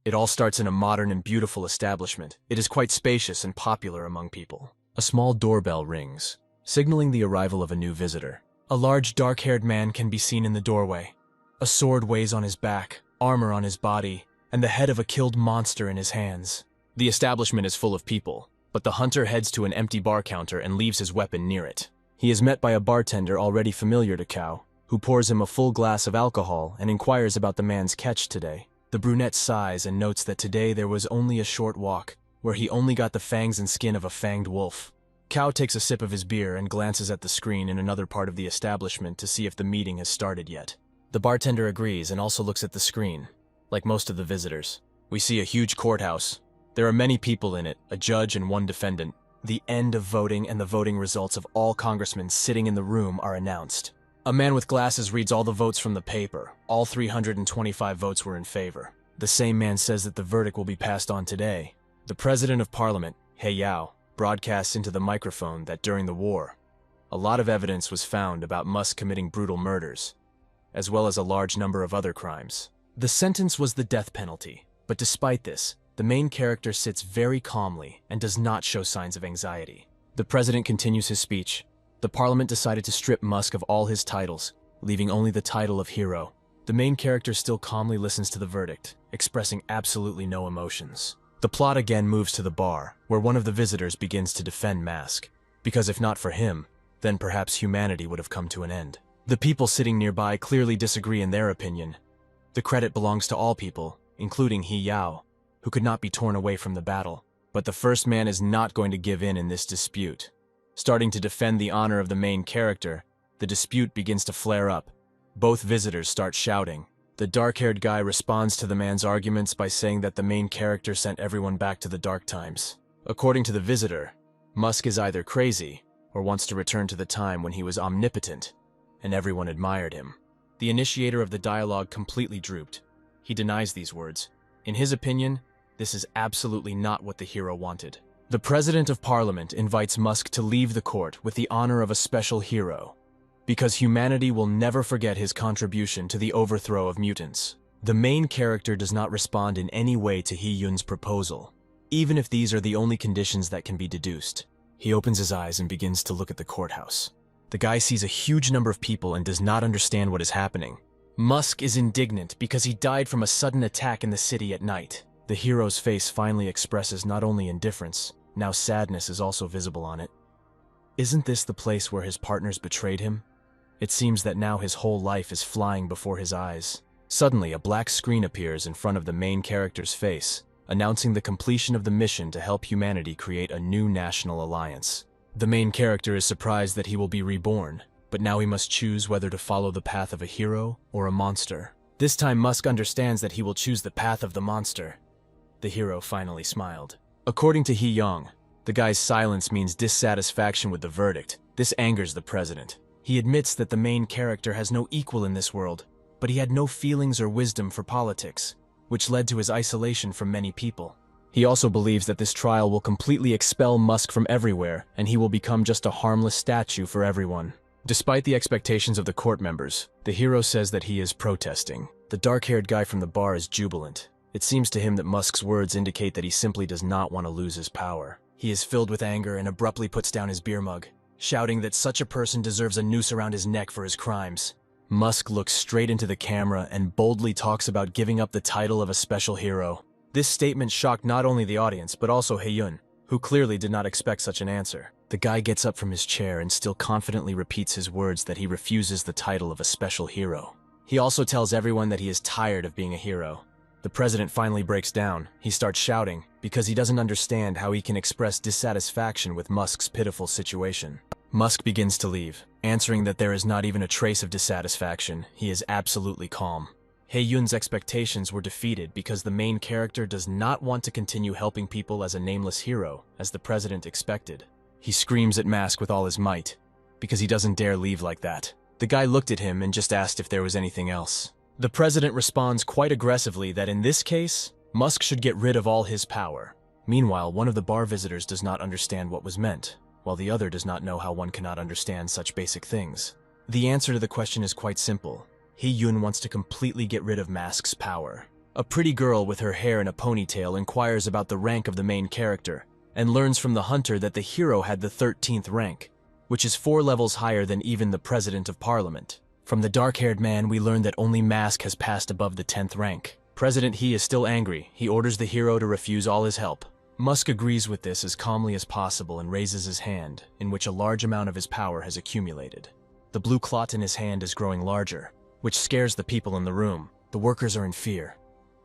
It all starts in a modern and beautiful establishment. It is quite spacious and popular among people. A small doorbell rings, signaling the arrival of a new visitor. A large dark-haired man can be seen in the doorway. A sword weighs on his back, armor on his body, and the head of a killed monster in his hands. The establishment is full of people, but the hunter heads to an empty bar counter and leaves his weapon near it. He is met by a bartender already familiar to Cao, who pours him a full glass of alcohol and inquires about the man's catch today. The brunette sighs and notes that today there was only a short walk, where he only got the fangs and skin of a fanged wolf. Cao takes a sip of his beer and glances at the screen in another part of the establishment to see if the meeting has started yet. The bartender agrees and also looks at the screen. Like most of the visitors, we see a huge courthouse. There are many people in it, a judge and one defendant. The end of voting and the voting results of all congressmen sitting in the room are announced. A man with glasses reads all the votes from the paper. All 325 votes were in favor. The same man says that the verdict will be passed on today. The President of Parliament, Yahello, broadcasts into the microphone that during the war, a lot of evidence was found about Musk committing brutal murders, as well as a large number of other crimes. The sentence was the death penalty, but despite this, the main character sits very calmly and does not show signs of anxiety. The president continues his speech. The parliament decided to strip Musk of all his titles, leaving only the title of hero. The main character still calmly listens to the verdict, expressing absolutely no emotions. The plot again moves to the bar, where one of the visitors begins to defend Musk, because if not for him, then perhaps humanity would have come to an end. The people sitting nearby clearly disagree in their opinion. The credit belongs to all people, including Yahello, who could not be torn away from the battle. But the first man is not going to give in this dispute. Starting to defend the honor of the main character, the dispute begins to flare up. Both visitors start shouting. The dark-haired guy responds to the man's arguments by saying that the main character sent everyone back to the dark times. According to the visitor, Musk is either crazy or wants to return to the time when he was omnipotent and everyone admired him. The initiator of the dialogue completely drooped. He denies these words. In his opinion, this is absolutely not what the hero wanted. The President of Parliament invites Musk to leave the court with the honor of a special hero, because humanity will never forget his contribution to the overthrow of mutants. The main character does not respond in any way to Hee-Yun's proposal, even if these are the only conditions that can be deduced. He opens his eyes and begins to look at the courthouse. The guy sees a huge number of people and does not understand what is happening. Musk is indignant because he died from a sudden attack in the city at night. The hero's face finally expresses not only indifference, now sadness is also visible on it. Isn't this the place where his partners betrayed him? It seems that now his whole life is flying before his eyes. Suddenly, a black screen appears in front of the main character's face, announcing the completion of the mission to help humanity create a new national alliance. The main character is surprised that he will be reborn, but now he must choose whether to follow the path of a hero or a monster. This time Musk understands that he will choose the path of the monster. The hero finally smiled. According to Hee-Young, the guy's silence means dissatisfaction with the verdict. This angers the president. He admits that the main character has no equal in this world, but he had no feelings or wisdom for politics, which led to his isolation from many people. He also believes that this trial will completely expel Musk from everywhere, and he will become just a harmless statue for everyone. Despite the expectations of the court members, the hero says that he is protesting. The dark-haired guy from the bar is jubilant. It seems to him that Musk's words indicate that he simply does not want to lose his power. He is filled with anger and abruptly puts down his beer mug, shouting that such a person deserves a noose around his neck for his crimes. Musk looks straight into the camera and boldly talks about giving up the title of a special hero. This statement shocked not only the audience, but also Hee-Yun, who clearly did not expect such an answer. The guy gets up from his chair and still confidently repeats his words that he refuses the title of a special hero. He also tells everyone that he is tired of being a hero. The president finally breaks down. He starts shouting because he doesn't understand how he can express dissatisfaction with Musk's pitiful situation. Musk begins to leave, answering that there is not even a trace of dissatisfaction. He is absolutely calm. Hee-Yun's expectations were defeated because the main character does not want to continue helping people as a nameless hero, as the president expected. He screams at Musk with all his might, because he doesn't dare leave like that. The guy looked at him and just asked if there was anything else. The president responds quite aggressively that in this case, Musk should get rid of all his power. Meanwhile, one of the bar visitors does not understand what was meant, while the other does not know how one cannot understand such basic things. The answer to the question is quite simple. Hee-Yun wants to completely get rid of Musk's power. A pretty girl with her hair in a ponytail inquires about the rank of the main character, and learns from the hunter that the hero had the 13th rank, which is 4 levels higher than even the President of Parliament. From the dark-haired man, we learn that only Mask has passed above the 10th rank. President He is still angry. He orders the hero to refuse all his help. Musk agrees with this as calmly as possible and raises his hand, in which a large amount of his power has accumulated. The blue clot in his hand is growing larger, which scares the people in the room. The workers are in fear.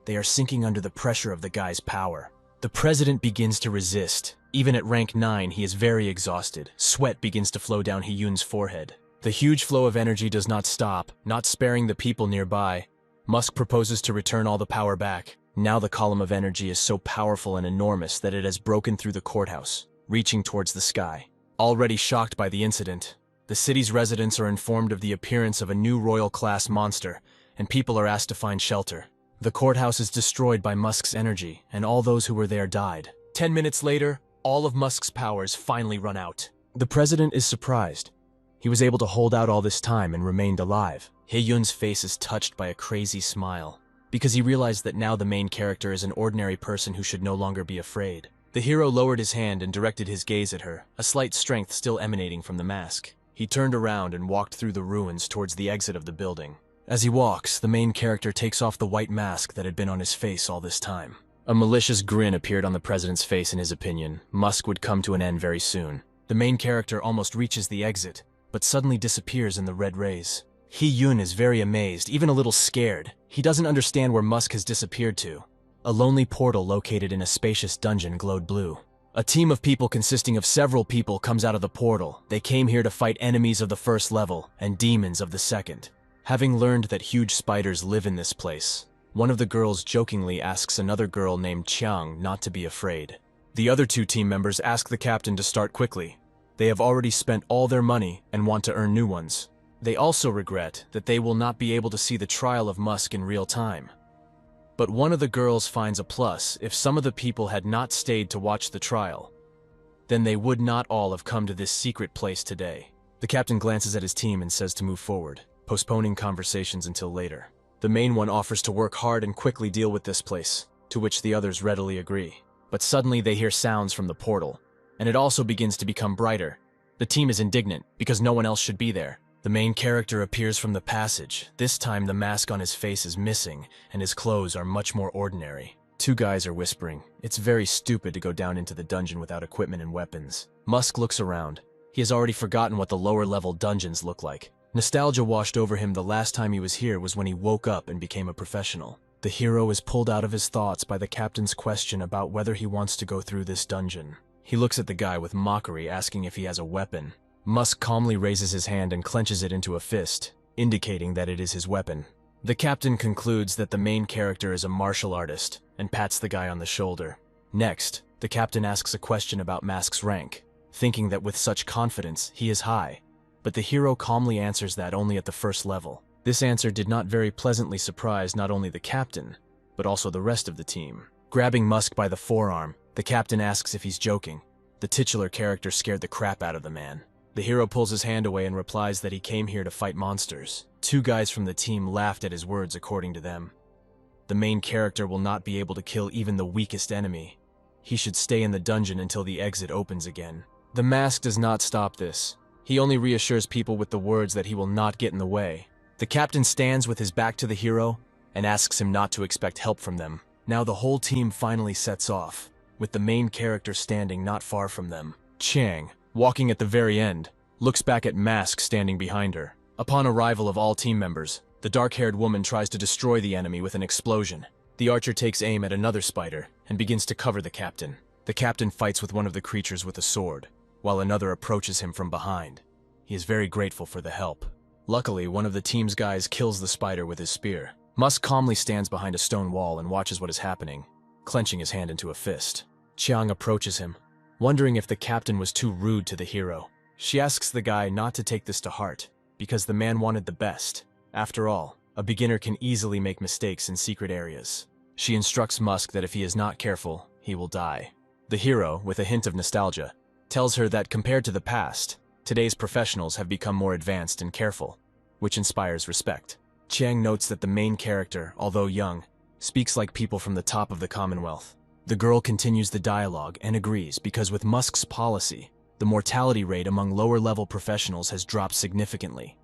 They are sinking under the pressure of the guy's power. The president begins to resist. Even at rank 9, he is very exhausted. Sweat begins to flow down Hee-Yoon's forehead. The huge flow of energy does not stop, not sparing the people nearby. Musk proposes to return all the power back. Now the column of energy is so powerful and enormous that it has broken through the courthouse, reaching towards the sky. Already shocked by the incident, the city's residents are informed of the appearance of a new royal-class monster, and people are asked to find shelter. The courthouse is destroyed by Musk's energy, and all those who were there died. 10 minutes later, all of Musk's powers finally run out. The president is surprised. He was able to hold out all this time and remained alive. Hee-Yoon's face is touched by a crazy smile, because he realized that now the main character is an ordinary person who should no longer be afraid. The hero lowered his hand and directed his gaze at her, a slight strength still emanating from the mask. He turned around and walked through the ruins towards the exit of the building. As he walks, the main character takes off the white mask that had been on his face all this time. A malicious grin appeared on the president's face. In his opinion, Musk would come to an end very soon. The main character almost reaches the exit, but suddenly disappears in the red rays. Hee-Yoon is very amazed, even a little scared. He doesn't understand where Musk has disappeared to. A lonely portal located in a spacious dungeon glowed blue. A team of people consisting of several people comes out of the portal. They came here to fight enemies of the 1st level and demons of the 2nd. Having learned that huge spiders live in this place, one of the girls jokingly asks another girl named Chiang not to be afraid. The other 2 team members ask the captain to start quickly. They have already spent all their money and want to earn new ones. They also regret that they will not be able to see the trial of Musk in real time. But one of the girls finds a plus. If some of the people had not stayed to watch the trial, then they would not all have come to this secret place today. The captain glances at his team and says to move forward, postponing conversations until later. The main one offers to work hard and quickly deal with this place, to which the others readily agree. But suddenly they hear sounds from the portal, and it also begins to become brighter. The team is indignant because no one else should be there. The main character appears from the passage. This time the mask on his face is missing, and his clothes are much more ordinary. 2 guys are whispering. It's very stupid to go down into the dungeon without equipment and weapons. Musk looks around. He has already forgotten what the lower-level dungeons look like. Nostalgia washed over him. The last time he was here was when he woke up and became a professional. The hero is pulled out of his thoughts by the captain's question about whether he wants to go through this dungeon. He looks at the guy with mockery, asking if he has a weapon. Musk calmly raises his hand and clenches it into a fist, indicating that it is his weapon. The captain concludes that the main character is a martial artist and pats the guy on the shoulder. Next, the captain asks a question about Mask's rank, thinking that with such confidence he is high. But the hero calmly answers that only at the 1st level. This answer did not very pleasantly surprise not only the captain, but also the rest of the team. Grabbing Musk by the forearm, the captain asks if he's joking. The titular character scared the crap out of the man. The hero pulls his hand away and replies that he came here to fight monsters. 2 guys from the team laughed at his words. According to them, the main character will not be able to kill even the weakest enemy. He should stay in the dungeon until the exit opens again. The mask does not stop this. He only reassures people with the words that he will not get in the way. The captain stands with his back to the hero and asks him not to expect help from them. Now the whole team finally sets off, with the main character standing not far from them. Chang, walking at the very end, looks back at Mask standing behind her. Upon arrival of all team members, the dark-haired woman tries to destroy the enemy with an explosion. The archer takes aim at another spider and begins to cover the captain. The captain fights with one of the creatures with a sword, while another approaches him from behind. He is very grateful for the help. Luckily, one of the team's guys kills the spider with his spear. Musk calmly stands behind a stone wall and watches what is happening, clenching his hand into a fist. Chiang approaches him, wondering if the captain was too rude to the hero. She asks the guy not to take this to heart, because the man wanted the best. After all, a beginner can easily make mistakes in secret areas. She instructs Musk that if he is not careful, he will die. The hero, with a hint of nostalgia, tells her that compared to the past, today's professionals have become more advanced and careful, which inspires respect. Chiang notes that the main character, although young, speaks like people from the top of the Commonwealth. The girl continues the dialogue and agrees because with Musk's policy, the mortality rate among lower-level professionals has dropped significantly,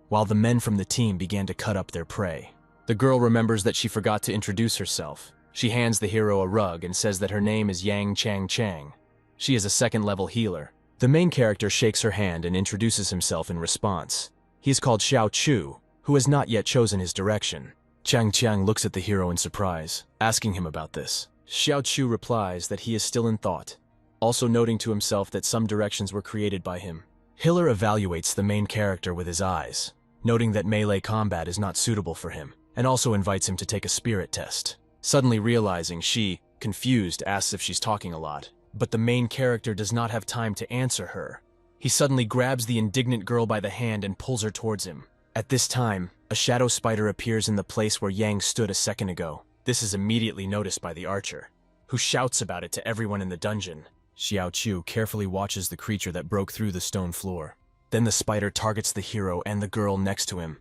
while the men from the team began to cut up their prey. The girl remembers that she forgot to introduce herself. She hands the hero a rug and says that her name is Yang Chang Chang. She is a second-level healer. The main character shakes her hand and introduces himself in response. He is called Xiao Chu, who has not yet chosen his direction. Chang Chang looks at the hero in surprise, asking him about this. Xiao Chu replies that he is still in thought, also noting to himself that some directions were created by him. Hiller evaluates the main character with his eyes, noting that melee combat is not suitable for him, and also invites him to take a spirit test. Suddenly realizing, she, confused, asks if she's talking a lot, but the main character does not have time to answer her. He suddenly grabs the indignant girl by the hand and pulls her towards him. At this time, a shadow spider appears in the place where Yang stood a second ago. This is immediately noticed by the archer, who shouts about it to everyone in the dungeon. Xiao Chu carefully watches the creature that broke through the stone floor. Then the spider targets the hero and the girl next to him,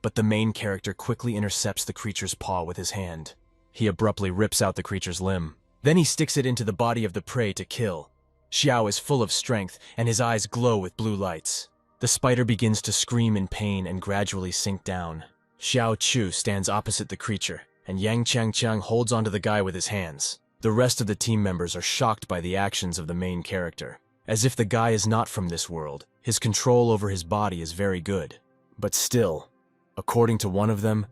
but the main character quickly intercepts the creature's paw with his hand. He abruptly rips out the creature's limb. Then he sticks it into the body of the prey to kill. Xiao is full of strength, and his eyes glow with blue lights. The spider begins to scream in pain and gradually sink down. Xiao Chu stands opposite the creature, and Yang Chang Chang holds onto the guy with his hands. The rest of the team members are shocked by the actions of the main character. As if the guy is not from this world, his control over his body is very good. But still, according to one of them,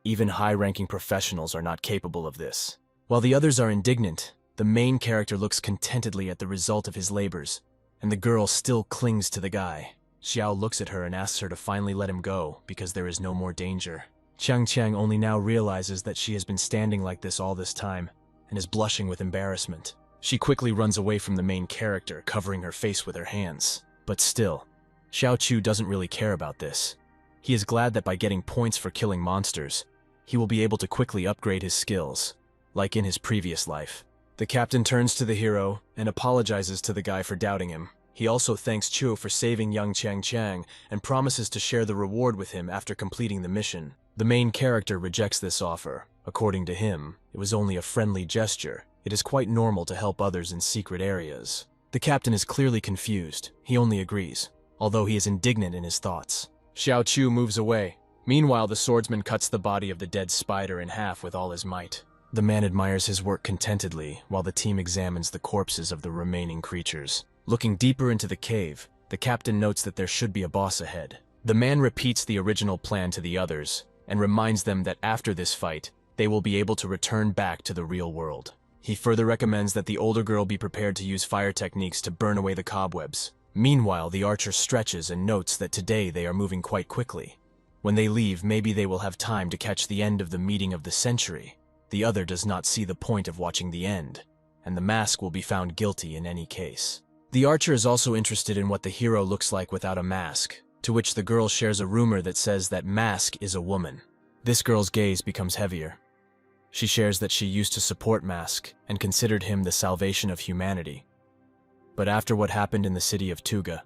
even high-ranking professionals are not capable of this. While the others are indignant, the main character looks contentedly at the result of his labors, and the girl still clings to the guy. Xiao looks at her and asks her to finally let him go because there is no more danger. Chang Chang only now realizes that she has been standing like this all this time and is blushing with embarrassment. She quickly runs away from the main character, covering her face with her hands. But still, Xiao Chu doesn't really care about this. He is glad that by getting points for killing monsters, he will be able to quickly upgrade his skills, like in his previous life. The captain turns to the hero and apologizes to the guy for doubting him. He also thanks Chu for saving young Chang Chang and promises to share the reward with him after completing the mission. The main character rejects this offer. According to him, it was only a friendly gesture. It is quite normal to help others in secret areas. The captain is clearly confused. He only agrees, although he is indignant in his thoughts. Xiao Chu moves away. Meanwhile, the swordsman cuts the body of the dead spider in half with all his might. The man admires his work contentedly, while the team examines the corpses of the remaining creatures. Looking deeper into the cave, the captain notes that there should be a boss ahead. The man repeats the original plan to the others, and reminds them that after this fight, they will be able to return back to the real world. He further recommends that the older girl be prepared to use fire techniques to burn away the cobwebs. Meanwhile, the archer stretches and notes that today they are moving quite quickly. When they leave, maybe they will have time to catch the end of the meeting of the century. The other does not see the point of watching the end, and the mask will be found guilty in any case. The archer is also interested in what the hero looks like without a mask, to which the girl shares a rumor that says that Mask is a woman. This girl's gaze becomes heavier. She shares that she used to support Mask and considered him the salvation of humanity. But after what happened in the city of Tuga,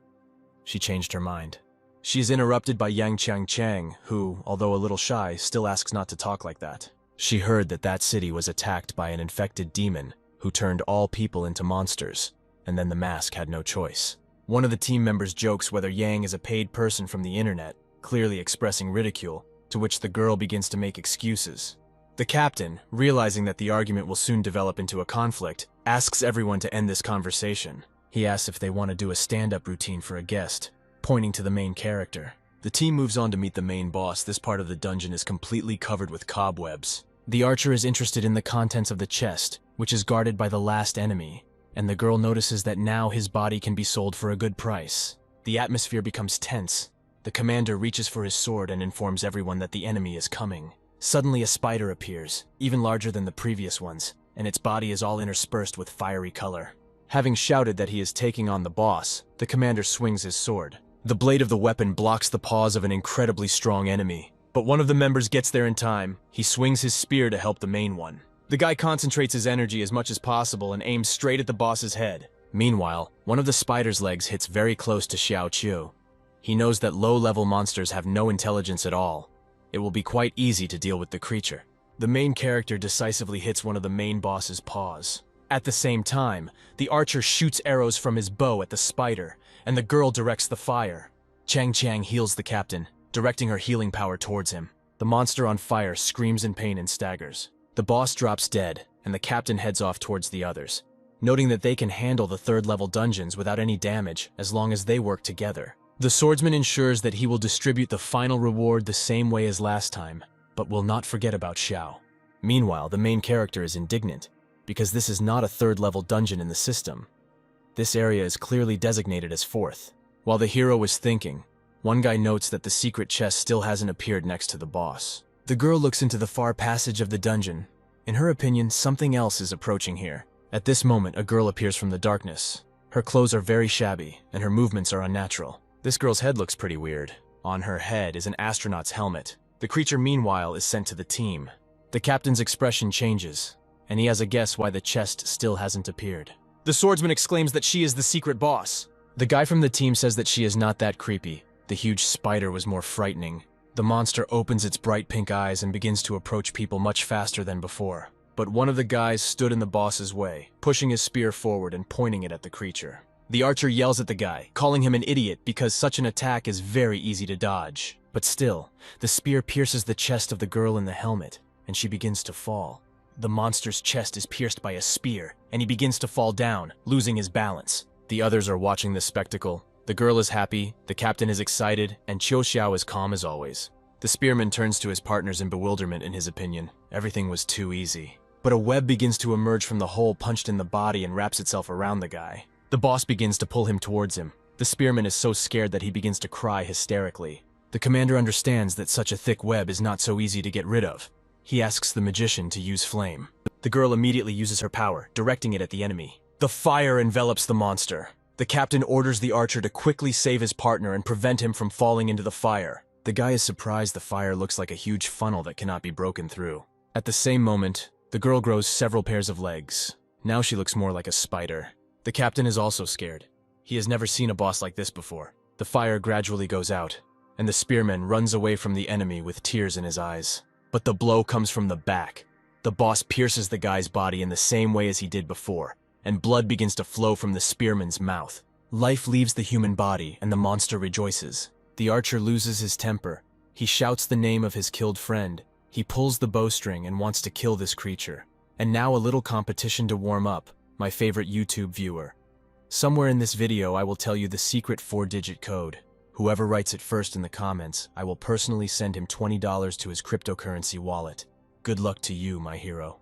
she changed her mind. She is interrupted by Yang Chang Chang, who, although a little shy, still asks not to talk like that. She heard that that city was attacked by an infected demon who turned all people into monsters, and then the mask had no choice. One of the team members jokes whether Yang is a paid person from the internet, clearly expressing ridicule, to which the girl begins to make excuses. The captain, realizing that the argument will soon develop into a conflict, asks everyone to end this conversation. He asks if they want to do a stand-up routine for a guest, pointing to the main character. The team moves on to meet the main boss. This part of the dungeon is completely covered with cobwebs. The archer is interested in the contents of the chest, which is guarded by the last enemy, and the girl notices that now his body can be sold for a good price. The atmosphere becomes tense. The commander reaches for his sword and informs everyone that the enemy is coming. Suddenly a spider appears, even larger than the previous ones, and its body is all interspersed with fiery color. Having shouted that he is taking on the boss, the commander swings his sword. The blade of the weapon blocks the paws of an incredibly strong enemy, but one of the members gets there in time. He swings his spear to help the main one. The guy concentrates his energy as much as possible and aims straight at the boss's head. Meanwhile, one of the spider's legs hits very close to Xiao Chu. He knows that low-level monsters have no intelligence at all. It will be quite easy to deal with the creature. The main character decisively hits one of the main boss's paws. At the same time, the archer shoots arrows from his bow at the spider, and the girl directs the fire. Chang heals the captain, directing her healing power towards him. The monster on fire screams in pain and staggers. The boss drops dead, and the captain heads off towards the others, noting that they can handle the third-level dungeons without any damage as long as they work together. The swordsman ensures that he will distribute the final reward the same way as last time, but will not forget about Xiao. Meanwhile, the main character is indignant, because this is not a third-level dungeon in the system. This area is clearly designated as fourth. While the hero is thinking, one guy notes that the secret chest still hasn't appeared next to the boss. The girl looks into the far passage of the dungeon. In her opinion, something else is approaching here. At this moment, a girl appears from the darkness. Her clothes are very shabby, and her movements are unnatural. This girl's head looks pretty weird. On her head is an astronaut's helmet. The creature, meanwhile, is sent to the team. The captain's expression changes, and he has a guess why the chest still hasn't appeared. The swordsman exclaims that she is the secret boss. The guy from the team says that she is not that creepy. The huge spider was more frightening. The monster opens its bright pink eyes and begins to approach people much faster than before. But one of the guys stood in the boss's way, pushing his spear forward and pointing it at the creature. The archer yells at the guy, calling him an idiot because such an attack is very easy to dodge. But still, the spear pierces the chest of the girl in the helmet, and she begins to fall. The monster's chest is pierced by a spear, and he begins to fall down, losing his balance. The others are watching this spectacle. The girl is happy, the captain is excited, and Qiu Xiao is calm as always. The spearman turns to his partners in bewilderment in his opinion. Everything was too easy. But a web begins to emerge from the hole punched in the body and wraps itself around the guy. The boss begins to pull him towards him. The spearman is so scared that he begins to cry hysterically. The commander understands that such a thick web is not so easy to get rid of. He asks the magician to use flame. The girl immediately uses her power, directing it at the enemy. The fire envelops the monster. The captain orders the archer to quickly save his partner and prevent him from falling into the fire. The guy is surprised the fire looks like a huge funnel that cannot be broken through. At the same moment, the girl grows several pairs of legs. Now she looks more like a spider. The captain is also scared. He has never seen a boss like this before. The fire gradually goes out, and the spearman runs away from the enemy with tears in his eyes. But the blow comes from the back. The boss pierces the guy's body in the same way as he did before, and blood begins to flow from the spearman's mouth. Life leaves the human body, and the monster rejoices. The archer loses his temper. He shouts the name of his killed friend. He pulls the bowstring and wants to kill this creature. And now a little competition to warm up, my favorite YouTube viewer. Somewhere in this video I will tell you the secret 4-digit code. Whoever writes it first in the comments, I will personally send him $20 to his cryptocurrency wallet. Good luck to you, my hero.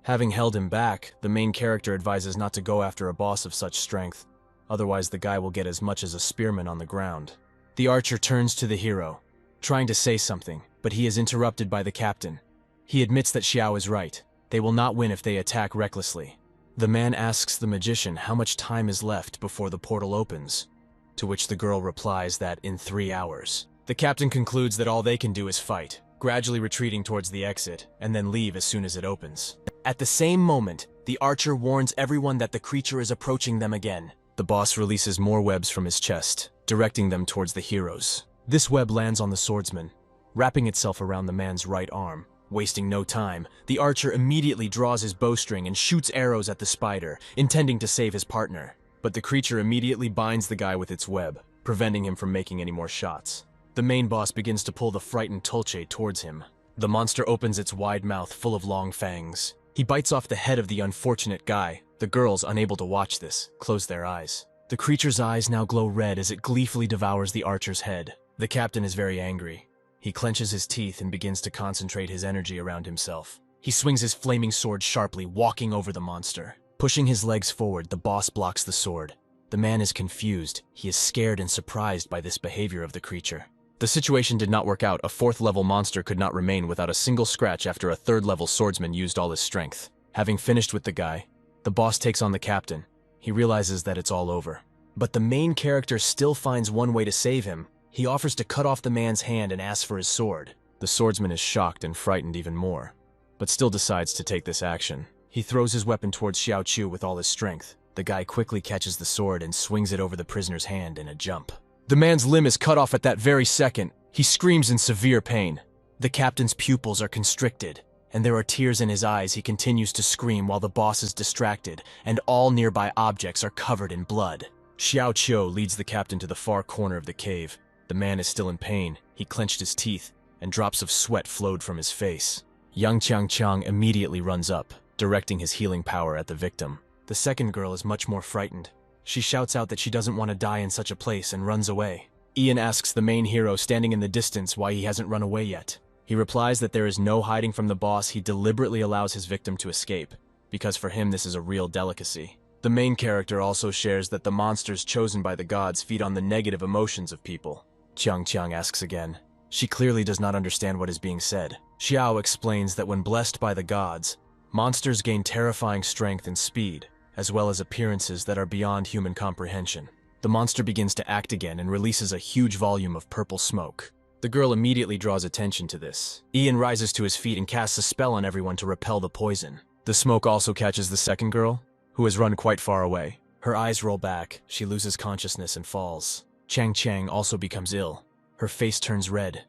Having held him back, the main character advises not to go after a boss of such strength. Otherwise the guy will get as much as a spearman on the ground. The archer turns to the hero, trying to say something, but he is interrupted by the captain. He admits that Xiao is right. They will not win if they attack recklessly. The man asks the magician how much time is left before the portal opens, to which the girl replies that in 3 hours. The captain concludes that all they can do is fight, gradually retreating towards the exit, and then leave as soon as it opens. At the same moment, the archer warns everyone that the creature is approaching them again. The boss releases more webs from his chest, directing them towards the heroes. This web lands on the swordsman, wrapping itself around the man's right arm. Wasting no time, the archer immediately draws his bowstring and shoots arrows at the spider, intending to save his partner. But the creature immediately binds the guy with its web, preventing him from making any more shots. The main boss begins to pull the frightened Tolche towards him. The monster opens its wide mouth full of long fangs. He bites off the head of the unfortunate guy. The girls, unable to watch this, close their eyes. The creature's eyes now glow red as it gleefully devours the archer's head. The captain is very angry. He clenches his teeth and begins to concentrate his energy around himself. He swings his flaming sword sharply, walking over the monster. Pushing his legs forward, the boss blocks the sword. The man is confused. He is scared and surprised by this behavior of the creature. The situation did not work out. A 4th-level monster could not remain without a single scratch after a 3rd-level swordsman used all his strength. Having finished with the guy, the boss takes on the captain. He realizes that it's all over. But the main character still finds one way to save him. He offers to cut off the man's hand and asks for his sword. The swordsman is shocked and frightened even more, but still decides to take this action. He throws his weapon towards Xiao Chu with all his strength. The guy quickly catches the sword and swings it over the prisoner's hand in a jump. The man's limb is cut off at that very second. He screams in severe pain. The captain's pupils are constricted. and there are tears in his eyes. He continues to scream while the boss is distracted, and all nearby objects are covered in blood. Xiao Qiu leads the captain to the far corner of the cave. The man is still in pain. He clenched his teeth, and drops of sweat flowed from his face. Yang Qiangqiang immediately runs up, directing his healing power at the victim. The second girl is much more frightened. She shouts out that she doesn't want to die in such a place and runs away. Ian asks the main hero standing in the distance why he hasn't run away yet. He replies that there is no hiding from the boss. He deliberately allows his victim to escape, because for him this is a real delicacy. The main character also shares that the monsters chosen by the gods feed on the negative emotions of people. Qiang asks again. She clearly does not understand what is being said. Xiao explains that when blessed by the gods, monsters gain terrifying strength and speed, as well as appearances that are beyond human comprehension. The monster begins to act again and releases a huge volume of purple smoke. The girl immediately draws attention to this. Ian rises to his feet and casts a spell on everyone to repel the poison. The smoke also catches the second girl, who has run quite far away. Her eyes roll back, she loses consciousness and falls. Chang also becomes ill. Her face turns red.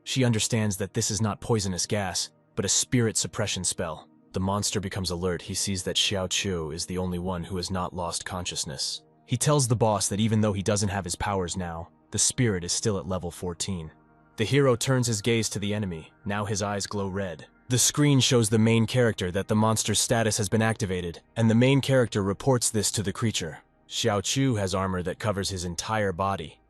She understands that this is not poisonous gas, but a spirit suppression spell. The monster becomes alert. He sees that Xiao Qiu is the only one who has not lost consciousness. He tells the boss that even though he doesn't have his powers now, the spirit is still at level 14. The hero turns his gaze to the enemy. Now his eyes glow red. The screen shows the main character that the monster's status has been activated, and the main character reports this to the creature. Xiao Qiu has armor that covers his entire body.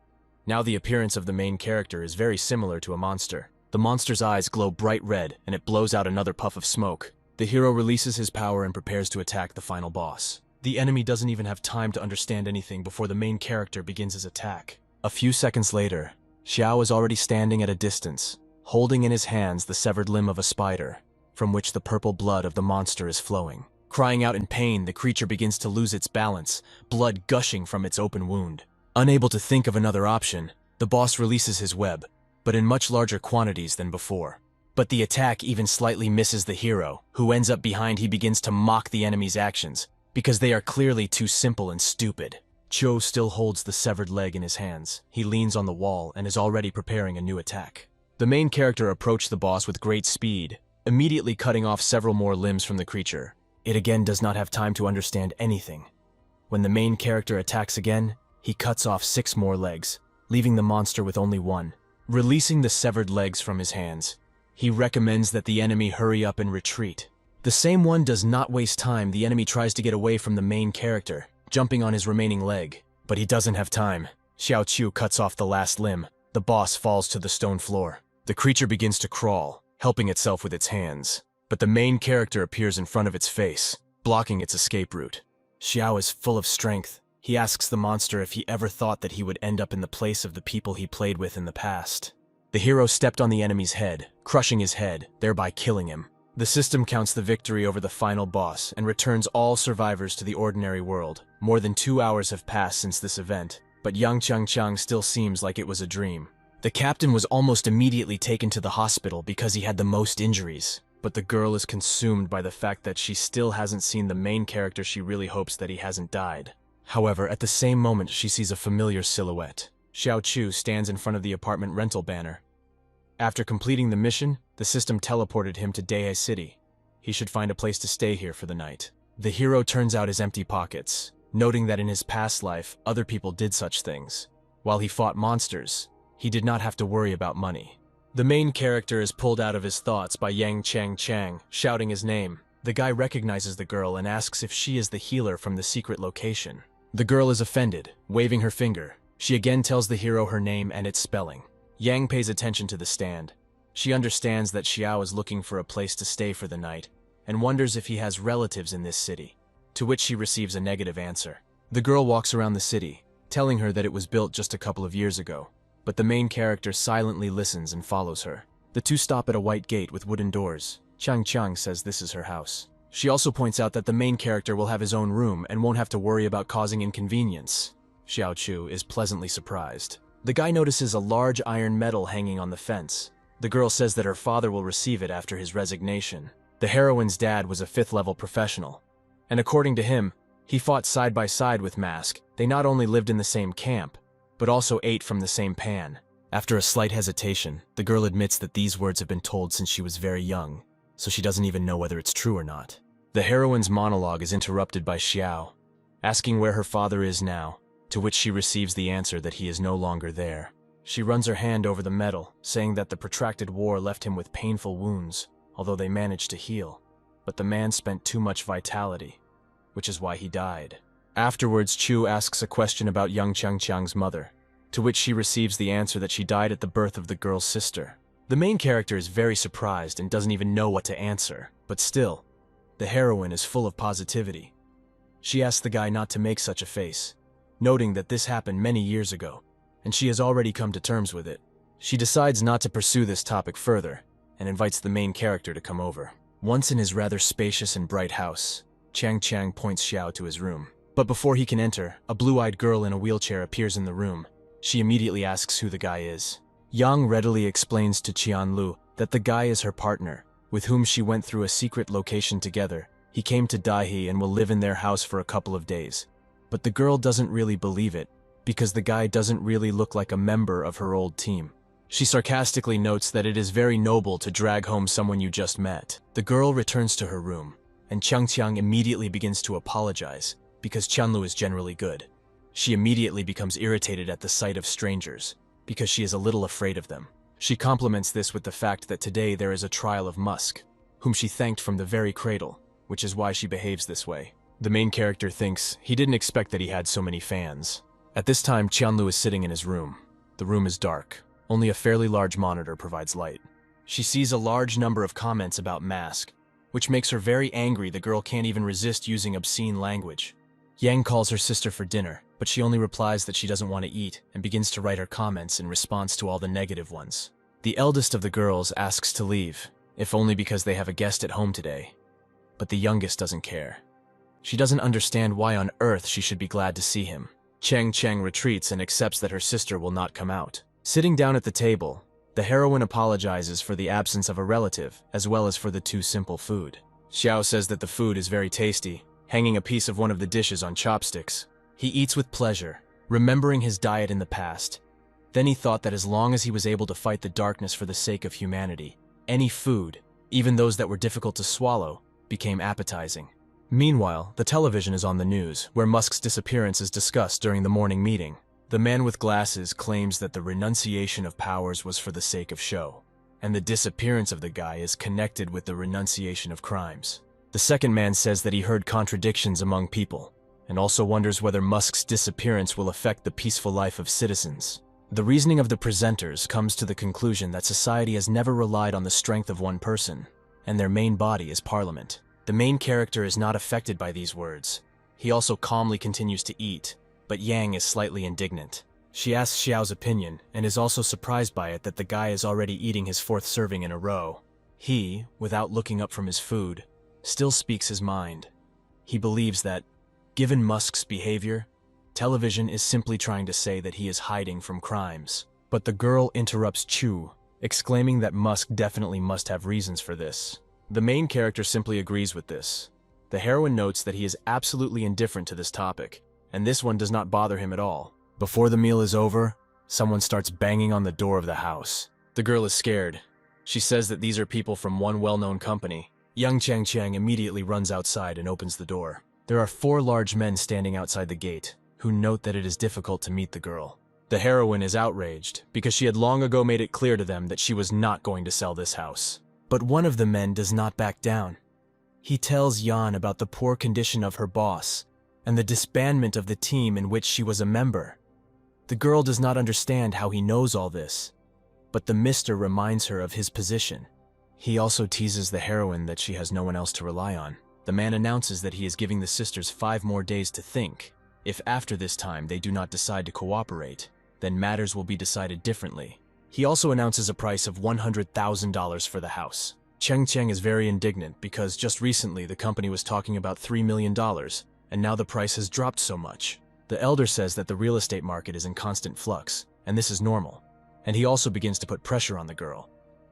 Now the appearance of the main character is very similar to a monster. The monster's eyes glow bright red, and it blows out another puff of smoke. The hero releases his power and prepares to attack the final boss. The enemy doesn't even have time to understand anything before the main character begins his attack. A few seconds later, Xiao is already standing at a distance, holding in his hands the severed limb of a spider, from which the purple blood of the monster is flowing. Crying out in pain, the creature begins to lose its balance, blood gushing from its open wound. Unable to think of another option, the boss releases his web, but in much larger quantities than before. But the attack even slightly misses the hero, who ends up behind. He begins to mock the enemy's actions, because they are clearly too simple and stupid. Qiu still holds the severed leg in his hands. He leans on the wall and is already preparing a new attack. The main character approached the boss with great speed, immediately cutting off several more limbs from the creature. It again does not have time to understand anything. When the main character attacks again, he cuts off 6 more legs, leaving the monster with only 1. Releasing the severed legs from his hands, he recommends that the enemy hurry up and retreat. The same one does not waste time. The enemy tries to get away from the main character, jumping on his remaining leg. But he doesn't have time. Xiao Qiu cuts off the last limb. The boss falls to the stone floor. The creature begins to crawl, helping itself with its hands. But the main character appears in front of its face, blocking its escape route. Xiao is full of strength. He asks the monster if he ever thought that he would end up in the place of the people he played with in the past. The hero stepped on the enemy's head, crushing his head, thereby killing him. The system counts the victory over the final boss and returns all survivors to the ordinary world. More than 2 hours have passed since this event, but Yang Qiangqiang still seems like it was a dream. The captain was almost immediately taken to the hospital because he had the most injuries, but the girl is consumed by the fact that she still hasn't seen the main character. She really hopes that he hasn't died. However, at the same moment, she sees a familiar silhouette. Xiao Qiu stands in front of the apartment rental banner. After completing the mission, the system teleported him to Dehe City. He should find a place to stay here for the night. The hero turns out his empty pockets, noting that in his past life, other people did such things. While he fought monsters, he did not have to worry about money. The main character is pulled out of his thoughts by Yang Qiangqiang, shouting his name. The guy recognizes the girl and asks if she is the healer from the secret location. The girl is offended, waving her finger. She again tells the hero her name and its spelling. Yang pays attention to the stand. She understands that Xiao is looking for a place to stay for the night, and wonders if he has relatives in this city, to which she receives a negative answer. The girl walks around the city, telling her that it was built just a couple of years ago, but the main character silently listens and follows her. The two stop at a white gate with wooden doors. Qiang says this is her house. She also points out that the main character will have his own room and won't have to worry about causing inconvenience. Xiao Qiu is pleasantly surprised. The guy notices a large iron medal hanging on the fence. The girl says that her father will receive it after his resignation. The heroine's dad was a 5th-level professional, and according to him, he fought side by side with Mask. They not only lived in the same camp, but also ate from the same pan. After a slight hesitation, the girl admits that these words have been told since she was very young, so she doesn't even know whether it's true or not. The heroine's monologue is interrupted by Xiao, asking where her father is now, to which she receives the answer that he is no longer there. She runs her hand over the metal, saying that the protracted war left him with painful wounds, although they managed to heal. But the man spent too much vitality, which is why he died. Afterwards, Chu asks a question about Yang Changqiang's mother, to which she receives the answer that she died at the birth of the girl's sister. The main character is very surprised and doesn't even know what to answer, but still, the heroine is full of positivity. She asks the guy not to make such a face, noting that this happened many years ago, and she has already come to terms with it. She decides not to pursue this topic further, and invites the main character to come over. Once in his rather spacious and bright house, Chang points Xiao to his room. But before he can enter, a blue-eyed girl in a wheelchair appears in the room. She immediately asks who the guy is. Yang readily explains to Qianlu that the guy is her partner, with whom she went through a secret location together. He came to Daihe and will live in their house for a couple of days. But the girl doesn't really believe it, because the guy doesn't really look like a member of her old team. She sarcastically notes that it is very noble to drag home someone you just met. The girl returns to her room, and Changqiang immediately begins to apologize, because Qianlu is generally good. She immediately becomes irritated at the sight of strangers, because she is a little afraid of them. She complements this with the fact that today there is a trial of Musk, whom she thanked from the very cradle, which is why she behaves this way. The main character thinks he didn't expect that he had so many fans. At this time, Qianlu is sitting in his room. The room is dark. Only a fairly large monitor provides light. She sees a large number of comments about Mask, which makes her very angry. The girl can't even resist using obscene language. Yang calls her sister for dinner, but she only replies that she doesn't want to eat and begins to write her comments in response to all the negative ones. The eldest of the girls asks to leave, if only because they have a guest at home today. But the youngest doesn't care. She doesn't understand why on earth she should be glad to see him. Chang retreats and accepts that her sister will not come out. Sitting down at the table, the heroine apologizes for the absence of a relative, as well as for the too simple food. Xiao says that the food is very tasty, hanging a piece of one of the dishes on chopsticks. He eats with pleasure, remembering his diet in the past. Then he thought that as long as he was able to fight the darkness for the sake of humanity, any food, even those that were difficult to swallow, became appetizing. Meanwhile, the television is on the news, where Musk's disappearance is discussed during the morning meeting. The man with glasses claims that the renunciation of powers was for the sake of show, and the disappearance of the guy is connected with the renunciation of crimes. The second man says that he heard contradictions among people, and also wonders whether Musk's disappearance will affect the peaceful life of citizens. The reasoning of the presenters comes to the conclusion that society has never relied on the strength of one person, and their main body is Parliament. The main character is not affected by these words. He also calmly continues to eat, but Yang is slightly indignant. She asks Xiao's opinion, and is also surprised by it that the guy is already eating his fourth serving in a row. He, without looking up from his food, still speaks his mind. He believes that, given Musk's behavior, television is simply trying to say that he is hiding from crimes. But the girl interrupts Chu, exclaiming that Musk definitely must have reasons for this. The main character simply agrees with this. The heroine notes that he is absolutely indifferent to this topic, and this one does not bother him at all. Before the meal is over, someone starts banging on the door of the house. The girl is scared. She says that these are people from one well-known company. Young Chang immediately runs outside and opens the door. There are 4 large men standing outside the gate, who note that it is difficult to meet the girl. The heroine is outraged, because she had long ago made it clear to them that she was not going to sell this house. But one of the men does not back down. He tells Yan about the poor condition of her boss, and the disbandment of the team in which she was a member. The girl does not understand how he knows all this, but the mister reminds her of his position. He also teases the heroine that she has no one else to rely on. The man announces that he is giving the sisters 5 more days to think. If after this time they do not decide to cooperate, then matters will be decided differently. He also announces a price of $100,000 for the house. Cheng is very indignant because just recently the company was talking about $3 million, and now the price has dropped so much. The elder says that the real estate market is in constant flux, and this is normal. And he also begins to put pressure on the girl,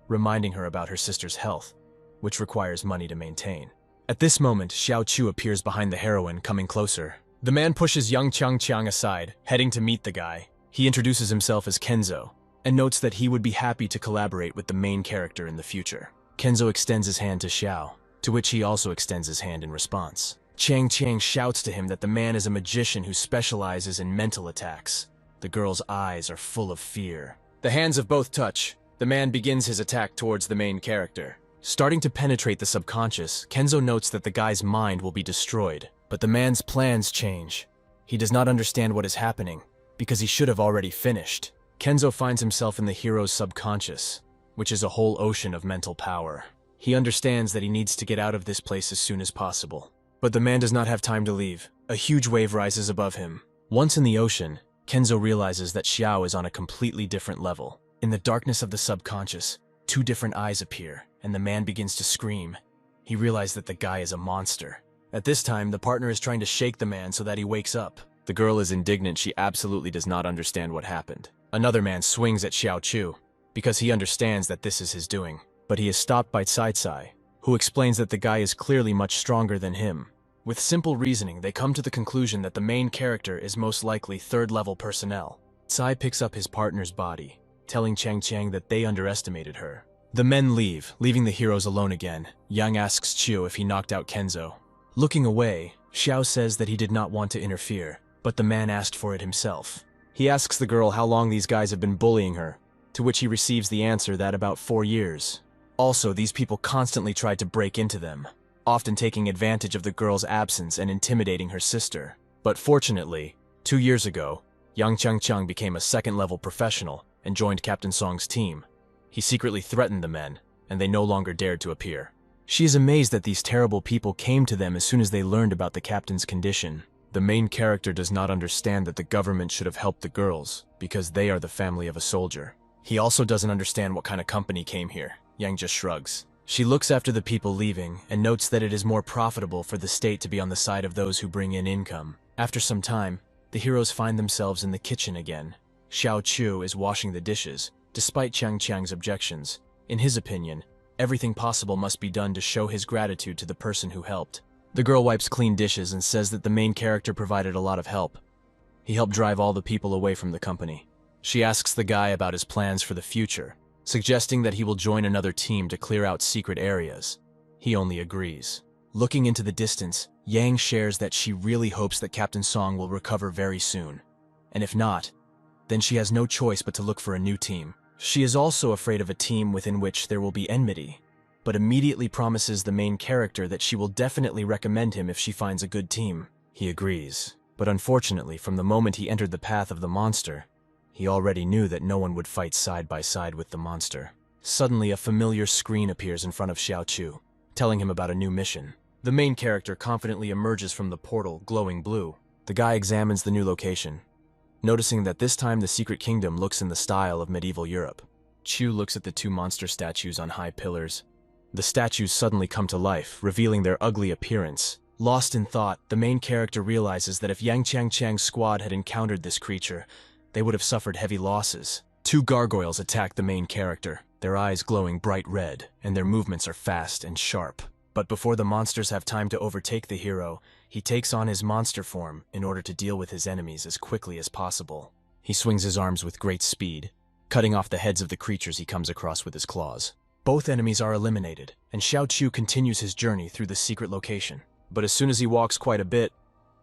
reminding her about her sister's health, which requires money to maintain. At this moment, Xiao Chu appears behind the heroine, coming closer. The man pushes young Chang aside, heading to meet the guy. He introduces himself as Kenzo, and notes that he would be happy to collaborate with the main character in the future. Kenzo extends his hand to Xiao, to which he also extends his hand in response. Chang shouts to him that the man is a magician who specializes in mental attacks. The girl's eyes are full of fear. The hands of both touch. The man begins his attack towards the main character. Starting to penetrate the subconscious, Kenzo notes that the guy's mind will be destroyed. But the man's plans change. He does not understand what is happening, because he should have already finished. Kenzo finds himself in the hero's subconscious, which is a whole ocean of mental power. He understands that he needs to get out of this place as soon as possible. But the man does not have time to leave. A huge wave rises above him. Once in the ocean, Kenzo realizes that Xiao is on a completely different level. In the darkness of the subconscious, two different eyes appear, and the man begins to scream. He realizes that the guy is a monster. At this time, the partner is trying to shake the man so that he wakes up. The girl is indignant. She absolutely does not understand what happened. Another man swings at Xiao Chu, because he understands that this is his doing. But he is stopped by Tsai, who explains that the guy is clearly much stronger than him. With simple reasoning, they come to the conclusion that the main character is most likely third-level personnel. Tsai picks up his partner's body, telling Chang that they underestimated her. The men leave, leaving the heroes alone again. Yang asks Chiu if he knocked out Kenzo. Looking away, Xiao says that he did not want to interfere, but the man asked for it himself. He asks the girl how long these guys have been bullying her, to which he receives the answer that about 4 years. Also, these people constantly tried to break into them, often taking advantage of the girl's absence and intimidating her sister. But fortunately, 2 years ago, Yang Changchang became a second-level professional and joined Captain Song's team. He secretly threatened the men, and they no longer dared to appear. She is amazed that these terrible people came to them as soon as they learned about the captain's condition. The main character does not understand that the government should have helped the girls, because they are the family of a soldier. He also doesn't understand what kind of company came here. Yang just shrugs. She looks after the people leaving and notes that it is more profitable for the state to be on the side of those who bring in income. After some time, the heroes find themselves in the kitchen again. Xiao Chu is washing the dishes, despite Chang's objections. In his opinion, everything possible must be done to show his gratitude to the person who helped. The girl wipes clean dishes and says that the main character provided a lot of help. He helped drive all the people away from the company. She asks the guy about his plans for the future, suggesting that he will join another team to clear out secret areas. He only agrees. Looking into the distance, Yang shares that she really hopes that Captain Song will recover very soon. And if not, then she has no choice but to look for a new team. She is also afraid of a team within which there will be enmity, but immediately promises the main character that she will definitely recommend him if she finds a good team. He agrees, but unfortunately, from the moment he entered the path of the monster, he already knew that no one would fight side by side with the monster. Suddenly, a familiar screen appears in front of Xiao Chu, telling him about a new mission. The main character confidently emerges from the portal, glowing blue. The guy examines the new location, noticing that this time the secret kingdom looks in the style of medieval Europe. Chu looks at the two monster statues on high pillars. The statues suddenly come to life, revealing their ugly appearance. Lost in thought, the main character realizes that if Yang Chang's squad had encountered this creature, they would have suffered heavy losses. Two gargoyles attack the main character, their eyes glowing bright red, and their movements are fast and sharp. But before the monsters have time to overtake the hero, he takes on his monster form in order to deal with his enemies as quickly as possible. He swings his arms with great speed, cutting off the heads of the creatures he comes across with his claws. Both enemies are eliminated, and Xiao Chu continues his journey through the secret location. But as soon as he walks quite a bit,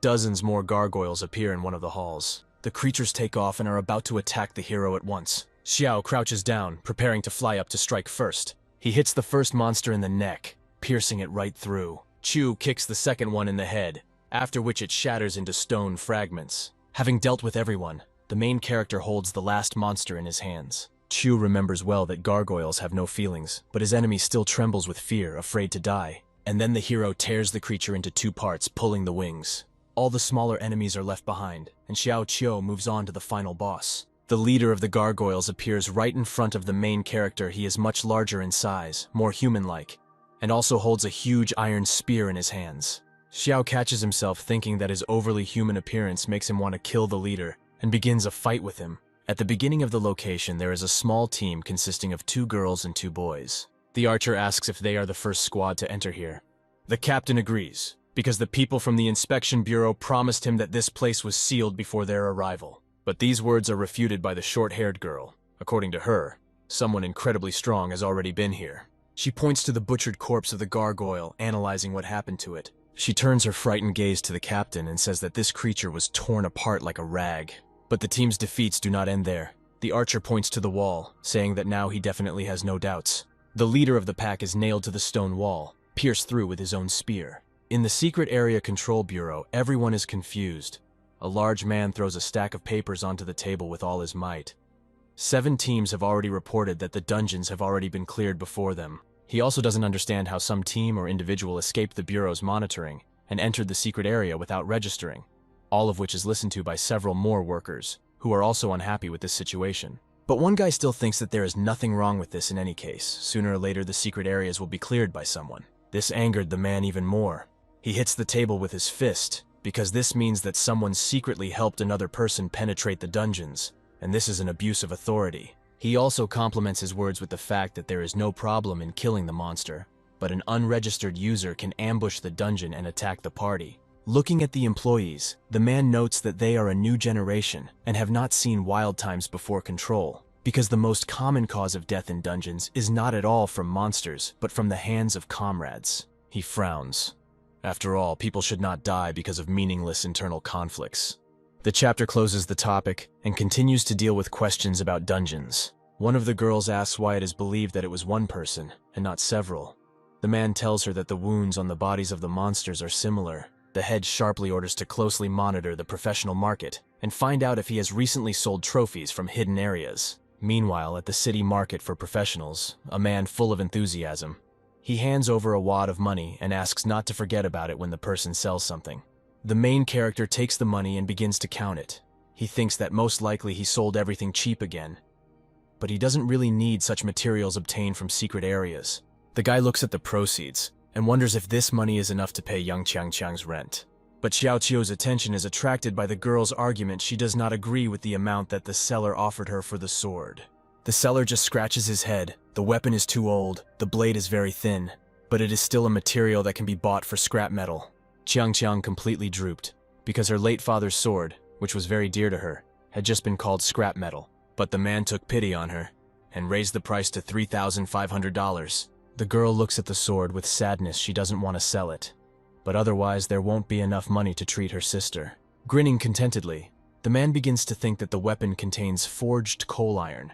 dozens more gargoyles appear in one of the halls. The creatures take off and are about to attack the hero at once. Xiao crouches down, preparing to fly up to strike first. He hits the first monster in the neck, piercing it right through. Chu kicks the second one in the head, after which it shatters into stone fragments. Having dealt with everyone, the main character holds the last monster in his hands. Chu remembers well that gargoyles have no feelings, but his enemy still trembles with fear, afraid to die. And then the hero tears the creature into two parts, pulling the wings. All the smaller enemies are left behind, and Xiao Qiu moves on to the final boss. The leader of the gargoyles appears right in front of the main character. He is much larger in size, more human-like, and also holds a huge iron spear in his hands. Xiao catches himself thinking that his overly human appearance makes him want to kill the leader, and begins a fight with him. At the beginning of the location, there is a small team consisting of 2 girls and 2 boys. The archer asks if they are the first squad to enter here. The captain agrees, because the people from the inspection bureau promised him that this place was sealed before their arrival. But these words are refuted by the short-haired girl. According to her, someone incredibly strong has already been here. She points to the butchered corpse of the gargoyle, analyzing what happened to it. She turns her frightened gaze to the captain and says that this creature was torn apart like a rag. But the team's defeats do not end there. The archer points to the wall, saying that now he definitely has no doubts. The leader of the pack is nailed to the stone wall, pierced through with his own spear. In the secret area control bureau, everyone is confused. A large man throws a stack of papers onto the table with all his might. 7 teams have already reported that the dungeons have already been cleared before them. He also doesn't understand how some team or individual escaped the bureau's monitoring and entered the secret area without registering, all of which is listened to by several more workers, who are also unhappy with this situation. But one guy still thinks that there is nothing wrong with this in any case. Sooner or later, the secret areas will be cleared by someone. This angered the man even more. He hits the table with his fist, because this means that someone secretly helped another person penetrate the dungeons, and this is an abuse of authority. He also complements his words with the fact that there is no problem in killing the monster, but an unregistered user can ambush the dungeon and attack the party. Looking at the employees, the man notes that they are a new generation and have not seen wild times before control, because the most common cause of death in dungeons is not at all from monsters, but from the hands of comrades. He frowns. After all, people should not die because of meaningless internal conflicts. The chapter closes the topic and continues to deal with questions about dungeons. One of the girls asks why it is believed that it was one person and not several. The man tells her that the wounds on the bodies of the monsters are similar. The head sharply orders to closely monitor the professional market and find out if he has recently sold trophies from hidden areas. Meanwhile, at the city market for professionals, a man full of enthusiasm. He hands over a wad of money and asks not to forget about it when the person sells something. The main character takes the money and begins to count it. He thinks that most likely he sold everything cheap again. But he doesn't really need such materials obtained from secret areas. The guy looks at the proceeds and wonders if this money is enough to pay Yang Qiangqiang's rent. But Xiao Qiu's attention is attracted by the girl's argument. She does not agree with the amount that the seller offered her for the sword. The seller just scratches his head. The weapon is too old, the blade is very thin, but it is still a material that can be bought for scrap metal. Qiangqiang completely drooped, because her late father's sword, which was very dear to her, had just been called scrap metal. But the man took pity on her and raised the price to $3,500. The girl looks at the sword with sadness. She doesn't want to sell it, but otherwise there won't be enough money to treat her sister. Grinning contentedly, the man begins to think that the weapon contains forged coal iron,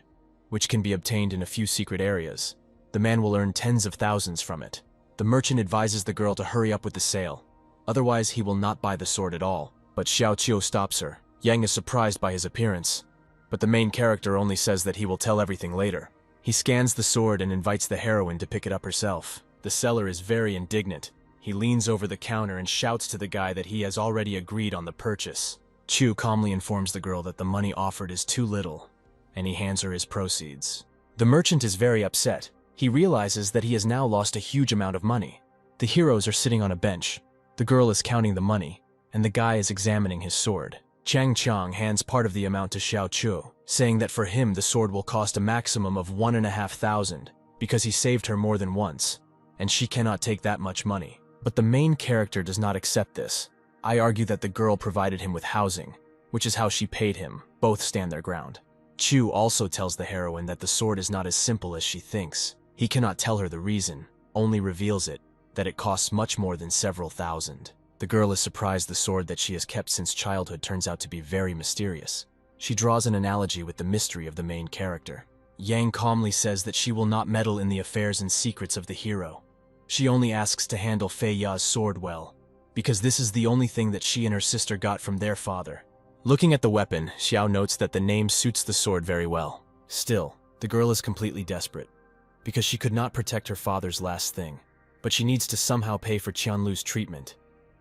which can be obtained in a few secret areas. The man will earn tens of thousands from it. The merchant advises the girl to hurry up with the sale, otherwise he will not buy the sword at all. But Xiao Qiu stops her. Yang is surprised by his appearance, but the main character only says that he will tell everything later. He scans the sword and invites the heroine to pick it up herself. The seller is very indignant. He leans over the counter and shouts to the guy that he has already agreed on the purchase. Qiu calmly informs the girl that the money offered is too little, and he hands her his proceeds. The merchant is very upset. He realizes that he has now lost a huge amount of money. The heroes are sitting on a bench. The girl is counting the money, and the guy is examining his sword. Qiangqiang hands part of the amount to Xiao Qiu, saying that for him the sword will cost a maximum of 1,500 because he saved her more than once, and she cannot take that much money. But the main character does not accept this. I argue that the girl provided him with housing, which is how she paid him. Both stand their ground. Qiu also tells the heroine that the sword is not as simple as she thinks. He cannot tell her the reason, only reveals it, that it costs much more than several thousand. The girl is surprised the sword that she has kept since childhood turns out to be very mysterious. She draws an analogy with the mystery of the main character. Yang calmly says that she will not meddle in the affairs and secrets of the hero. She only asks to handle Fei Ya's sword well, because this is the only thing that she and her sister got from their father. Looking at the weapon, Xiao notes that the name suits the sword very well. Still, the girl is completely desperate, because she could not protect her father's last thing, but she needs to somehow pay for Qianlu's treatment.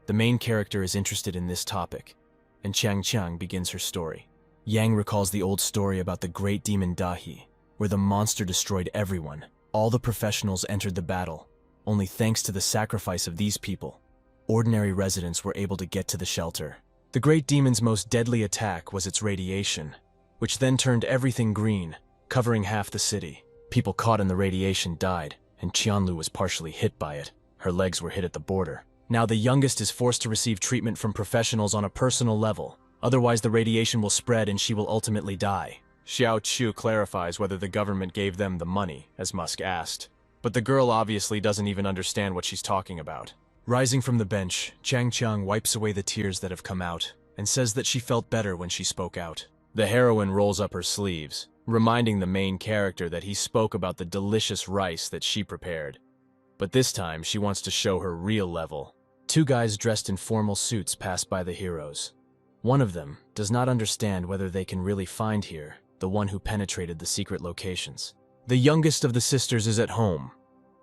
The main character is interested in this topic, and Qiangqiang begins her story. Yang recalls the old story about the great demon Dahi, where the monster destroyed everyone. All the professionals entered the battle. Only thanks to the sacrifice of these people, ordinary residents were able to get to the shelter. The great demon's most deadly attack was its radiation, which then turned everything green, covering half the city. People caught in the radiation died, and Qianlu was partially hit by it. Her legs were hit at the border. Now the youngest is forced to receive treatment from professionals on a personal level. Otherwise the radiation will spread and she will ultimately die. Xiao Qiu clarifies whether the government gave them the money, as Musk asked. but the girl obviously doesn't even understand what she's talking about. Rising from the bench, Chang Chang wipes away the tears that have come out and says that she felt better when she spoke out. The heroine rolls up her sleeves, reminding the main character that he spoke about the delicious rice that she prepared. But this time, she wants to show her real level. Two guys dressed in formal suits pass by the heroes. One of them does not understand whether they can really find here, the one who penetrated the secret locations. The youngest of the sisters is at home.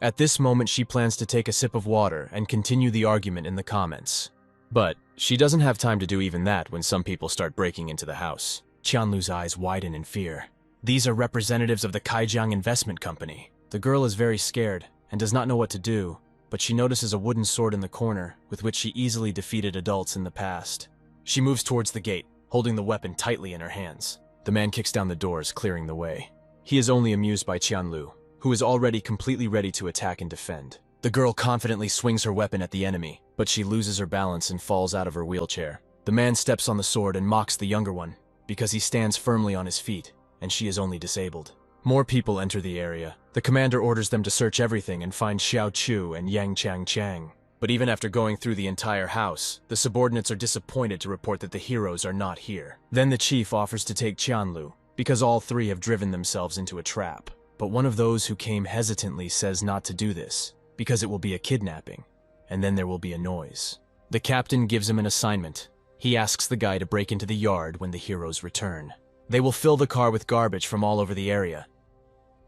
At this moment, she plans to take a sip of water and continue the argument in the comments. But she doesn't have time to do even that when some people start breaking into the house. Qianlu's eyes widen in fear. These are representatives of the Kaijiang Investment Company. The girl is very scared and does not know what to do, but she notices a wooden sword in the corner with which she easily defeated adults in the past. She moves towards the gate, holding the weapon tightly in her hands. The man kicks down the doors, clearing the way. He is only amused by Qianlu, who is already completely ready to attack and defend. The girl confidently swings her weapon at the enemy, but she loses her balance and falls out of her wheelchair. The man steps on the sword and mocks the younger one, because he stands firmly on his feet, and she is only disabled. More people enter the area. The commander orders them to search everything and find Xiao Chu and Yang Chang Chang. But even after going through the entire house, the subordinates are disappointed to report that the heroes are not here. Then the chief offers to take Qianlu, because all three have driven themselves into a trap. But one of those who came hesitantly says not to do this, because it will be a kidnapping, and then there will be a noise. The captain gives him an assignment. He asks the guy to break into the yard when the heroes return. They will fill the car with garbage from all over the area.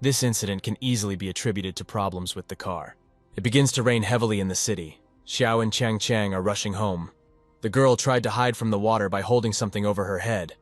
This incident can easily be attributed to problems with the car. It begins to rain heavily in the city. Xiao and Chang Chang are rushing home. The girl tried to hide from the water by holding something over her head,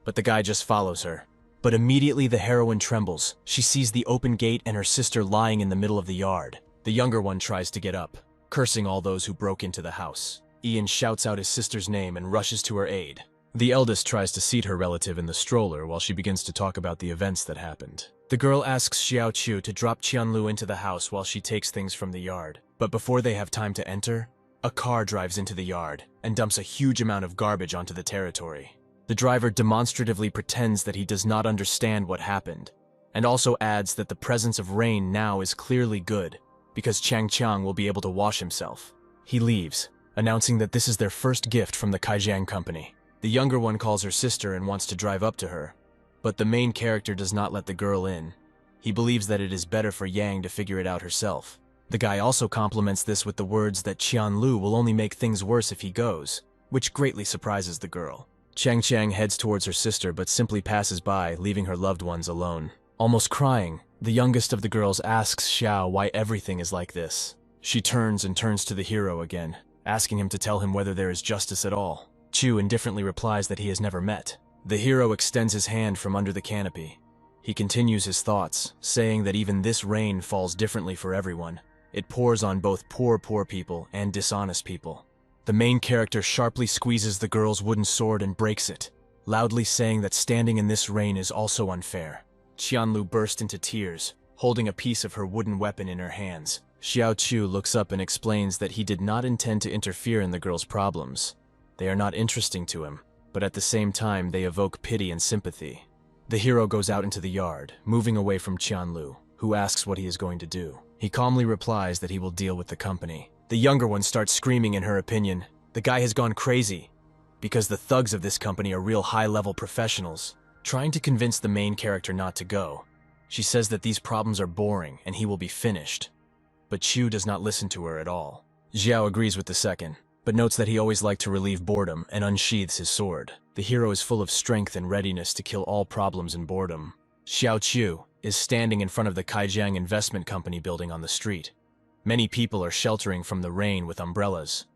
but the guy just follows her. But immediately the heroine trembles. She sees the open gate and her sister lying in the middle of the yard. The younger one tries to get up, cursing all those who broke into the house. Ian shouts out his sister's name and rushes to her aid. The eldest tries to seat her relative in the stroller while she begins to talk about the events that happened. The girl asks Xiao Chu to drop Qianlu into the house while she takes things from the yard. But before they have time to enter, a car drives into the yard and dumps a huge amount of garbage onto the territory. The driver demonstratively pretends that he does not understand what happened, and also adds that the presence of rain now is clearly good, because Chang Chang will be able to wash himself. He leaves, announcing that this is their first gift from the Kaijiang company. The younger one calls her sister and wants to drive up to her, but the main character does not let the girl in. He believes that it is better for Yang to figure it out herself. The guy also compliments this with the words that Qianlu will only make things worse if he goes, which greatly surprises the girl. Chang Chang heads towards her sister but simply passes by, leaving her loved ones alone. Almost crying, the youngest of the girls asks Xiao why everything is like this. She turns to the hero again, asking him to tell him whether there is justice at all. Chu indifferently replies that he has never met. The hero extends his hand from under the canopy. He continues his thoughts, saying that even this rain falls differently for everyone. It pours on both poor people and dishonest people. The main character sharply squeezes the girl's wooden sword and breaks it, loudly saying that standing in this rain is also unfair. Qianlu burst into tears, holding a piece of her wooden weapon in her hands. Xiao Chu looks up and explains that he did not intend to interfere in the girl's problems. They are not interesting to him, but at the same time they evoke pity and sympathy. The hero goes out into the yard, moving away from Qianlu, who asks what he is going to do. He calmly replies that he will deal with the company. The younger one starts screaming in her opinion. The guy has gone crazy, because the thugs of this company are real high-level professionals. Trying to convince the main character not to go, she says that these problems are boring and he will be finished. But Chu does not listen to her at all. Xiao agrees with the second, but notes that he always liked to relieve boredom and unsheathes his sword. The hero is full of strength and readiness to kill all problems and boredom. Xiao Chu is standing in front of the Kaijiang Investment Company building on the street. Many people are sheltering from the rain with umbrellas.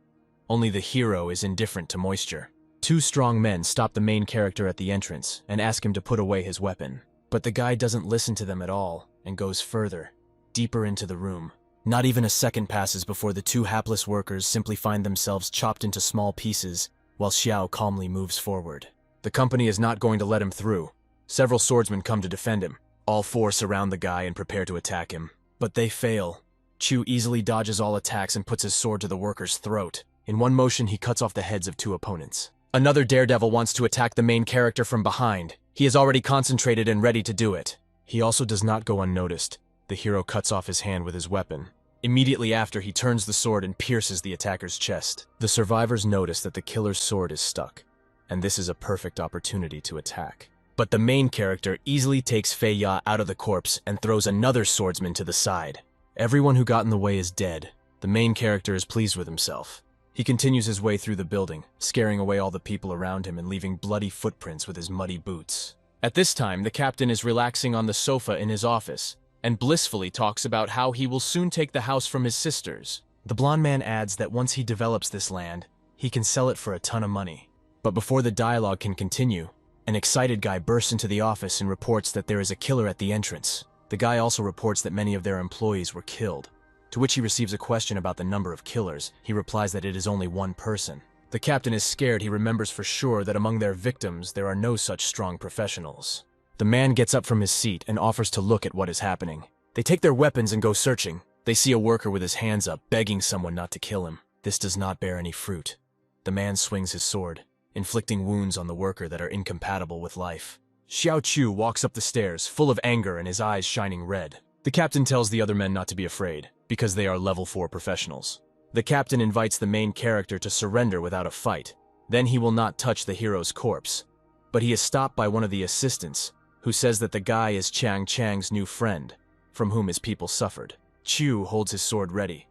Only the hero is indifferent to moisture. Two strong men stop the main character at the entrance and ask him to put away his weapon. But the guy doesn't listen to them at all and goes further, deeper into the room. Not even a second passes before the two hapless workers simply find themselves chopped into small pieces, while Xiao calmly moves forward. The company is not going to let him through. Several swordsmen come to defend him. All four surround the guy and prepare to attack him. But they fail. Chu easily dodges all attacks and puts his sword to the worker's throat. In one motion, he cuts off the heads of two opponents. Another daredevil wants to attack the main character from behind. He is already concentrated and ready to do it. He also does not go unnoticed. The hero cuts off his hand with his weapon. Immediately after, he turns the sword and pierces the attacker's chest. The survivors notice that the killer's sword is stuck, and this is a perfect opportunity to attack. But the main character easily takes Fei Ya out of the corpse and throws another swordsman to the side. Everyone who got in the way is dead. The main character is pleased with himself. He continues his way through the building, scaring away all the people around him and leaving bloody footprints with his muddy boots. At this time, the captain is relaxing on the sofa in his office and blissfully talks about how he will soon take the house from his sisters. The blonde man adds that once he develops this land, he can sell it for a ton of money. But before the dialogue can continue, an excited guy bursts into the office and reports that there is a killer at the entrance. The guy also reports that many of their employees were killed, to which he receives a question about the number of killers. He replies that it is only one person. The captain is scared. He remembers for sure that among their victims there are no such strong professionals. The man gets up from his seat and offers to look at what is happening. They take their weapons and go searching. They see a worker with his hands up, begging someone not to kill him. This does not bear any fruit. The man swings his sword, inflicting wounds on the worker that are incompatible with life. Xiao Chu walks up the stairs, full of anger and his eyes shining red. The captain tells the other men not to be afraid, because they are level 4 professionals. The captain invites the main character to surrender without a fight. Then he will not touch the hero's corpse. But he is stopped by one of the assistants, who says that the guy is Chang Chang's new friend, from whom his people suffered. Chu holds his sword ready.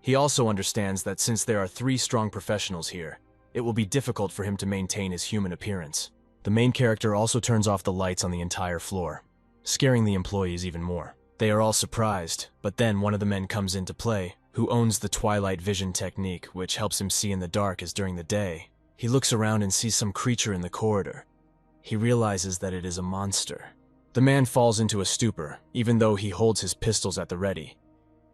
He also understands that since there are 3 strong professionals here, it will be difficult for him to maintain his human appearance. The main character also turns off the lights on the entire floor, scaring the employees even more. They are all surprised, but then one of the men comes into play, who owns the twilight vision technique, which helps him see in the dark as during the day. He looks around and sees some creature in the corridor. He realizes that it is a monster. The man falls into a stupor, even though he holds his pistols at the ready.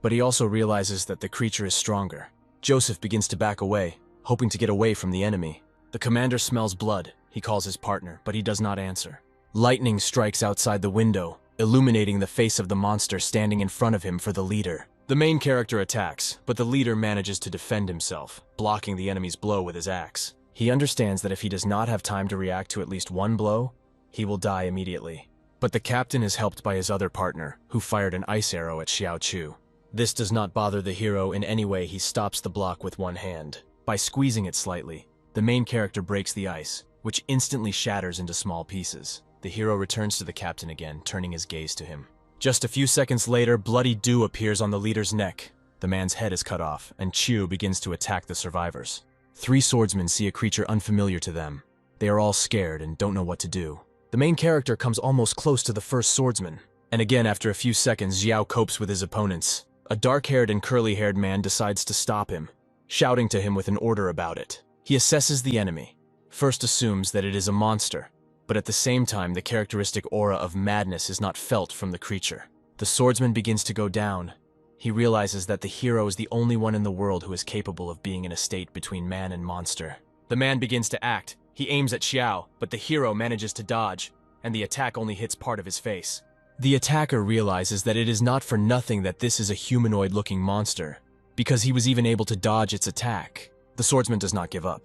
But he also realizes that the creature is stronger. Joseph begins to back away, hoping to get away from the enemy. The commander smells blood. He calls his partner, but he does not answer. Lightning strikes outside the window, illuminating the face of the monster standing in front of him for the leader. The main character attacks, but the leader manages to defend himself, blocking the enemy's blow with his axe. He understands that if he does not have time to react to at least one blow, he will die immediately. But the captain is helped by his other partner, who fired an ice arrow at Xiao Chu. This does not bother the hero in any way. He stops the block with one hand. By squeezing it slightly, the main character breaks the ice, which instantly shatters into small pieces. The hero returns to the captain again, turning his gaze to him. Just a few seconds later, bloody dew appears on the leader's neck. The man's head is cut off, and Chu begins to attack the survivors. 3 swordsmen see a creature unfamiliar to them. They are all scared and don't know what to do. The main character comes almost close to the first swordsman, and again after a few seconds, Xiao copes with his opponents. A dark-haired and curly-haired man decides to stop him, shouting to him with an order about it. He assesses the enemy, first assumes that it is a monster, but at the same time the characteristic aura of madness is not felt from the creature. The swordsman begins to go down. He realizes that the hero is the only one in the world who is capable of being in a state between man and monster. The man begins to act. He aims at Xiao, but the hero manages to dodge, and the attack only hits part of his face. The attacker realizes that it is not for nothing that this is a humanoid-looking monster, because he was even able to dodge its attack. The swordsman does not give up.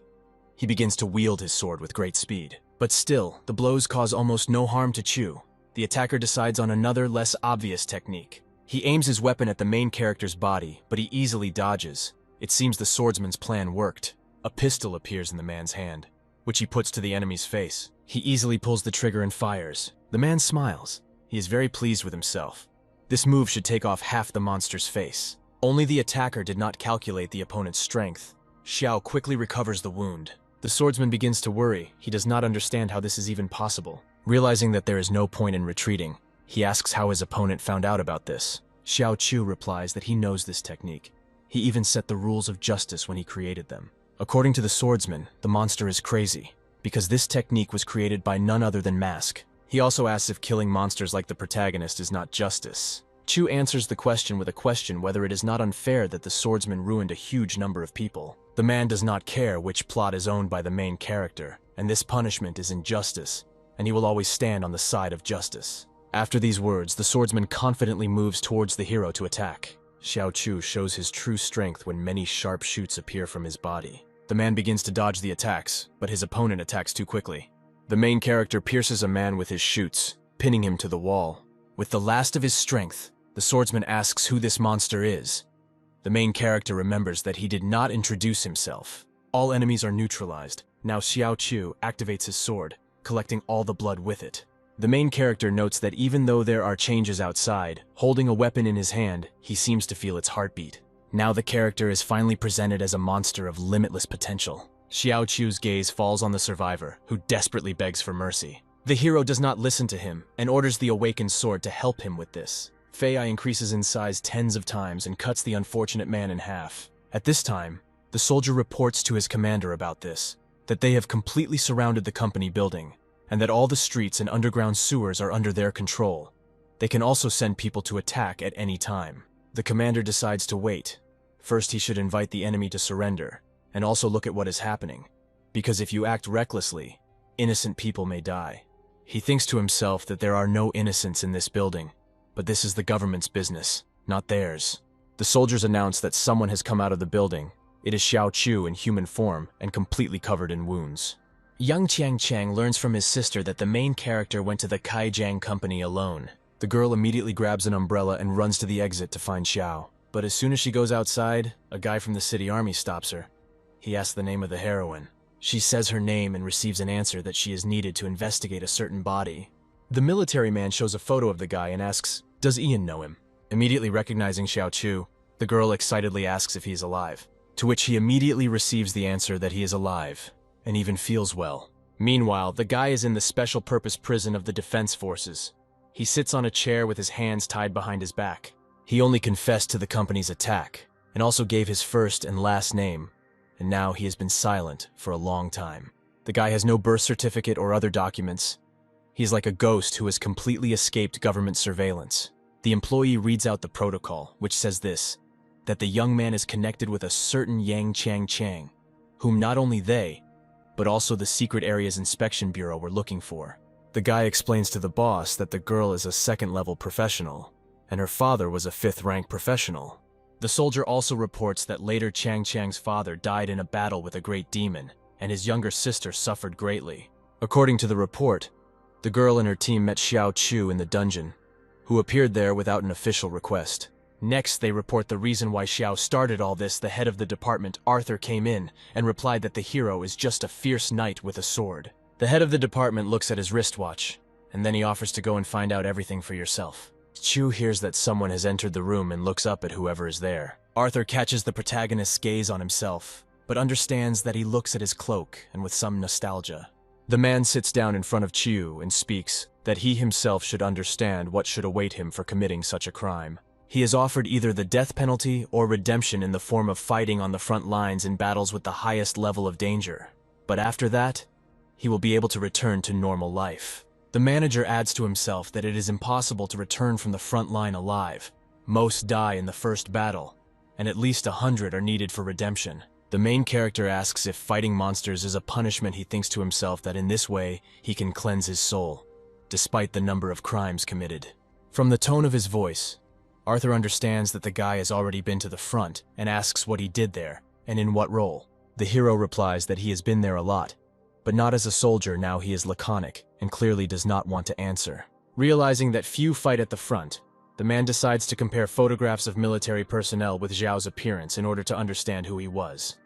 He begins to wield his sword with great speed. But still, the blows cause almost no harm to Chu. The attacker decides on another, less obvious technique. He aims his weapon at the main character's body, but he easily dodges. It seems the swordsman's plan worked. A pistol appears in the man's hand, which he puts to the enemy's face. He easily pulls the trigger and fires. The man smiles. He is very pleased with himself. This move should take off half the monster's face. Only the attacker did not calculate the opponent's strength. Xiao quickly recovers the wound. The swordsman begins to worry. He does not understand how this is even possible. Realizing that there is no point in retreating, he asks how his opponent found out about this. Xiao Chu replies that he knows this technique. He even set the rules of justice when he created them. According to the swordsman, the monster is crazy, because this technique was created by none other than Mask. He also asks if killing monsters like the protagonist is not justice. Chu answers the question with a question whether it is not unfair that the swordsman ruined a huge number of people. The man does not care which plot is owned by the main character, and this punishment is injustice, and he will always stand on the side of justice. After these words, the swordsman confidently moves towards the hero to attack. Xiao Chu shows his true strength when many sharp shoots appear from his body. The man begins to dodge the attacks, but his opponent attacks too quickly. The main character pierces a man with his shoots, pinning him to the wall. With the last of his strength, The swordsman asks who this monster is. The main character remembers that he did not introduce himself. All enemies are neutralized. Now Xiao Chu activates his sword, collecting all the blood with it. The main character notes that even though there are changes outside, holding a weapon in his hand, he seems to feel its heartbeat. Now the character is finally presented as a monster of limitless potential. Xiao Chu's gaze falls on the survivor, who desperately begs for mercy. The hero does not listen to him and orders the awakened sword to help him with this. Fei increases in size tens of times and cuts the unfortunate man in half. At this time, the soldier reports to his commander about this, that they have completely surrounded the company building, and that all the streets and underground sewers are under their control. They can also send people to attack at any time. The commander decides to wait. First, he should invite the enemy to surrender, and also look at what is happening, because if you act recklessly, innocent people may die. He thinks to himself that there are no innocents in this building, but this is the government's business, not theirs. The soldiers announce that someone has come out of the building. It is Xiao Chu in human form and completely covered in wounds. Young Chiang Chang learns from his sister that the main character went to the Kaijiang company alone. The girl immediately grabs an umbrella and runs to the exit to find Xiao. But as soon as she goes outside, a guy from the city army stops her. He asks the name of the heroine. She says her name and receives an answer that she is needed to investigate a certain body. The military man shows a photo of the guy and asks, "Does Ian know him?" Immediately recognizing Xiao Chu, the girl excitedly asks if he is alive, to which he immediately receives the answer that he is alive, and even feels well. Meanwhile, the guy is in the special purpose prison of the defense forces. He sits on a chair with his hands tied behind his back. He only confessed to the company's attack, and also gave his first and last name, and now he has been silent for a long time. The guy has no birth certificate or other documents. He is like a ghost who has completely escaped government surveillance. The employee reads out the protocol, which says this, that the young man is connected with a certain Yang Chang Chang, whom not only they, but also the Secret Areas Inspection Bureau were looking for. The guy explains to the boss that the girl is a second-level professional, and her father was a fifth-rank professional. The soldier also reports that later Chang Chang's father died in a battle with a great demon, and his younger sister suffered greatly. According to the report, the girl and her team met Xiao Chu in the dungeon, who appeared there without an official request. Next, they report the reason why Xiao started all this. The head of the department, Arthur, came in and replied that the hero is just a fierce knight with a sword. The head of the department looks at his wristwatch, and then he offers to go and find out everything for yourself. Chu hears that someone has entered the room and looks up at whoever is there. Arthur catches the protagonist's gaze on himself, but understands that he looks at his cloak and with some nostalgia. The man sits down in front of Chu and speaks that he himself should understand what should await him for committing such a crime. He is offered either the death penalty or redemption in the form of fighting on the front lines in battles with the highest level of danger. But after that, he will be able to return to normal life. The manager adds to himself that it is impossible to return from the front line alive. Most die in the first battle, and at least 100 are needed for redemption. The main character asks if fighting monsters is a punishment. He thinks to himself that in this way, he can cleanse his soul, despite the number of crimes committed. From the tone of his voice, Arthur understands that the guy has already been to the front and asks what he did there and in what role. The hero replies that he has been there a lot, but not as a soldier. Now he is laconic and clearly does not want to answer. Realizing that few fight at the front, the man decides to compare photographs of military personnel with Zhao's appearance in order to understand who he was.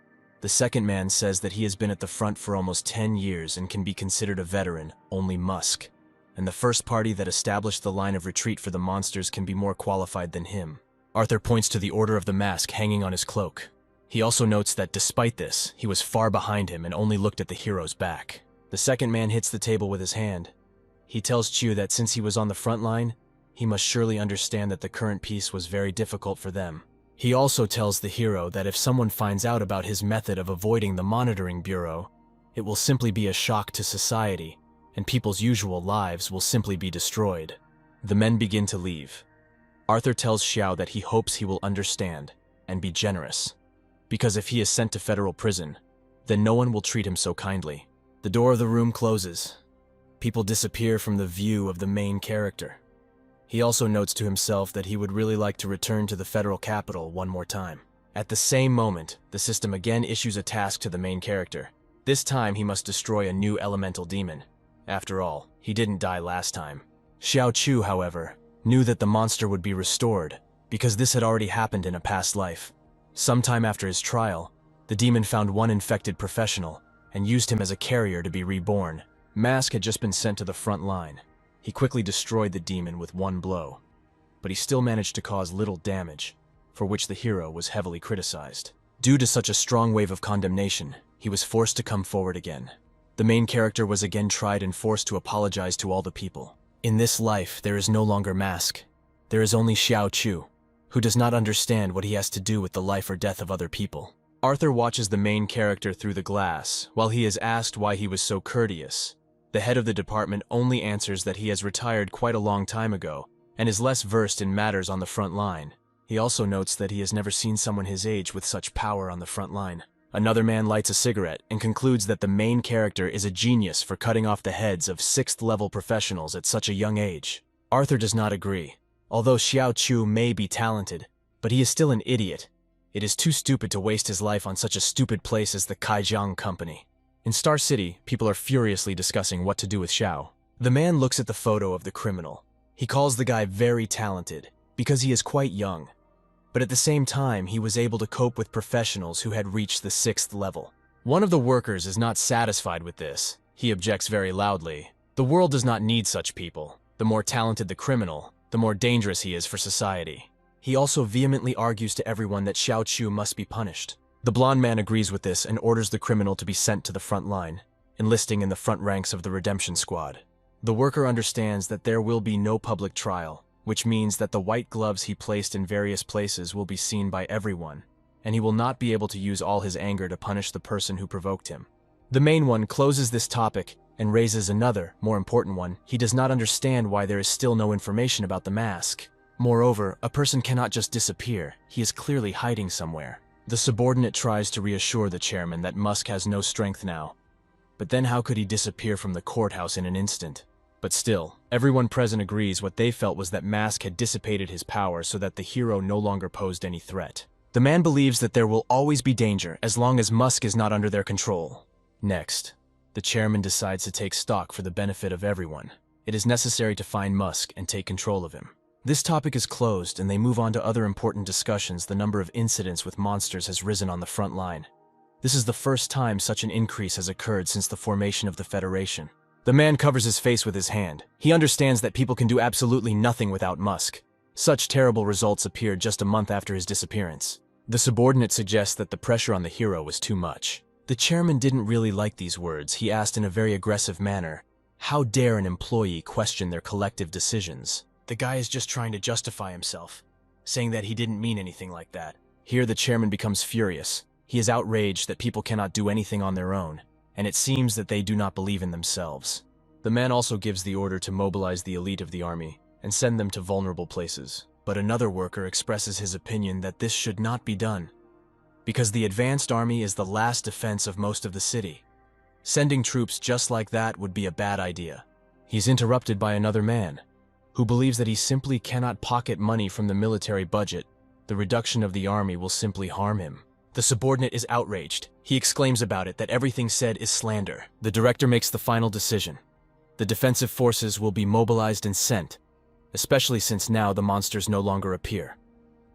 The second man says that he has been at the front for almost 10 years and can be considered a veteran, only Musk. And the first party that established the line of retreat for the monsters can be more qualified than him. Arthur points to the Order of the Mask hanging on his cloak. He also notes that despite this, he was far behind him and only looked at the hero's back. The second man hits the table with his hand. He tells Chu that since he was on the front line, he must surely understand that the current peace was very difficult for them. He also tells the hero that if someone finds out about his method of avoiding the monitoring bureau, it will simply be a shock to society, and people's usual lives will simply be destroyed. The men begin to leave. Arthur tells Xiao that he hopes he will understand and be generous, because if he is sent to federal prison, then no one will treat him so kindly. The door of the room closes. People disappear from the view of the main character. He also notes to himself that he would really like to return to the federal capital one more time. At the same moment, the system again issues a task to the main character. This time he must destroy a new elemental demon. After all, he didn't die last time. Xiao Chu, however, knew that the monster would be restored, because this had already happened in a past life. Sometime after his trial, the demon found one infected professional and used him as a carrier to be reborn. Mask had just been sent to the front line. He quickly destroyed the demon with one blow, but he still managed to cause little damage, for which the hero was heavily criticized. Due to such a strong wave of condemnation, he was forced to come forward again. The main character was again tried and forced to apologize to all the people. In this life, there is no longer Mask. There is only Xiao Chu, who does not understand what he has to do with the life or death of other people. Arthur watches the main character through the glass while he is asked why he was so courteous. The head of the department only answers that he has retired quite a long time ago and is less versed in matters on the front line. He also notes that he has never seen someone his age with such power on the front line. Another man lights a cigarette and concludes that the main character is a genius for cutting off the heads of 6th-level professionals at such a young age. Arthur does not agree. Although Xiao Chu may be talented, but he is still an idiot. It is too stupid to waste his life on such a stupid place as the Kaijiang Company. In Star City, people are furiously discussing what to do with Xiao. The man looks at the photo of the criminal. He calls the guy very talented, because he is quite young. But at the same time, he was able to cope with professionals who had reached the 6th level. One of the workers is not satisfied with this. He objects very loudly. The world does not need such people. The more talented the criminal, the more dangerous he is for society. He also vehemently argues to everyone that Xiao Chu must be punished. The blonde man agrees with this and orders the criminal to be sent to the front line, enlisting in the front ranks of the redemption squad. The worker understands that there will be no public trial, which means that the white gloves he placed in various places will be seen by everyone, and he will not be able to use all his anger to punish the person who provoked him. The main one closes this topic and raises another, more important one. He does not understand why there is still no information about the mask. Moreover, a person cannot just disappear. He is clearly hiding somewhere. The subordinate tries to reassure the chairman that Musk has no strength now. But then how could he disappear from the courthouse in an instant? But still, everyone present agrees what they felt was that Mask had dissipated his power so that the hero no longer posed any threat. The man believes that there will always be danger as long as Musk is not under their control. Next, the chairman decides to take stock for the benefit of everyone. It is necessary to find Musk and take control of him. This topic is closed and they move on to other important discussions. The number of incidents with monsters has risen on the front line. This is the first time such an increase has occurred since the formation of the Federation. The man covers his face with his hand. He understands that people can do absolutely nothing without Musk. Such terrible results appeared just a month after his disappearance. The subordinate suggests that the pressure on the hero was too much. The chairman didn't really like these words. He asked in a very aggressive manner, "How dare an employee question their collective decisions?" The guy is just trying to justify himself, saying that he didn't mean anything like that. Here the chairman becomes furious. He is outraged that people cannot do anything on their own, and it seems that they do not believe in themselves. The man also gives the order to mobilize the elite of the army and send them to vulnerable places. But another worker expresses his opinion that this should not be done, because the advanced army is the last defense of most of the city. Sending troops just like that would be a bad idea. He's interrupted by another man, who believes that he simply cannot pocket money from the military budget. The reduction of the army will simply harm him. The subordinate is outraged. He exclaims about it that everything said is slander. The director makes the final decision. The defensive forces will be mobilized and sent, especially since now the monsters no longer appear,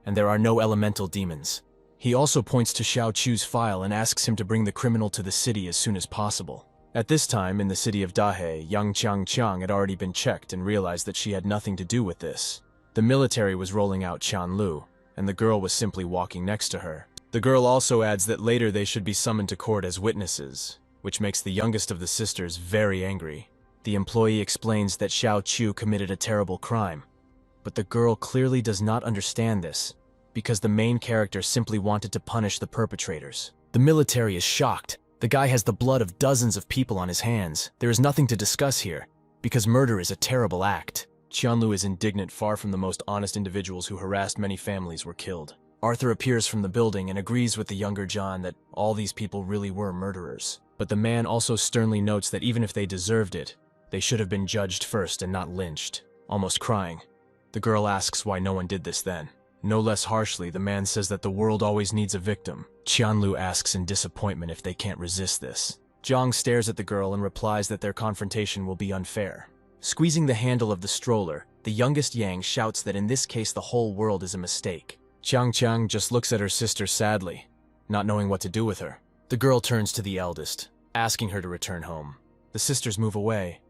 and there are no elemental demons. He also points to Xiao Chu's file and asks him to bring the criminal to the city as soon as possible. At this time, in the city of Dahe, young Qiang had already been checked and realized that she had nothing to do with this. The military was rolling out Qianlu, and the girl was simply walking next to her. The girl also adds that later they should be summoned to court as witnesses, which makes the youngest of the sisters very angry. The employee explains that Xiao Chu committed a terrible crime, but the girl clearly does not understand this, because the main character simply wanted to punish the perpetrators. The military is shocked. The guy has the blood of dozens of people on his hands. There is nothing to discuss here, because murder is a terrible act. Qianlu is indignant. Far from the most honest individuals who harassed many families were killed. Arthur appears from the building and agrees with the younger John that all these people really were murderers. But the man also sternly notes that even if they deserved it, they should have been judged first and not lynched. Almost crying, the girl asks why no one did this then. No less harshly, the man says that the world always needs a victim. Qianlu asks in disappointment if they can't resist this. Zhang stares at the girl and replies that their confrontation will be unfair. Squeezing the handle of the stroller, they The youngest Yang shouts that in this case the whole world is a mistake. Chang just looks at her sister sadly, not knowing what to do with her. The girl turns to the eldest, asking her to return home. The sisters move away,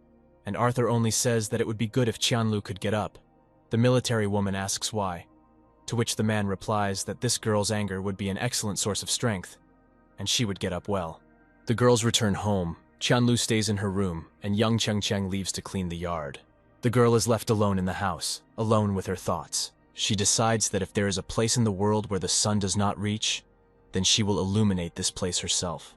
and Arthur only says that it would be good if Qianlu could get up. The military woman asks why, to which the man replies that this girl's anger would be an excellent source of strength, and she would get up well. The girls return home. Qianlu stays in her room, and young Cheng leaves to clean the yard. The girl is left alone in the house, alone with her thoughts. She decides that if there is a place in the world where the sun does not reach, then she will illuminate this place herself.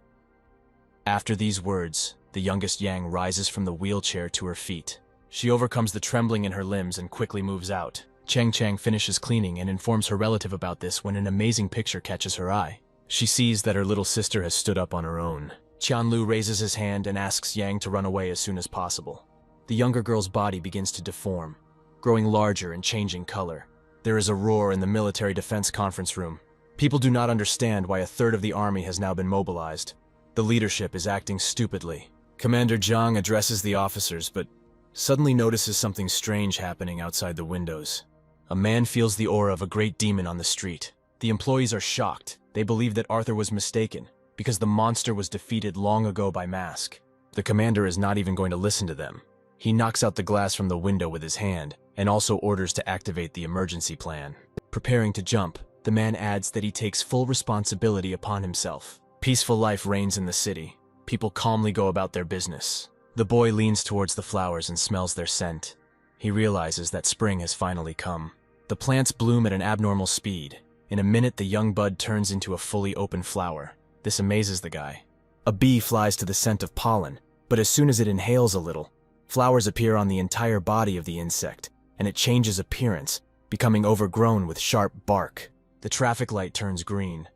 After these words, the youngest Yang rises from the wheelchair to her feet. She overcomes the trembling in her limbs and quickly moves out. Cheng finishes cleaning and informs her relative about this when an amazing picture catches her eye. She sees that her little sister has stood up on her own. Qianlu raises his hand and asks Yang to run away as soon as possible. The younger girl's body begins to deform, growing larger and changing color. There is a roar in the military defense conference room. People do not understand why a third of the army has now been mobilized. The leadership is acting stupidly. Commander Zhang addresses the officers, but suddenly notices something strange happening outside the windows. A man feels the aura of a great demon on the street. The employees are shocked. They believe that Arthur was mistaken, because the monster was defeated long ago by Mask. The commander is not even going to listen to them. He knocks out the glass from the window with his hand, and also orders to activate the emergency plan. Preparing to jump, the man adds that he takes full responsibility upon himself. Peaceful life reigns in the city. People calmly go about their business. The boy leans towards the flowers and smells their scent. He realizes that spring has finally come. The plants bloom at an abnormal speed. In a minute, the young bud turns into a fully open flower. This amazes the guy. A bee flies to the scent of pollen, but as soon as it inhales a little, flowers appear on the entire body of the insect, and it changes appearance, becoming overgrown with sharp bark. The traffic light turns green.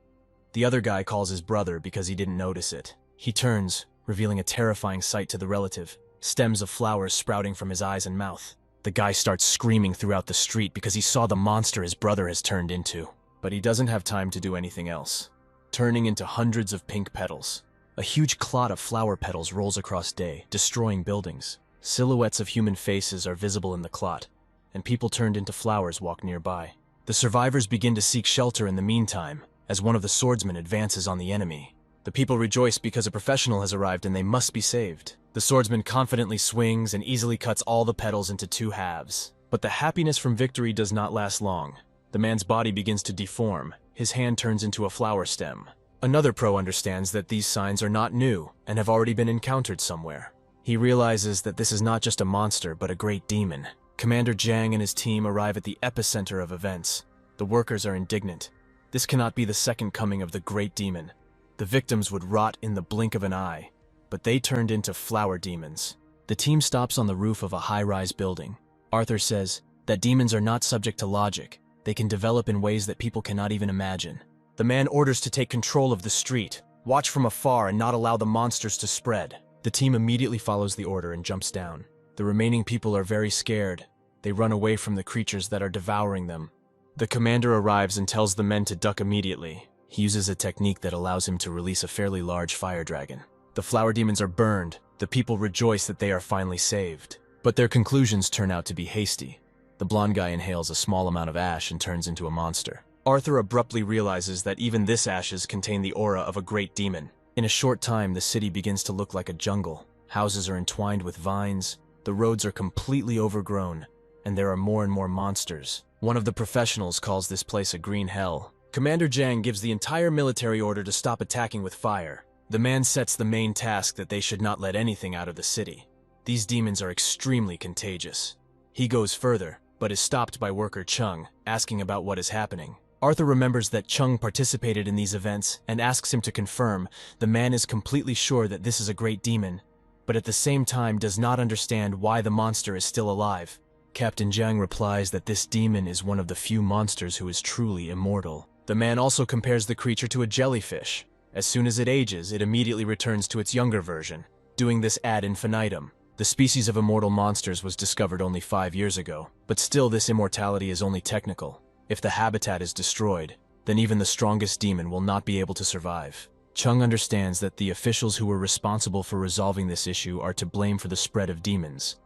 The other guy calls his brother because he didn't notice it. He turns, revealing a terrifying sight to the relative, stems of flowers sprouting from his eyes and mouth. The guy starts screaming throughout the street because he saw the monster his brother has turned into. But he doesn't have time to do anything else, turning into hundreds of pink petals. A huge clot of flower petals rolls across day, destroying buildings. Silhouettes of human faces are visible in the clot, and people turned into flowers walk nearby. The survivors begin to seek shelter in the meantime, as one of the swordsmen advances on the enemy. The people rejoice because a professional has arrived and they must be saved. The swordsman confidently swings and easily cuts all the petals into two halves. But the happiness from victory does not last long. The man's body begins to deform. His hand turns into a flower stem. Another pro understands that these signs are not new and have already been encountered somewhere. He realizes that this is not just a monster, but a great demon. Commander Zhang and his team arrive at the epicenter of events. The workers are indignant. This cannot be the second coming of the great demon. The victims would rot in the blink of an eye, but they turned into flower demons. The team stops on the roof of a high-rise building. Arthur says that demons are not subject to logic. They can develop in ways that people cannot even imagine. The man orders to take control of the street, watch from afar and not allow the monsters to spread. The team immediately follows the order and jumps down. The remaining people are very scared. They run away from the creatures that are devouring them. The commander arrives and tells the men to duck immediately. He uses a technique that allows him to release a fairly large fire dragon. The flower demons are burned. The people rejoice that they are finally saved. But their conclusions turn out to be hasty. The blonde guy inhales a small amount of ash and turns into a monster. Arthur abruptly realizes that even this ashes contain the aura of a great demon. In a short time, the city begins to look like a jungle. Houses are entwined with vines, the roads are completely overgrown, and there are more and more monsters. One of the professionals calls this place a green hell. Commander Zhang gives the entire military order to stop attacking with fire. The man sets the main task that they should not let anything out of the city. These demons are extremely contagious. He goes further, but is stopped by worker Chung, asking about what is happening. Arthur remembers that Chung participated in these events and asks him to confirm. The man is completely sure that this is a great demon, but at the same time does not understand why the monster is still alive. Captain Zhang replies that this demon is one of the few monsters who is truly immortal. The man also compares the creature to a jellyfish. As soon as it ages, it immediately returns to its younger version, doing this ad infinitum. The species of immortal monsters was discovered only 5 years ago, but still this immortality is only technical. If the habitat is destroyed, then even the strongest demon will not be able to survive. Chung understands that the officials who were responsible for resolving this issue are to blame for the spread of demons.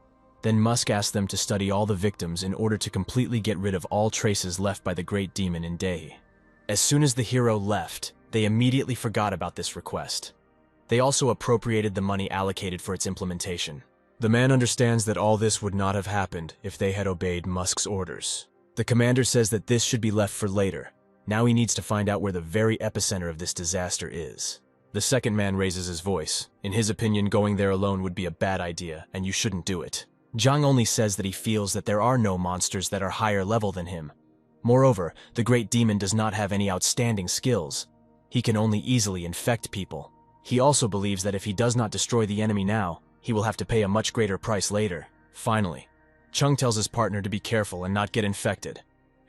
Then Musk asks them to study all the victims in order to completely get rid of all traces left by the great demon in Dehi. As soon as the hero left, they immediately forgot about this request. They also appropriated the money allocated for its implementation. The man understands that all this would not have happened if they had obeyed Musk's orders. The commander says that this should be left for later. Now he needs to find out where the very epicenter of this disaster is. The second man raises his voice. In his opinion, going there alone would be a bad idea, and you shouldn't do it. Zhang only says that he feels that there are no monsters that are higher level than him. Moreover, the great demon does not have any outstanding skills. He can only easily infect people. He also believes that if he does not destroy the enemy now, he will have to pay a much greater price later. Finally, Chung tells his partner to be careful and not get infected,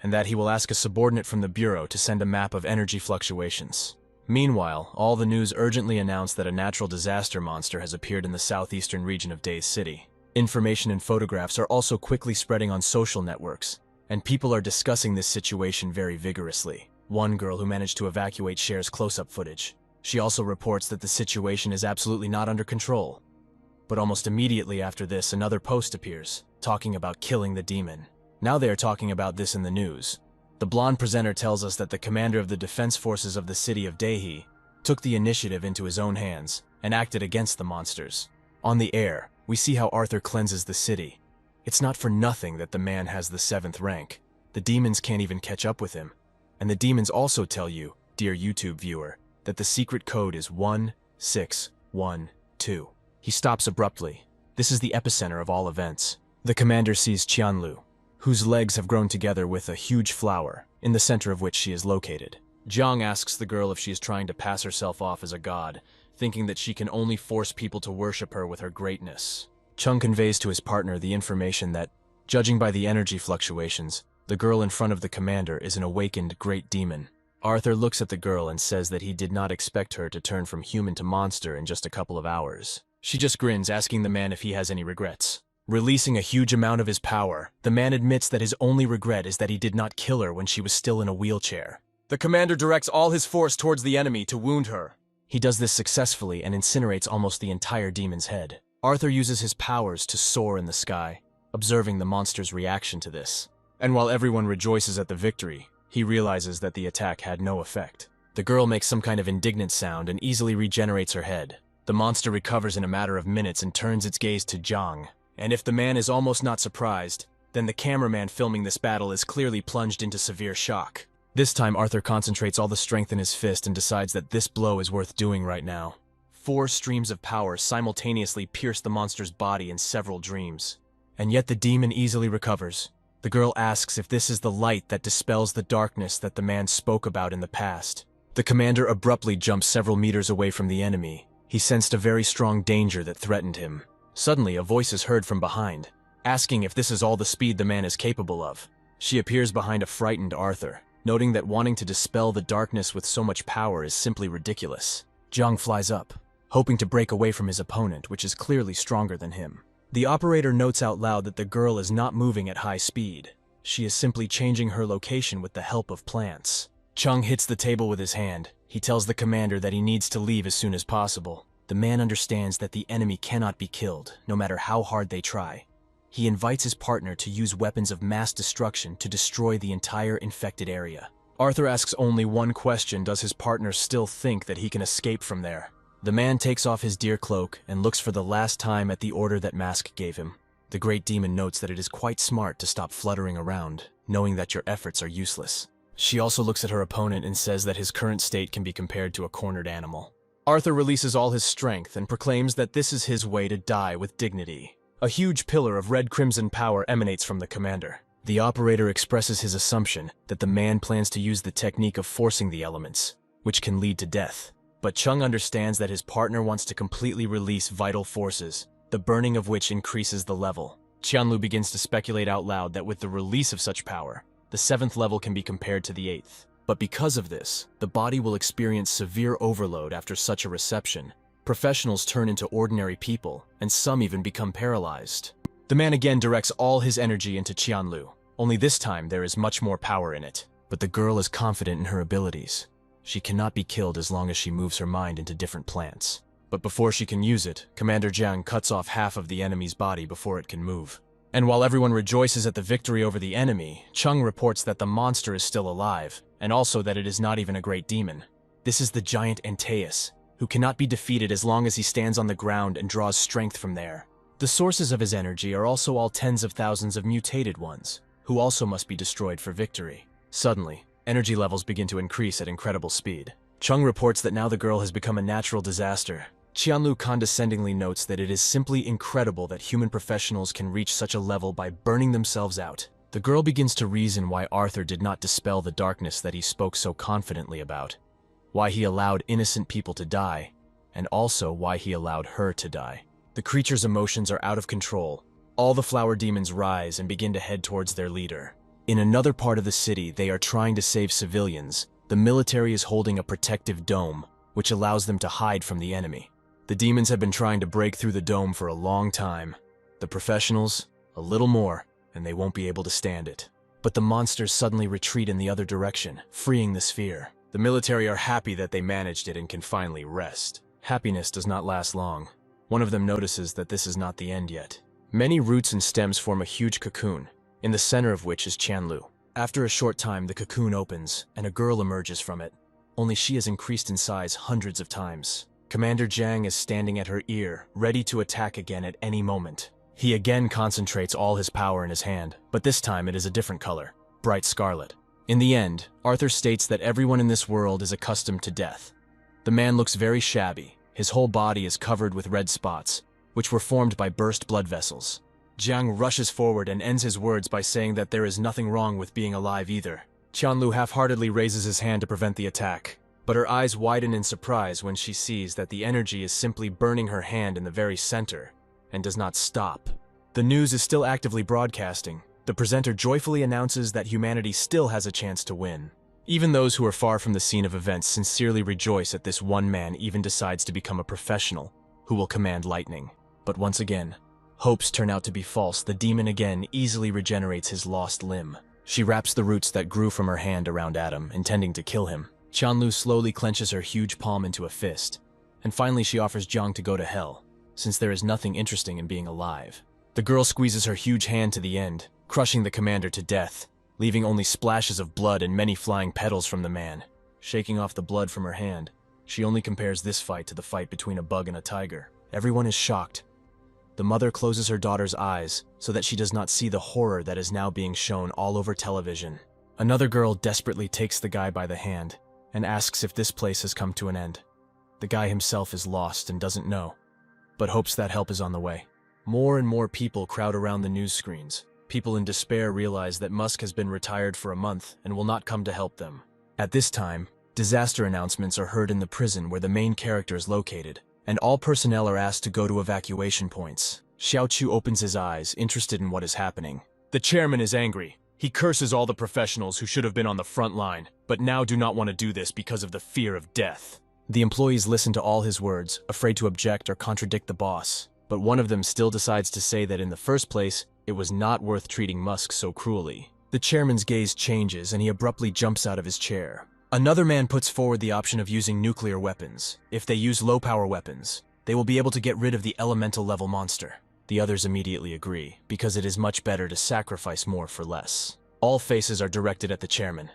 and that he will ask a subordinate from the bureau to send a map of energy fluctuations. Meanwhile, all the news urgently announced that a natural disaster monster has appeared in the southeastern region of Days City. Information and photographs are also quickly spreading on social networks, and people are discussing this situation very vigorously. One girl who managed to evacuate shares close-up footage. She also reports that the situation is absolutely not under control. But almost immediately after this, another post appears, talking about killing the demon. Now they are talking about this in the news. The blonde presenter tells us that the commander of the defense forces of the city of Dehi took the initiative into his own hands and acted against the monsters. On the air, we see how Arthur cleanses the city. It's not for nothing that the man has the 7th rank. The demons can't even catch up with him. And the demons also tell you, dear YouTube viewer, that the secret code is 1612. He stops abruptly. This is the epicenter of all events. The commander sees Qianlu, whose legs have grown together with a huge flower, in the center of which she is located. Zhang asks the girl if she is trying to pass herself off as a god, thinking that she can only force people to worship her with her greatness. Chung conveys to his partner the information that, judging by the energy fluctuations, the girl in front of the commander is an awakened great demon. Arthur looks at the girl and says that he did not expect her to turn from human to monster in just a couple of hours. She just grins, asking the man if he has any regrets. Releasing a huge amount of his power, the man admits that his only regret is that he did not kill her when she was still in a wheelchair. The commander directs all his force towards the enemy to wound her. He does this successfully and incinerates almost the entire demon's head. Arthur uses his powers to soar in the sky, observing the monster's reaction to this. And while everyone rejoices at the victory, he realizes that the attack had no effect. The girl makes some kind of indignant sound and easily regenerates her head. The monster recovers in a matter of minutes and turns its gaze to Zhang. And if the man is almost not surprised, then the cameraman filming this battle is clearly plunged into severe shock. This time Arthur concentrates all the strength in his fist and decides that this blow is worth doing right now. 4 streams of power simultaneously pierce the monster's body in several dreams. And yet the demon easily recovers. The girl asks if this is the light that dispels the darkness that the man spoke about in the past. The commander abruptly jumps several meters away from the enemy. He sensed a very strong danger that threatened him. Suddenly, a voice is heard from behind, asking if this is all the speed the man is capable of. She appears behind a frightened Arthur, noting that wanting to dispel the darkness with so much power is simply ridiculous. Zhang flies up, hoping to break away from his opponent, which is clearly stronger than him. The operator notes out loud that the girl is not moving at high speed. She is simply changing her location with the help of plants. Chung hits the table with his hand. He tells the commander that he needs to leave as soon as possible. The man understands that the enemy cannot be killed, no matter how hard they try. He invites his partner to use weapons of mass destruction to destroy the entire infected area. Arthur asks only one question: does his partner still think that he can escape from there? The man takes off his deer cloak and looks for the last time at the order that Mask gave him. The great demon notes that it is quite smart to stop fluttering around, knowing that your efforts are useless. She also looks at her opponent and says that his current state can be compared to a cornered animal. Arthur releases all his strength and proclaims that this is his way to die with dignity. A huge pillar of red-crimson power emanates from the commander. The operator expresses his assumption that the man plans to use the technique of forcing the elements, which can lead to death. But Chung understands that his partner wants to completely release vital forces, the burning of which increases the level. Qianlu begins to speculate out loud that with the release of such power, the 7th level can be compared to the 8th. But because of this, the body will experience severe overload after such a reception. Professionals turn into ordinary people, and some even become paralyzed. The man again directs all his energy into Qianlu, only this time there is much more power in it. But the girl is confident in her abilities. She cannot be killed as long as she moves her mind into different plants. But before she can use it, Commander Jiang cuts off half of the enemy's body before it can move. And while everyone rejoices at the victory over the enemy, Chung reports that the monster is still alive, and also that it is not even a great demon. This is the giant Antaeus, who cannot be defeated as long as he stands on the ground and draws strength from there. The sources of his energy are also all tens of thousands of mutated ones, who also must be destroyed for victory. Suddenly, energy levels begin to increase at incredible speed. Chung reports that now the girl has become a natural disaster. Qianlu condescendingly notes that it is simply incredible that human professionals can reach such a level by burning themselves out. The girl begins to reason why Arthur did not dispel the darkness that he spoke so confidently about, why he allowed innocent people to die, and also why he allowed her to die. The creature's emotions are out of control. All the flower demons rise and begin to head towards their leader. In another part of the city, they are trying to save civilians. The military is holding a protective dome, which allows them to hide from the enemy. The demons have been trying to break through the dome for a long time. The professionals, a little more, and they won't be able to stand it. But the monsters suddenly retreat in the other direction, freeing the sphere. The military are happy that they managed it and can finally rest. Happiness does not last long. One of them notices that this is not the end yet. Many roots and stems form a huge cocoon, in the center of which is Qianlu. After a short time, the cocoon opens, and a girl emerges from it. Only she has increased in size hundreds of times. Commander Jiang is standing at her ear, ready to attack again at any moment. He again concentrates all his power in his hand, but this time it is a different color, bright scarlet. In the end, Arthur states that everyone in this world is accustomed to death. The man looks very shabby. His whole body is covered with red spots, which were formed by burst blood vessels. Jiang rushes forward and ends his words by saying that there is nothing wrong with being alive either. Qianlu half-heartedly raises his hand to prevent the attack, but her eyes widen in surprise when she sees that the energy is simply burning her hand in the very center, and does not stop. The news is still actively broadcasting. The presenter joyfully announces that humanity still has a chance to win. Even those who are far from the scene of events sincerely rejoice that this one man even decides to become a professional, who will command lightning. But once again, hopes turn out to be false. The demon again easily regenerates his lost limb. She wraps the roots that grew from her hand around Adam, intending to kill him. Qianlu slowly clenches her huge palm into a fist, and finally she offers Jiang to go to hell, since there is nothing interesting in being alive. The girl squeezes her huge hand to the end, crushing the commander to death, leaving only splashes of blood and many flying petals from the man. Shaking off the blood from her hand, she only compares this fight to the fight between a bug and a tiger. Everyone is shocked. The mother closes her daughter's eyes so that she does not see the horror that is now being shown all over television. Another girl desperately takes the guy by the hand and asks if this place has come to an end. The guy himself is lost and doesn't know, but hopes that help is on the way. More and more people crowd around the news screens. People in despair realize that Musk has been retired for a month and will not come to help them. At this time, disaster announcements are heard in the prison where the main character is located, and all personnel are asked to go to evacuation points. Xiaoqiu opens his eyes, interested in what is happening. The chairman is angry. He curses all the professionals who should have been on the front line, but now do not want to do this because of the fear of death. The employees listen to all his words, afraid to object or contradict the boss, but one of them still decides to say that in the first place, it was not worth treating Musk so cruelly. The chairman's gaze changes and he abruptly jumps out of his chair. Another man puts forward the option of using nuclear weapons. If they use low-power weapons, they will be able to get rid of the elemental-level monster. The others immediately agree, because it is much better to sacrifice more for less. All faces are directed at the chairman.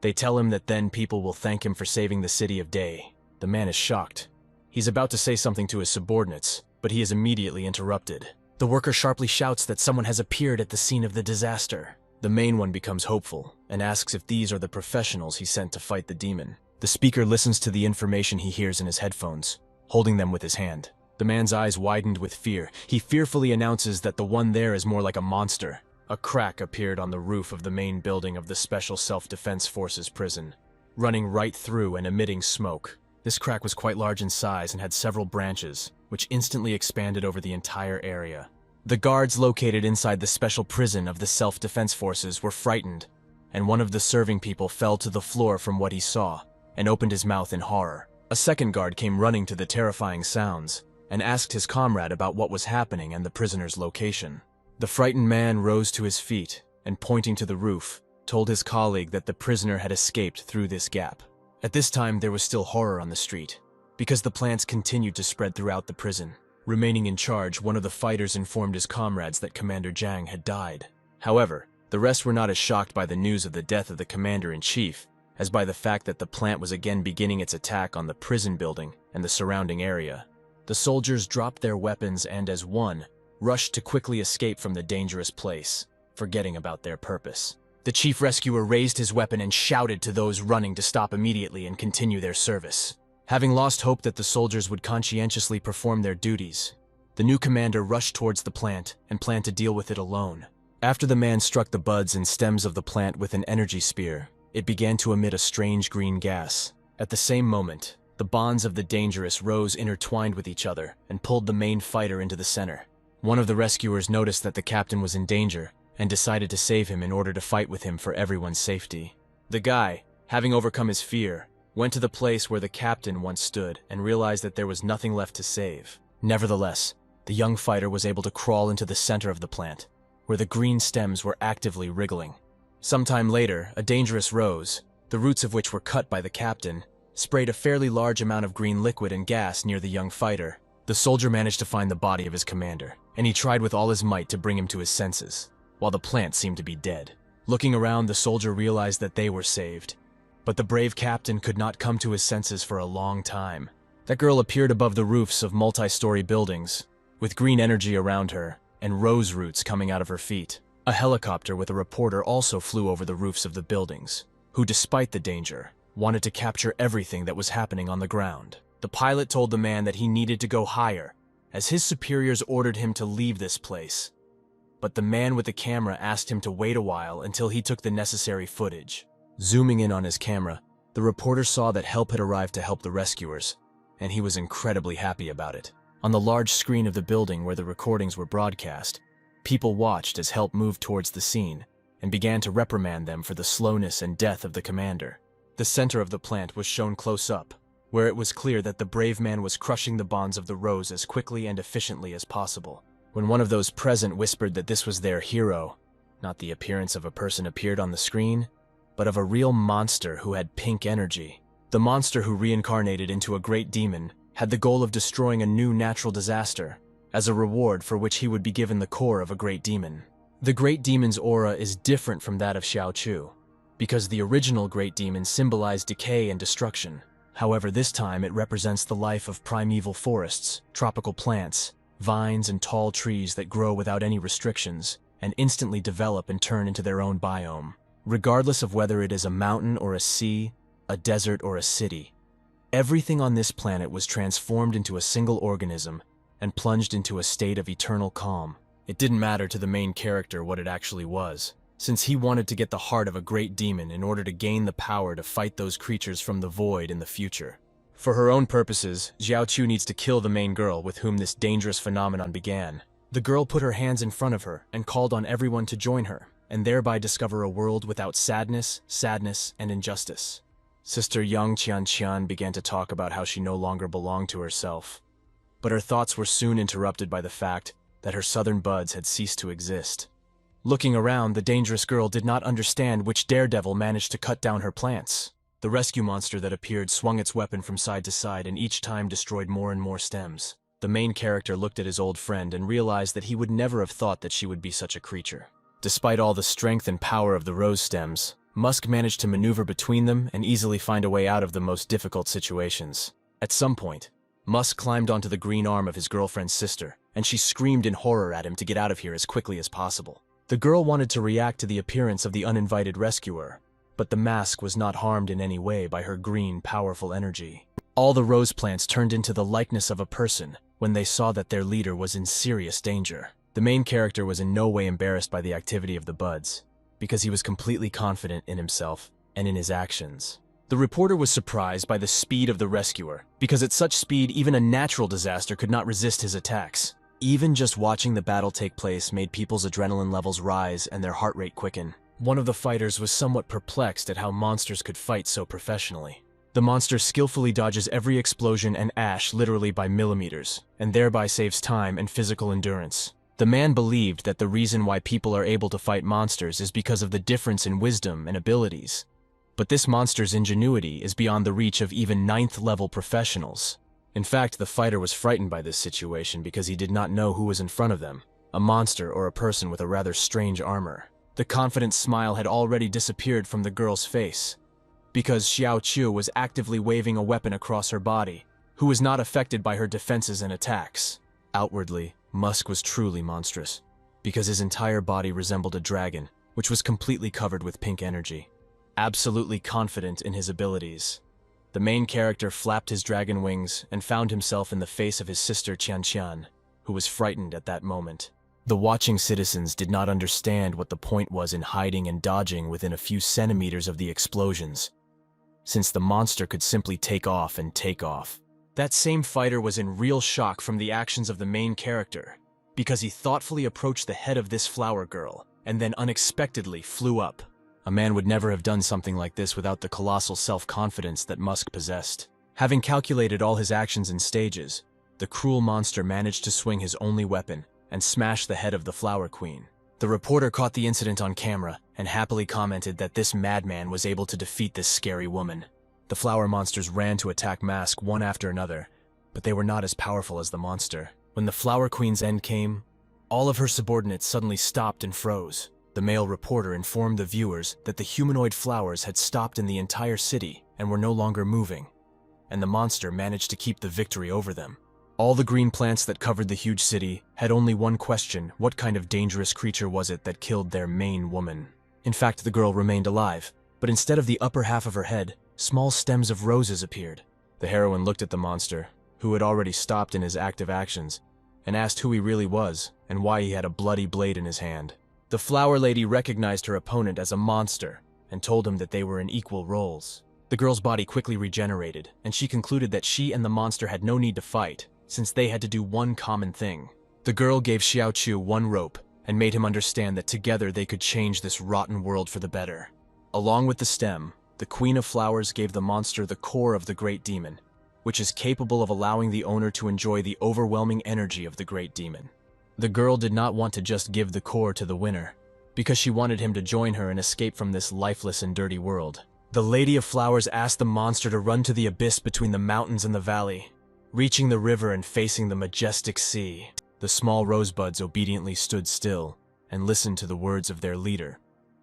They tell him that then people will thank him for saving the city of Day. The man is shocked. He's about to say something to his subordinates, but he is immediately interrupted. The worker sharply shouts that someone has appeared at the scene of the disaster. The main one becomes hopeful and asks if these are the professionals he sent to fight the demon. The speaker listens to the information he hears in his headphones, holding them with his hand. The man's eyes widened with fear. He fearfully announces that the one there is more like a monster. A crack appeared on the roof of the main building of the Special Self-Defense Forces prison, running right through and emitting smoke. This crack was quite large in size and had several branches, which instantly expanded over the entire area. The guards located inside the special prison of the Self-Defense Forces were frightened, and one of the serving people fell to the floor from what he saw and opened his mouth in horror. A second guard came running to the terrifying sounds and asked his comrade about what was happening and the prisoner's location. The frightened man rose to his feet and, pointing to the roof, told his colleague that the prisoner had escaped through this gap. At this time, there was still horror on the street. because the plants continued to spread throughout the prison. Remaining in charge, one of the fighters informed his comrades that Commander Zhang had died. However, the rest were not as shocked by the news of the death of the commander-in-chief as by the fact that the plant was again beginning its attack on the prison building and the surrounding area. The soldiers dropped their weapons and, as one, rushed to quickly escape from the dangerous place, forgetting about their purpose. The chief rescuer raised his weapon and shouted to those running to stop immediately and continue their service. Having lost hope that the soldiers would conscientiously perform their duties, the new commander rushed towards the plant and planned to deal with it alone. After the man struck the buds and stems of the plant with an energy spear, it began to emit a strange green gas. At the same moment, the bonds of the dangerous rose intertwined with each other and pulled the main fighter into the center. One of the rescuers noticed that the captain was in danger and decided to save him in order to fight with him for everyone's safety. The guy, having overcome his fear, went to the place where the captain once stood and realized that there was nothing left to save. Nevertheless, the young fighter was able to crawl into the center of the plant, where the green stems were actively wriggling. Sometime later, a dangerous rose, the roots of which were cut by the captain, sprayed a fairly large amount of green liquid and gas near the young fighter. The soldier managed to find the body of his commander, and he tried with all his might to bring him to his senses, while the plant seemed to be dead. Looking around, the soldier realized that they were saved. But the brave captain could not come to his senses for a long time. That girl appeared above the roofs of multi-story buildings, with green energy around her and rose roots coming out of her feet. A helicopter with a reporter also flew over the roofs of the buildings, who, despite the danger, wanted to capture everything that was happening on the ground. The pilot told the man that he needed to go higher, as his superiors ordered him to leave this place. But the man with the camera asked him to wait a while until he took the necessary footage. Zooming in on his camera, the reporter saw that help had arrived to help the rescuers, and he was incredibly happy about it. On the large screen of the building where the recordings were broadcast, people watched as help moved towards the scene and began to reprimand them for the slowness and death of the commander. The center of the plant was shown close up, where it was clear that the brave man was crushing the bonds of the rose as quickly and efficiently as possible. When one of those present whispered that this was their hero, not the appearance of a person appeared on the screen, but of a real monster who had pink energy. The monster, who reincarnated into a great demon, had the goal of destroying a new natural disaster, as a reward for which he would be given the core of a great demon. The great demon's aura is different from that of Xiao Chu, because the original great demon symbolized decay and destruction. However, this time it represents the life of primeval forests, tropical plants, vines and tall trees that grow without any restrictions and instantly develop and turn into their own biome. Regardless of whether it is a mountain or a sea, a desert or a city, everything on this planet was transformed into a single organism and plunged into a state of eternal calm. It didn't matter to the main character what it actually was, since he wanted to get the heart of a great demon in order to gain the power to fight those creatures from the void in the future. For her own purposes, Xiao Chu needs to kill the main girl with whom this dangerous phenomenon began. The girl put her hands in front of her and called on everyone to join her, and thereby discover a world without sadness, and injustice. Sister Yang Qianqian began to talk about how she no longer belonged to herself, but her thoughts were soon interrupted by the fact that her southern buds had ceased to exist. Looking around, the dangerous girl did not understand which daredevil managed to cut down her plants. The rescue monster that appeared swung its weapon from side to side and each time destroyed more and more stems. The main character looked at his old friend and realized that he would never have thought that she would be such a creature. Despite all the strength and power of the rose stems, Musk managed to maneuver between them and easily find a way out of the most difficult situations. At some point, Musk climbed onto the green arm of his girlfriend's sister, and she screamed in horror at him to get out of here as quickly as possible. The girl wanted to react to the appearance of the uninvited rescuer, but the mask was not harmed in any way by her green, powerful energy. All the rose plants turned into the likeness of a person when they saw that their leader was in serious danger. The main character was in no way embarrassed by the activity of the buds, because he was completely confident in himself and in his actions. The reporter was surprised by the speed of the rescuer, because at such speed even a natural disaster could not resist his attacks. Even just watching the battle take place made people's adrenaline levels rise and their heart rate quicken. One of the fighters was somewhat perplexed at how monsters could fight so professionally. The monster skillfully dodges every explosion and ash literally by millimeters, and thereby saves time and physical endurance. The man believed that the reason why people are able to fight monsters is because of the difference in wisdom and abilities. But this monster's ingenuity is beyond the reach of even 9th-level professionals. In fact, the fighter was frightened by this situation because he did not know who was in front of them, a monster or a person with a rather strange armor. The confident smile had already disappeared from the girl's face, because Xiao Chu was actively waving a weapon across her body, who was not affected by her defenses and attacks. Outwardly, Musk was truly monstrous, because his entire body resembled a dragon, which was completely covered with pink energy. Absolutely confident in his abilities, the main character flapped his dragon wings and found himself in the face of his sister Qian, who was frightened at that moment. The watching citizens did not understand what the point was in hiding and dodging within a few centimeters of the explosions, since the monster could simply take off and take off. That same fighter was in real shock from the actions of the main character, because he thoughtfully approached the head of this flower girl and then unexpectedly flew up. A man would never have done something like this without the colossal self-confidence that Musk possessed. Having calculated all his actions in stages, the cruel monster managed to swing his only weapon and smash the head of the flower queen. The reporter caught the incident on camera and happily commented that this madman was able to defeat this scary woman. The flower monsters ran to attack Mask one after another, but they were not as powerful as the monster. When the flower queen's end came, all of her subordinates suddenly stopped and froze. The male reporter informed the viewers that the humanoid flowers had stopped in the entire city and were no longer moving, and the monster managed to keep the victory over them. All the green plants that covered the huge city had only one question: what kind of dangerous creature was it that killed their main woman? In fact, the girl remained alive, but instead of the upper half of her head, small stems of roses appeared. The heroine looked at the monster, who had already stopped in his active actions, and asked who he really was and why he had a bloody blade in his hand. The flower lady recognized her opponent as a monster and told him that they were in equal roles. The girl's body quickly regenerated, and she concluded that she and the monster had no need to fight, since they had to do one common thing. The girl gave Xiao Chu one rope and made him understand that together they could change this rotten world for the better. Along with the stem, the Queen of Flowers gave the monster the core of the Great Demon, which is capable of allowing the owner to enjoy the overwhelming energy of the Great Demon. The girl did not want to just give the core to the winner, because she wanted him to join her and escape from this lifeless and dirty world. The Lady of Flowers asked the monster to run to the abyss between the mountains and the valley, reaching the river and facing the majestic sea. The small rosebuds obediently stood still and listened to the words of their leader,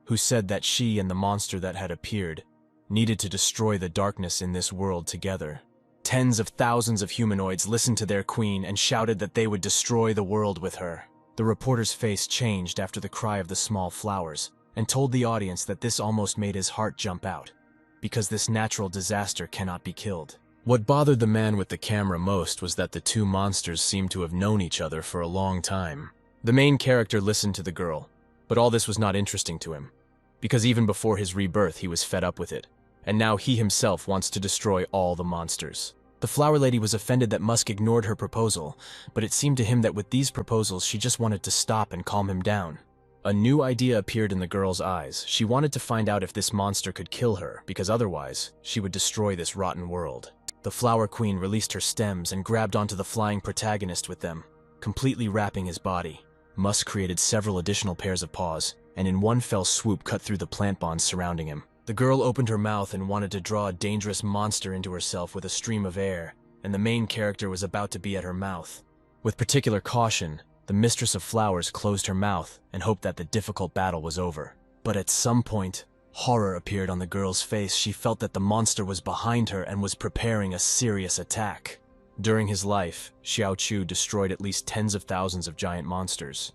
who said that she and the monster that had appeared needed to destroy the darkness in this world together. Tens of thousands of humanoids listened to their queen and shouted that they would destroy the world with her. The reporter's face changed after the cry of the small flowers and told the audience that this almost made his heart jump out, because this natural disaster cannot be killed. What bothered the man with the camera most was that the two monsters seemed to have known each other for a long time. The main character listened to the girl, but all this was not interesting to him, because even before his rebirth he was fed up with it, and now he himself wants to destroy all the monsters. The flower lady was offended that Musk ignored her proposal, but it seemed to him that with these proposals she just wanted to stop and calm him down. A new idea appeared in the girl's eyes. She wanted to find out if this monster could kill her, because otherwise she would destroy this rotten world. The flower queen released her stems and grabbed onto the flying protagonist with them, completely wrapping his body. Musk created several additional pairs of paws, and in one fell swoop cut through the plant bonds surrounding him. The girl opened her mouth and wanted to draw a dangerous monster into herself with a stream of air, and the main character was about to be at her mouth. With particular caution, the Mistress of Flowers closed her mouth and hoped that the difficult battle was over. But at some point, horror appeared on the girl's face. She felt that the monster was behind her and was preparing a serious attack. During his life, Xiao Chu destroyed at least tens of thousands of giant monsters,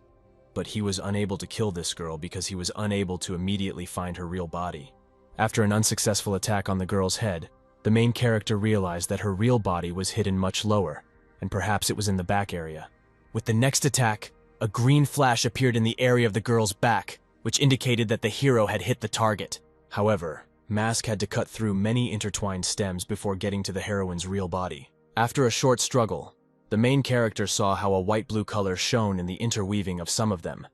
but he was unable to kill this girl because he was unable to immediately find her real body. After an unsuccessful attack on the girl's head, the main character realized that her real body was hidden much lower, and perhaps it was in the back area. With the next attack, a green flash appeared in the area of the girl's back, which indicated that the hero had hit the target. However, Mask had to cut through many intertwined stems before getting to the heroine's real body. After a short struggle, the main character saw how a white-blue color shone in the interweaving of some of them,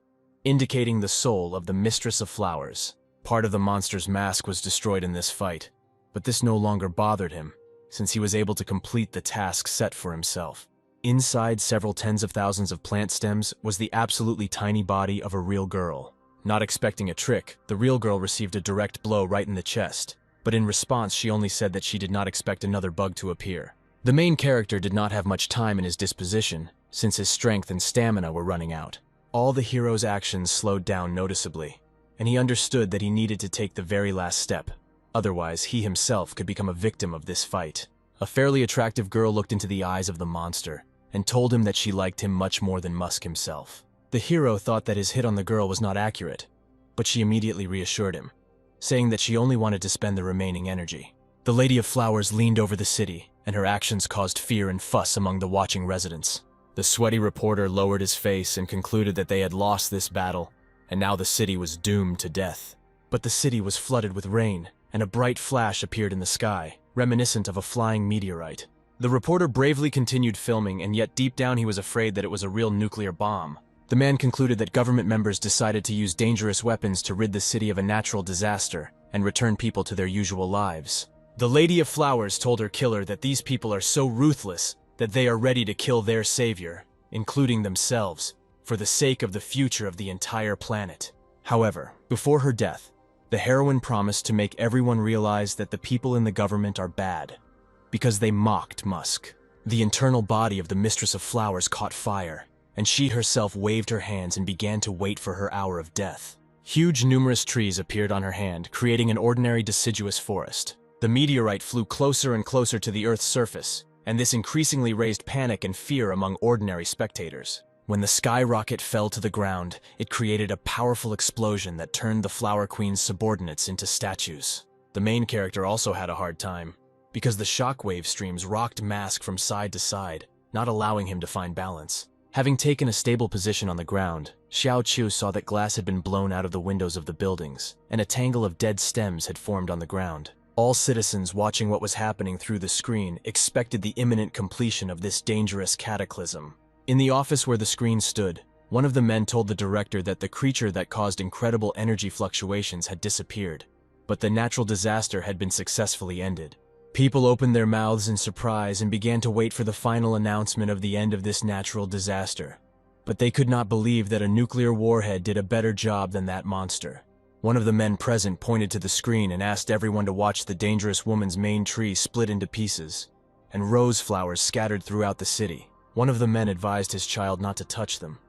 indicating the soul of the Mistress of Flowers. Part of the monster's mask was destroyed in this fight, but this no longer bothered him, since he was able to complete the task set for himself. Inside several tens of thousands of plant stems was the absolutely tiny body of a real girl. Not expecting a trick, the real girl received a direct blow right in the chest, but in response she only said that she did not expect another bug to appear. The main character did not have much time in his disposition, since his strength and stamina were running out. All the hero's actions slowed down noticeably, and he understood that he needed to take the very last step. Otherwise, he himself could become a victim of this fight. A fairly attractive girl looked into the eyes of the monster and told him that she liked him much more than Musk himself. The hero thought that his hit on the girl was not accurate, but she immediately reassured him, saying that she only wanted to spend the remaining energy. The Lady of Flowers leaned over the city, and her actions caused fear and fuss among the watching residents. The sweaty reporter lowered his face and concluded that they had lost this battle, and now the city was doomed to death. But the city was flooded with rain, and a bright flash appeared in the sky, reminiscent of a flying meteorite. The reporter bravely continued filming, and yet deep down he was afraid that it was a real nuclear bomb. The man concluded that government members decided to use dangerous weapons to rid the city of a natural disaster and return people to their usual lives. The Lady of Flowers told her killer that these people are so ruthless that they are ready to kill their savior, including themselves, for the sake of the future of the entire planet. However, before her death, the heroine promised to make everyone realize that the people in the government are bad, because they mocked Musk. The internal body of the Mistress of Flowers caught fire, and she herself waved her hands and began to wait for her hour of death. Huge numerous trees appeared on her hand, creating an ordinary deciduous forest. The meteorite flew closer and closer to the Earth's surface, and this increasingly raised panic and fear among ordinary spectators. When the skyrocket fell to the ground, it created a powerful explosion that turned the Flower Queen's subordinates into statues. The main character also had a hard time, because the shockwave streams rocked Mask from side to side, not allowing him to find balance. Having taken a stable position on the ground, Xiao Chu saw that glass had been blown out of the windows of the buildings, and a tangle of dead stems had formed on the ground. All citizens watching what was happening through the screen expected the imminent completion of this dangerous cataclysm. In the office where the screen stood, one of the men told the director that the creature that caused incredible energy fluctuations had disappeared, but the natural disaster had been successfully ended. People opened their mouths in surprise and began to wait for the final announcement of the end of this natural disaster. But they could not believe that a nuclear warhead did a better job than that monster. One of the men present pointed to the screen and asked everyone to watch the dangerous woman's main tree split into pieces, and rose flowers scattered throughout the city. One of the men advised his child not to touch them,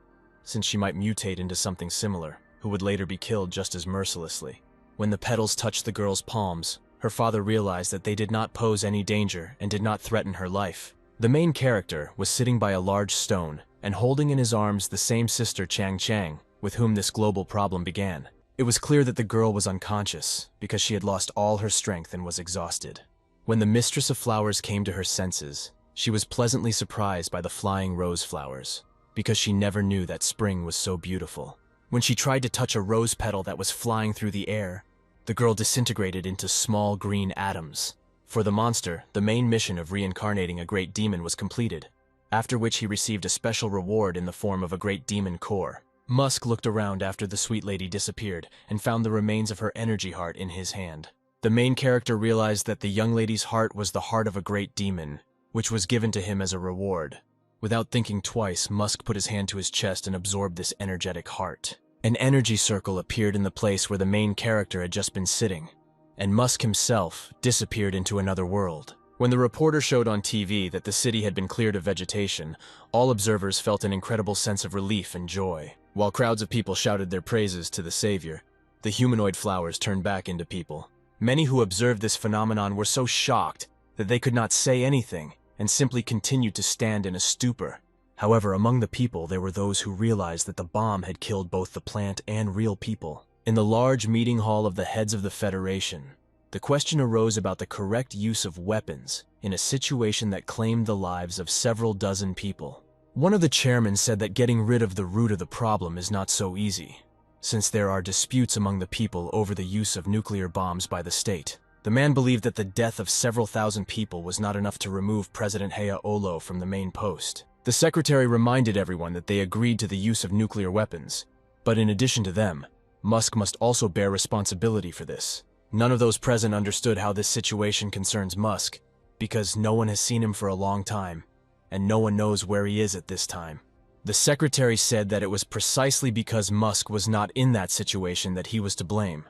since she might mutate into something similar, who would later be killed just as mercilessly. When the petals touched the girl's palms, her father realized that they did not pose any danger and did not threaten her life. The main character was sitting by a large stone and holding in his arms the same sister Chang Chang, with whom this global problem began. It was clear that the girl was unconscious because she had lost all her strength and was exhausted. When the Mistress of Flowers came to her senses, she was pleasantly surprised by the flying rose flowers, because she never knew that spring was so beautiful. When she tried to touch a rose petal that was flying through the air, the girl disintegrated into small green atoms. For the monster, the main mission of reincarnating a great demon was completed, after which he received a special reward in the form of a great demon core. Musk looked around after the sweet lady disappeared and found the remains of her energy heart in his hand. The main character realized that the young lady's heart was the heart of a great demon, which was given to him as a reward. Without thinking twice, Musk put his hand to his chest and absorbed this energetic heart. An energy circle appeared in the place where the main character had just been sitting, and Musk himself disappeared into another world. When the reporter showed on TV that the city had been cleared of vegetation, all observers felt an incredible sense of relief and joy. While crowds of people shouted their praises to the savior, the humanoid flowers turned back into people. Many who observed this phenomenon were so shocked that they could not say anything and simply continued to stand in a stupor. However, among the people there were those who realized that the bomb had killed both the plant and real people. In the large meeting hall of the heads of the Federation, the question arose about the correct use of weapons in a situation that claimed the lives of several dozen people. One of the chairmen said that getting rid of the root of the problem is not so easy, since there are disputes among the people over the use of nuclear bombs by the state. The man believed that the death of several thousand people was not enough to remove President Yahello from the main post. The secretary reminded everyone that they agreed to the use of nuclear weapons, but in addition to them, Musk must also bear responsibility for this. None of those present understood how this situation concerns Musk, because no one has seen him for a long time, and no one knows where he is at this time. The secretary said that it was precisely because Musk was not in that situation that he was to blame,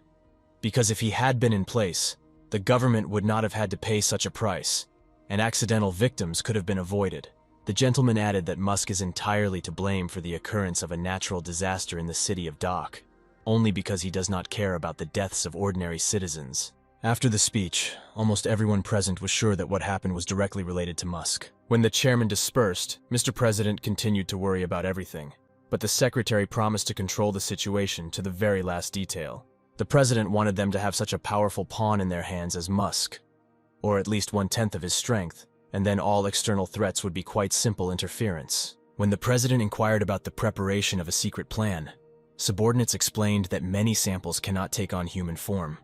because if he had been in place, the government would not have had to pay such a price, and accidental victims could have been avoided. The gentleman added that Musk is entirely to blame for the occurrence of a natural disaster in the city of Dock, only because he does not care about the deaths of ordinary citizens. After the speech, almost everyone present was sure that what happened was directly related to Musk. When the chairman dispersed, Mr. President continued to worry about everything, but the secretary promised to control the situation to the very last detail. The president wanted them to have such a powerful pawn in their hands as Musk, or at least 1/10 of his strength, and then all external threats would be quite simple interference. When the president inquired about the preparation of a secret plan, subordinates explained that many samples cannot take on human form.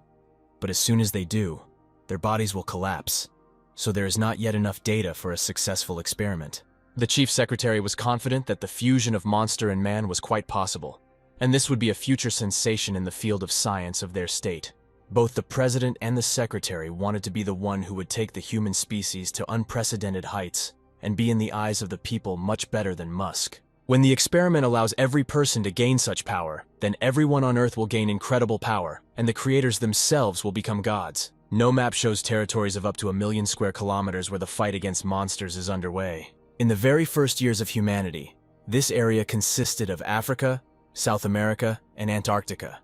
But as soon as they do, their bodies will collapse, so there is not yet enough data for a successful experiment. The chief secretary was confident that the fusion of monster and man was quite possible, and this would be a future sensation in the field of science of their state. Both the president and the secretary wanted to be the one who would take the human species to unprecedented heights and be in the eyes of the people much better than Musk. When the experiment allows every person to gain such power, then everyone on Earth will gain incredible power, and the creators themselves will become gods. No map shows territories of up to 1,000,000 square kilometers where the fight against monsters is underway. In the very first years of humanity, this area consisted of Africa, South America, and Antarctica.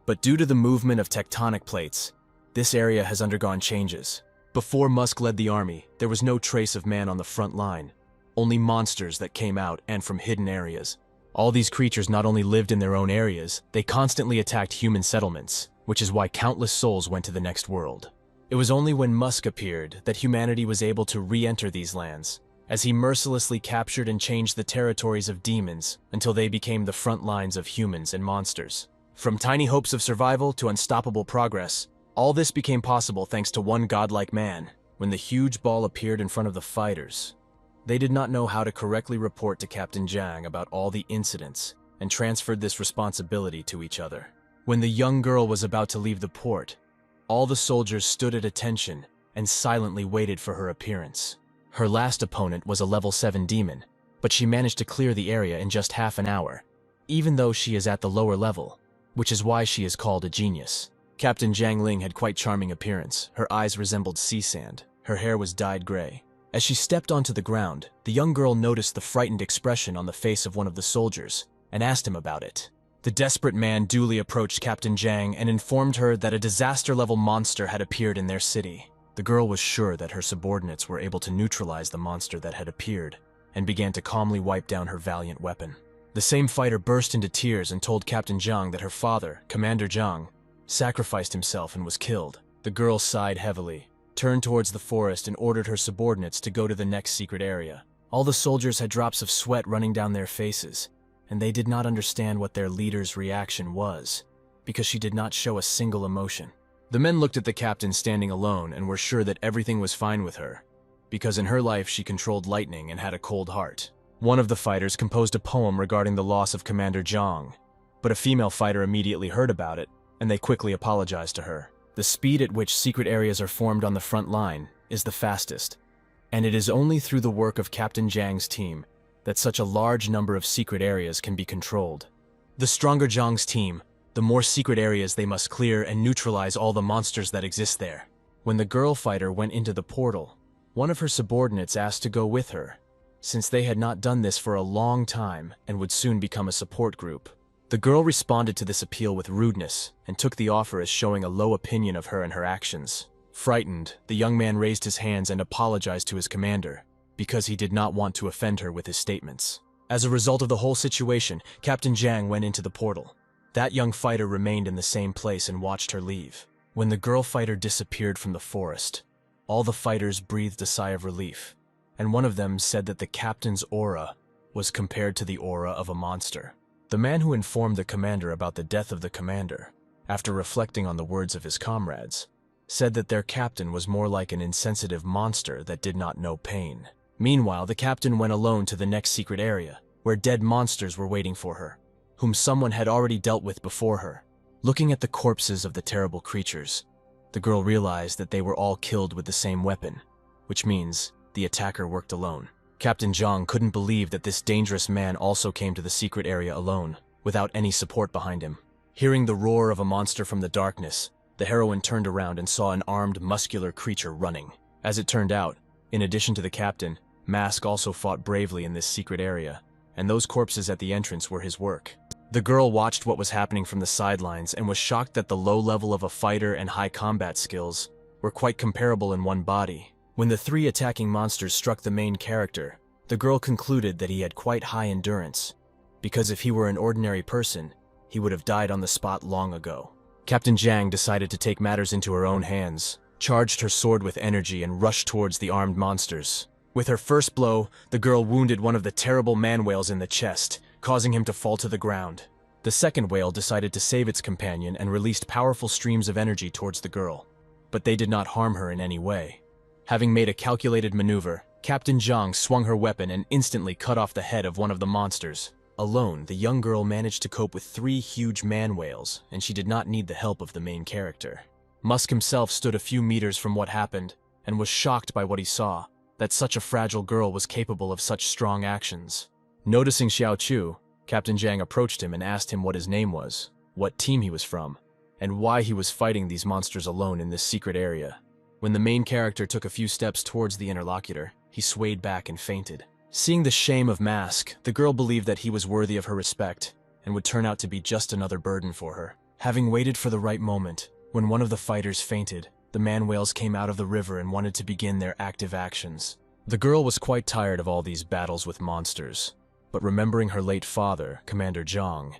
But due to the movement of tectonic plates, this area has undergone changes. Before Musk led the army, there was no trace of man on the front line, only monsters that came out and from hidden areas. All these creatures not only lived in their own areas, they constantly attacked human settlements, which is why countless souls went to the next world. It was only when Musk appeared that humanity was able to re-enter these lands, as he mercilessly captured and changed the territories of demons until they became the front lines of humans and monsters. From tiny hopes of survival to unstoppable progress, all this became possible thanks to one godlike man. When the huge ball appeared in front of the fighters, they did not know how to correctly report to Captain Zhang about all the incidents and transferred this responsibility to each other. When the young girl was about to leave the port, all the soldiers stood at attention and silently waited for her appearance. Her last opponent was a level 7 demon, but she managed to clear the area in just half an hour, even though she is at the lower level, which is why she is called a genius. Captain Zhang Ling had quite charming appearance. Her eyes resembled sea sand. Her hair was dyed gray. As she stepped onto the ground, the young girl noticed the frightened expression on the face of one of the soldiers and asked him about it. The desperate man duly approached Captain Zhang and informed her that a disaster-level monster had appeared in their city. The girl was sure that her subordinates were able to neutralize the monster that had appeared and began to calmly wipe down her valiant weapon. The same fighter burst into tears and told Captain Zhang that her father, Commander Zhang, sacrificed himself and was killed. The girl sighed heavily, turned towards the forest and ordered her subordinates to go to the next secret area. All the soldiers had drops of sweat running down their faces, and they did not understand what their leader's reaction was, because she did not show a single emotion. The men looked at the captain standing alone and were sure that everything was fine with her, because in her life she controlled lightning and had a cold heart. One of the fighters composed a poem regarding the loss of Commander Zhang, but a female fighter immediately heard about it, and they quickly apologized to her. The speed at which secret areas are formed on the front line is the fastest, and it is only through the work of Captain Zhang's team that such a large number of secret areas can be controlled. The stronger Zhang's team, the more secret areas they must clear and neutralize all the monsters that exist there. When the girl fighter went into the portal, one of her subordinates asked to go with her, since they had not done this for a long time and would soon become a support group. The girl responded to this appeal with rudeness and took the offer as showing a low opinion of her and her actions. Frightened, the young man raised his hands and apologized to his commander, because he did not want to offend her with his statements. As a result of the whole situation, Captain Zhang went into the portal. That young fighter remained in the same place and watched her leave. When the girl fighter disappeared from the forest, all the fighters breathed a sigh of relief, and one of them said that the captain's aura was compared to the aura of a monster. The man who informed the commander about the death of the commander, after reflecting on the words of his comrades, said that their captain was more like an insensitive monster that did not know pain. Meanwhile, the captain went alone to the next secret area, where dead monsters were waiting for her, whom someone had already dealt with before her. Looking at the corpses of the terrible creatures, the girl realized that they were all killed with the same weapon, which means the attacker worked alone. Captain Zhang couldn't believe that this dangerous man also came to the secret area alone, without any support behind him. Hearing the roar of a monster from the darkness, the heroine turned around and saw an armed, muscular creature running. As it turned out, In addition to the captain, Mask also fought bravely in this secret area, and those corpses at the entrance were his work. The girl watched what was happening from the sidelines and was shocked that the low level of a fighter and high combat skills were quite comparable in one body. When the three attacking monsters struck the main character, the girl concluded that he had quite high endurance, because if he were an ordinary person, he would have died on the spot long ago. Captain Zhang decided to take matters into her own hands, charged her sword with energy and rushed towards the armed monsters. With her first blow, the girl wounded one of the terrible man whales in the chest, causing him to fall to the ground. The second whale decided to save its companion and released powerful streams of energy towards the girl, but they did not harm her in any way. Having made a calculated maneuver, Captain Zhang swung her weapon and instantly cut off the head of one of the monsters. Alone, the young girl managed to cope with 3 huge man whales, and she did not need the help of the main character. Musk himself stood a few meters from what happened, and was shocked by what he saw, that such a fragile girl was capable of such strong actions. Noticing Xiao Chu, Captain Zhang approached him and asked him what his name was, what team he was from, and why he was fighting these monsters alone in this secret area. When the main character took a few steps towards the interlocutor, he swayed back and fainted. Seeing the shame of Mask, the girl believed that he was worthy of her respect and would turn out to be just another burden for her. Having waited for the right moment, when one of the fighters fainted, the man whales came out of the river and wanted to begin their active actions. The girl was quite tired of all these battles with monsters, but remembering her late father, Commander Zhang,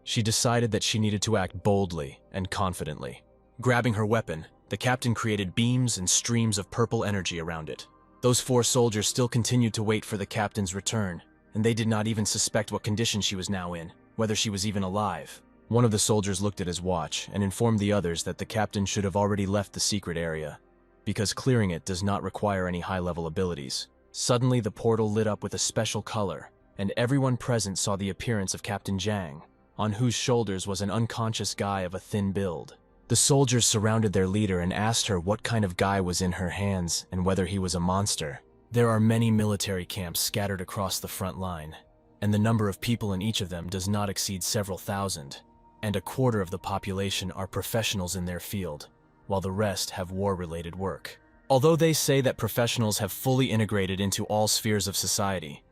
she decided that she needed to act boldly and confidently. Grabbing her weapon, the captain created beams and streams of purple energy around it. Those 4 soldiers still continued to wait for the captain's return, and they did not even suspect what condition she was now in, whether she was even alive. One of the soldiers looked at his watch and informed the others that the captain should have already left the secret area, because clearing it does not require any high-level abilities. Suddenly, the portal lit up with a special color, and everyone present saw the appearance of Captain Zhang, on whose shoulders was an unconscious guy of a thin build. The soldiers surrounded their leader and asked her what kind of guy was in her hands and whether he was a monster. There are many military camps scattered across the front line, and the number of people in each of them does not exceed several thousand, and a quarter of the population are professionals in their field, while the rest have war-related work. Although they say that professionals have fully integrated into all spheres of society,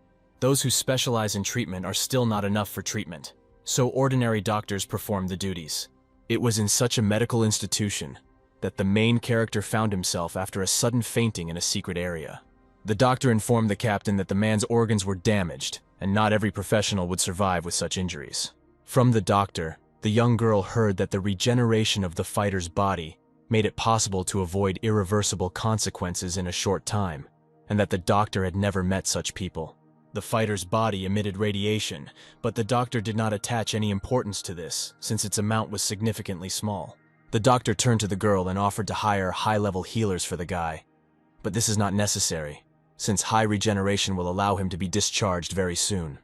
those who specialize in treatment are still not enough for treatment, so ordinary doctors perform the duties. It was in such a medical institution that the main character found himself after a sudden fainting in a secret area. The doctor informed the captain that the man's organs were damaged, and not every professional would survive with such injuries. From the doctor, the young girl heard that the regeneration of the fighter's body made it possible to avoid irreversible consequences in a short time, and that the doctor had never met such people. The fighter's body emitted radiation, but the doctor did not attach any importance to this, since its amount was significantly small. The doctor turned to the girl and offered to hire high-level healers for the guy, but this is not necessary, since high regeneration will allow him to be discharged very soon.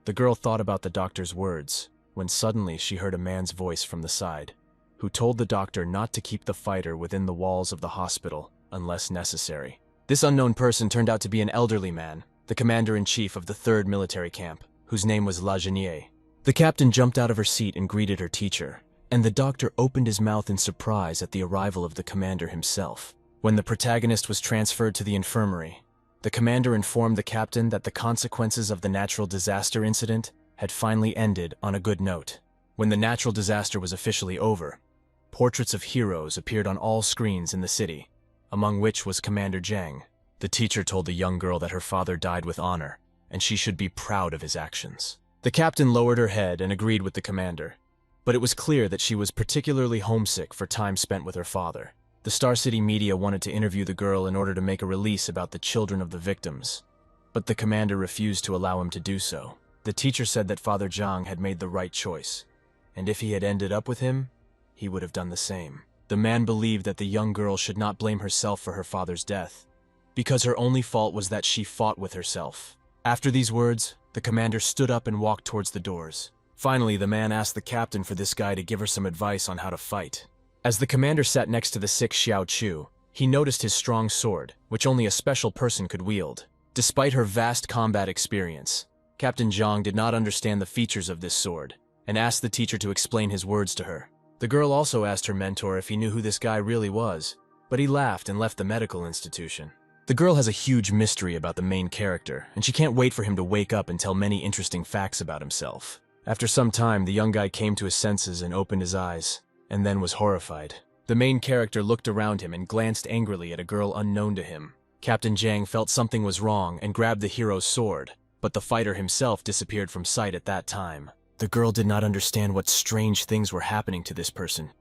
The girl thought about the doctor's words, when suddenly she heard a man's voice from the side, who told the doctor not to keep the fighter within the walls of the hospital unless necessary. This unknown person turned out to be an elderly man, the commander-in-chief of the 3rd military camp, whose name was La Genier. The captain jumped out of her seat and greeted her teacher, and the doctor opened his mouth in surprise at the arrival of the commander himself. When the protagonist was transferred to the infirmary, the commander informed the captain that the consequences of the natural disaster incident had finally ended on a good note. When the natural disaster was officially over, portraits of heroes appeared on all screens in the city, among which was Commander Zhang. The teacher told the young girl that her father died with honor, and she should be proud of his actions. The captain lowered her head and agreed with the commander, but it was clear that she was particularly homesick for time spent with her father. The Star City media wanted to interview the girl in order to make a release about the children of the victims, but the commander refused to allow him to do so. The teacher said that Father Zhang had made the right choice, and if he had ended up with him, he would have done the same. The man believed that the young girl should not blame herself for her father's death, because her only fault was that she fought with herself. After these words, the commander stood up and walked towards the doors. Finally, the man asked the captain for this guy to give her some advice on how to fight. As the commander sat next to the sick Xiao Chu, he noticed his strong sword, which only a special person could wield. Despite her vast combat experience, Captain Zhang did not understand the features of this sword, and asked the teacher to explain his words to her. The girl also asked her mentor if he knew who this guy really was, but he laughed and left the medical institution. The girl has a huge mystery about the main character, and she can't wait for him to wake up and tell many interesting facts about himself. After some time, the young guy came to his senses and opened his eyes, and then was horrified. The main character looked around him and glanced angrily at a girl unknown to him. Captain Jang felt something was wrong and grabbed the hero's sword, but the fighter himself disappeared from sight at that time. The girl did not understand what strange things were happening to this person,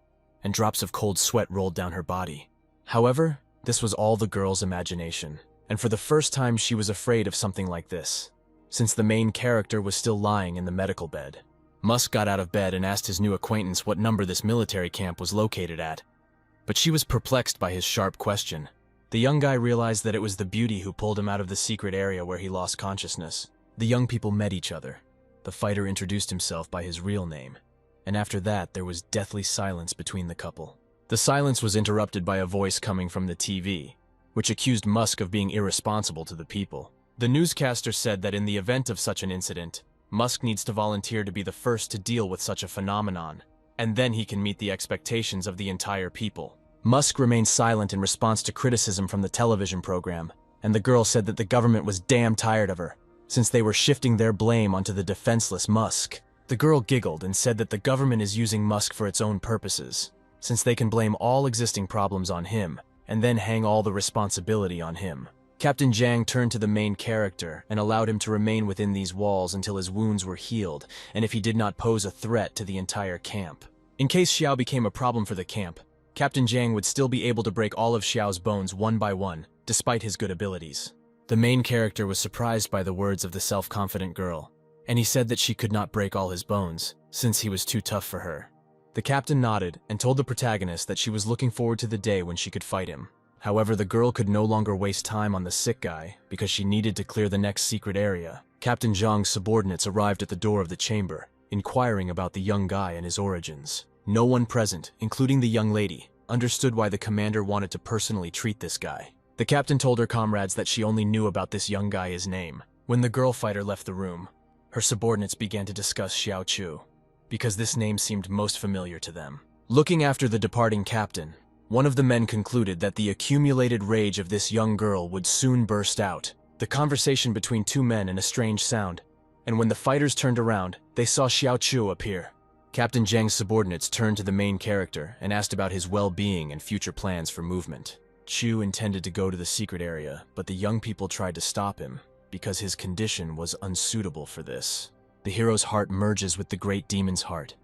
and drops of cold sweat rolled down her body. However, this was all the girl's imagination, and for the first time she was afraid of something like this, since the main character was still lying in the medical bed. Musk got out of bed and asked his new acquaintance what number this military camp was located at, but she was perplexed by his sharp question. The young guy realized that it was the beauty who pulled him out of the secret area where he lost consciousness. The young people met each other. The fighter introduced himself by his real name, and after that there was deathly silence between the couple. The silence was interrupted by a voice coming from the TV, which accused Musk of being irresponsible to the people. The newscaster said that in the event of such an incident, Musk needs to volunteer to be the first to deal with such a phenomenon, and then he can meet the expectations of the entire people. Musk remained silent in response to criticism from the television program, and the girl said that the government was damn tired of her, since they were shifting their blame onto the defenseless Musk. The girl giggled and said that the government is using Musk for its own purposes, since they can blame all existing problems on him, and then hang all the responsibility on him. Captain Jang turned to the main character and allowed him to remain within these walls until his wounds were healed, and if he did not pose a threat to the entire camp. In case Xiao became a problem for the camp, Captain Jang would still be able to break all of Xiao's bones one by one, despite his good abilities. The main character was surprised by the words of the self-confident girl, and he said that she could not break all his bones, since he was too tough for her. The captain nodded and told the protagonist that she was looking forward to the day when she could fight him. However, the girl could no longer waste time on the sick guy because she needed to clear the next secret area. Captain Zhang's subordinates arrived at the door of the chamber, inquiring about the young guy and his origins. No one present, including the young lady, understood why the commander wanted to personally treat this guy. The captain told her comrades that she only knew about this young guy's name. When the girl fighter left the room, her subordinates began to discuss Xiao Chu, because this name seemed most familiar to them. Looking after the departing captain, one of the men concluded that the accumulated rage of this young girl would soon burst out. The conversation between two men in a strange sound, and when the fighters turned around, they saw Xiao Chu appear. Captain Zhang's subordinates turned to the main character and asked about his well-being and future plans for movement. Chu intended to go to the secret area, but the young people tried to stop him because his condition was unsuitable for this. The hero's heart merges with the great demon's heart,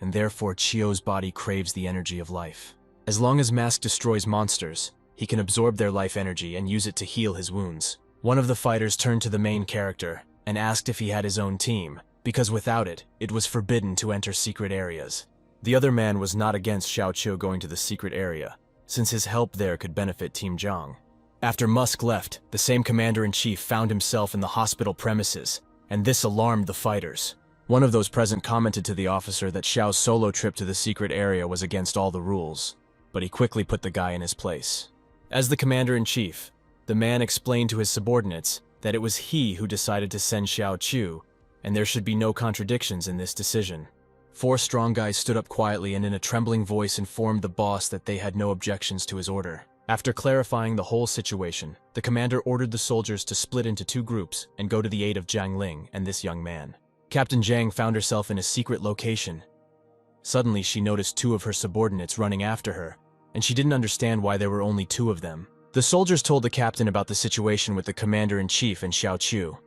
and therefore Chio's body craves the energy of life. As long as Mask destroys monsters, he can absorb their life energy and use it to heal his wounds. One of the fighters turned to the main character and asked if he had his own team, because without it, it was forbidden to enter secret areas. The other man was not against Xiao Chu going to the secret area, since his help there could benefit Team Zhang. After Musk left, the same commander-in-chief found himself in the hospital premises, and this alarmed the fighters. One of those present commented to the officer that Xiao's solo trip to the secret area was against all the rules, but he quickly put the guy in his place. As the commander-in-chief, the man explained to his subordinates that it was he who decided to send Xiao Chu, and there should be no contradictions in this decision. 4 strong guys stood up quietly and in a trembling voice informed the boss that they had no objections to his order. After clarifying the whole situation, the commander ordered the soldiers to split into 2 groups and go to the aid of Jiang Ling and this young man. Captain Zhang found herself in a secret location. Suddenly, she noticed 2 of her subordinates running after her, and she didn't understand why there were only 2 of them. The soldiers told the captain about the situation with the commander-in-chief and Xiao Chu,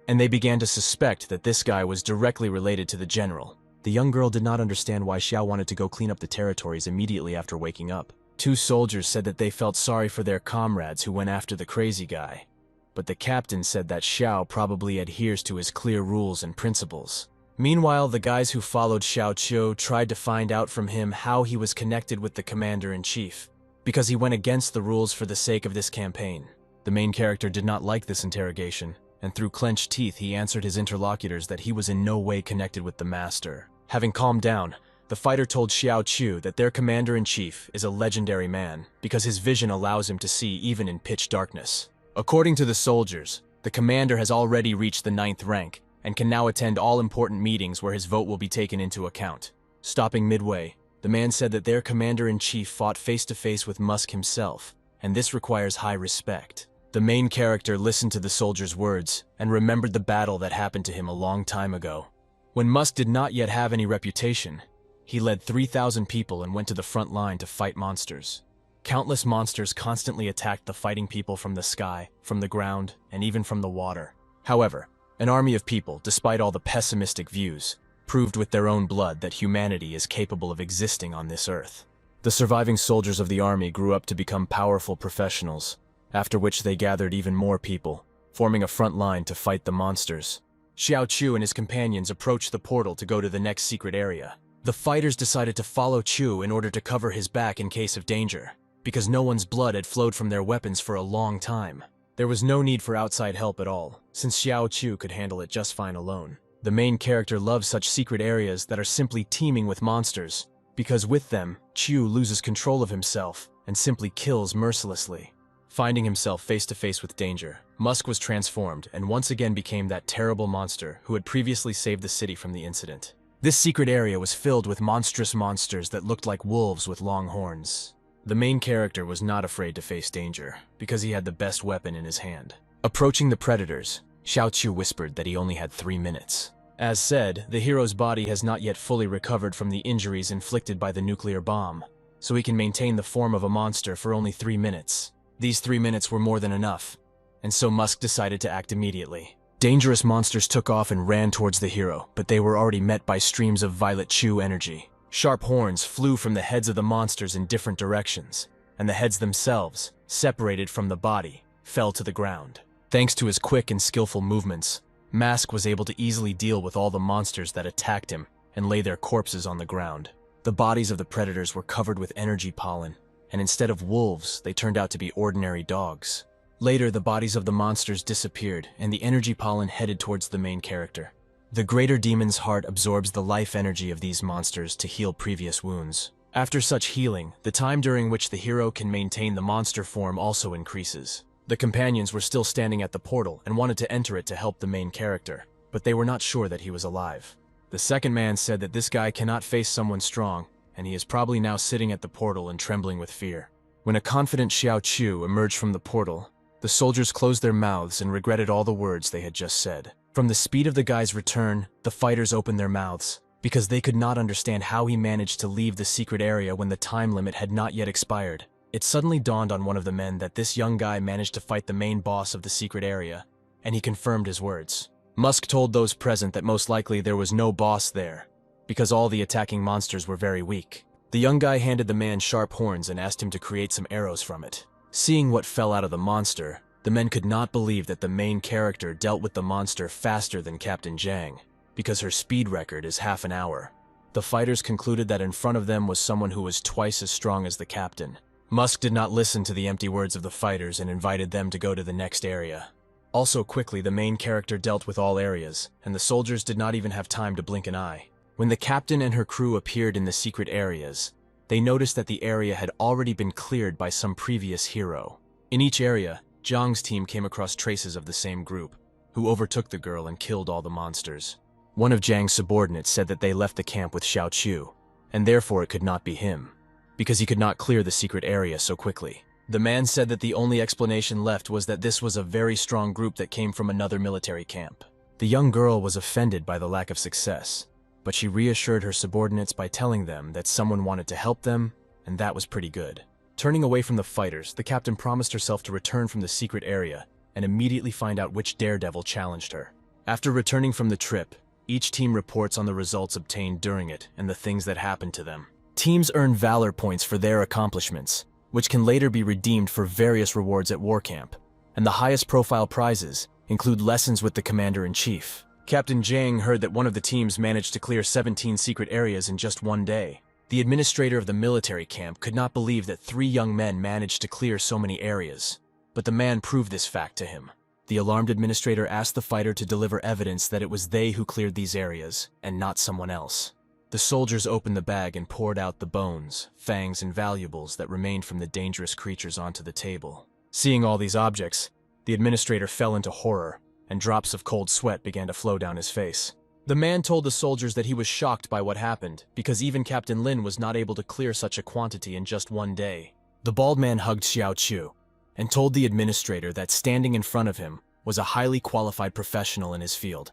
and they began to suspect that this guy was directly related to the general. The young girl did not understand why Xiao wanted to go clean up the territories immediately after waking up. 2 soldiers said that they felt sorry for their comrades who went after the crazy guy, but the captain said that Xiao probably adheres to his clear rules and principles. Meanwhile, the guys who followed Xiao Chu tried to find out from him how he was connected with the commander-in-chief, because he went against the rules for the sake of this campaign. The main character did not like this interrogation, and through clenched teeth he answered his interlocutors that he was in no way connected with the master. Having calmed down, the fighter told Xiao Chu that their commander-in-chief is a legendary man because his vision allows him to see even in pitch darkness. According to the soldiers, the commander has already reached the 9th rank and can now attend all important meetings where his vote will be taken into account. Stopping midway, the man said that their commander-in-chief fought face-to-face with Musk himself, and this requires high respect. The main character listened to the soldier's words and remembered the battle that happened to him a long time ago. When Musk did not yet have any reputation, he led 3,000 people and went to the front line to fight monsters. Countless monsters constantly attacked the fighting people from the sky, from the ground, and even from the water. However, an army of people, despite all the pessimistic views, proved with their own blood that humanity is capable of existing on this earth. The surviving soldiers of the army grew up to become powerful professionals, after which they gathered even more people, forming a front line to fight the monsters. Xiao Chu and his companions approached the portal to go to the next secret area. The fighters decided to follow Chu in order to cover his back in case of danger, because no one's blood had flowed from their weapons for a long time. There was no need for outside help at all, since Xiao Chu could handle it just fine alone. The main character loves such secret areas that are simply teeming with monsters, because with them, Chu loses control of himself and simply kills mercilessly. Finding himself face to face with danger, Musk was transformed and once again became that terrible monster who had previously saved the city from the incident. This secret area was filled with monstrous monsters that looked like wolves with long horns. The main character was not afraid to face danger, because he had the best weapon in his hand. Approaching the predators, Xiao Chu whispered that he only had 3 minutes. As said, the hero's body has not yet fully recovered from the injuries inflicted by the nuclear bomb, so he can maintain the form of a monster for only 3 minutes. These 3 minutes were more than enough, and so Musk decided to act immediately. Dangerous monsters took off and ran towards the hero, but they were already met by streams of Violet Chu energy. Sharp horns flew from the heads of the monsters in different directions, and the heads themselves, separated from the body, fell to the ground. Thanks to his quick and skillful movements, Mask was able to easily deal with all the monsters that attacked him and lay their corpses on the ground. The bodies of the predators were covered with energy pollen, and instead of wolves, they turned out to be ordinary dogs. Later, the bodies of the monsters disappeared, and the energy pollen headed towards the main character. The greater demon's heart absorbs the life energy of these monsters to heal previous wounds. After such healing, the time during which the hero can maintain the monster form also increases. The companions were still standing at the portal and wanted to enter it to help the main character, but they were not sure that he was alive. The second man said that this guy cannot face someone strong, and he is probably now sitting at the portal and trembling with fear. When a confident Xiao Chu emerged from the portal, the soldiers closed their mouths and regretted all the words they had just said. From the speed of the guy's return, the fighters opened their mouths, because they could not understand how he managed to leave the secret area when the time limit had not yet expired. It suddenly dawned on one of the men that this young guy managed to fight the main boss of the secret area, and he confirmed his words. Musk told those present that most likely there was no boss there, because all the attacking monsters were very weak. The young guy handed the man sharp horns and asked him to create some arrows from it. Seeing what fell out of the monster, the men could not believe that the main character dealt with the monster faster than Captain Zhang, because her speed record is half an hour. The fighters concluded that in front of them was someone who was twice as strong as the captain. Musk did not listen to the empty words of the fighters and invited them to go to the next area. Also quickly, the main character dealt with all areas, and the soldiers did not even have time to blink an eye. When the captain and her crew appeared in the secret areas, they noticed that the area had already been cleared by some previous hero. In each area, Zhang's team came across traces of the same group, who overtook the girl and killed all the monsters. One of Zhang's subordinates said that they left the camp with Xiao Chu, and therefore it could not be him, because he could not clear the secret area so quickly. The man said that the only explanation left was that this was a very strong group that came from another military camp. The young girl was offended by the lack of success, but she reassured her subordinates by telling them that someone wanted to help them, and that was pretty good. Turning away from the fighters, the captain promised herself to return from the secret area and immediately find out which daredevil challenged her. After returning from the trip, each team reports on the results obtained during it and the things that happened to them. Teams earn valor points for their accomplishments, which can later be redeemed for various rewards at war camp, and the highest profile prizes include lessons with the commander-in-chief. Captain Zhang heard that one of the teams managed to clear 17 secret areas in just one day. The administrator of the military camp could not believe that 3 young men managed to clear so many areas, but the man proved this fact to him. The alarmed administrator asked the fighter to deliver evidence that it was they who cleared these areas, and not someone else. The soldiers opened the bag and poured out the bones, fangs, and valuables that remained from the dangerous creatures onto the table. Seeing all these objects, the administrator fell into horror, and drops of cold sweat began to flow down his face. The man told the soldiers that he was shocked by what happened, because even Captain Lin was not able to clear such a quantity in just one day. The bald man hugged Xiao Chu, and told the administrator that standing in front of him was a highly qualified professional in his field,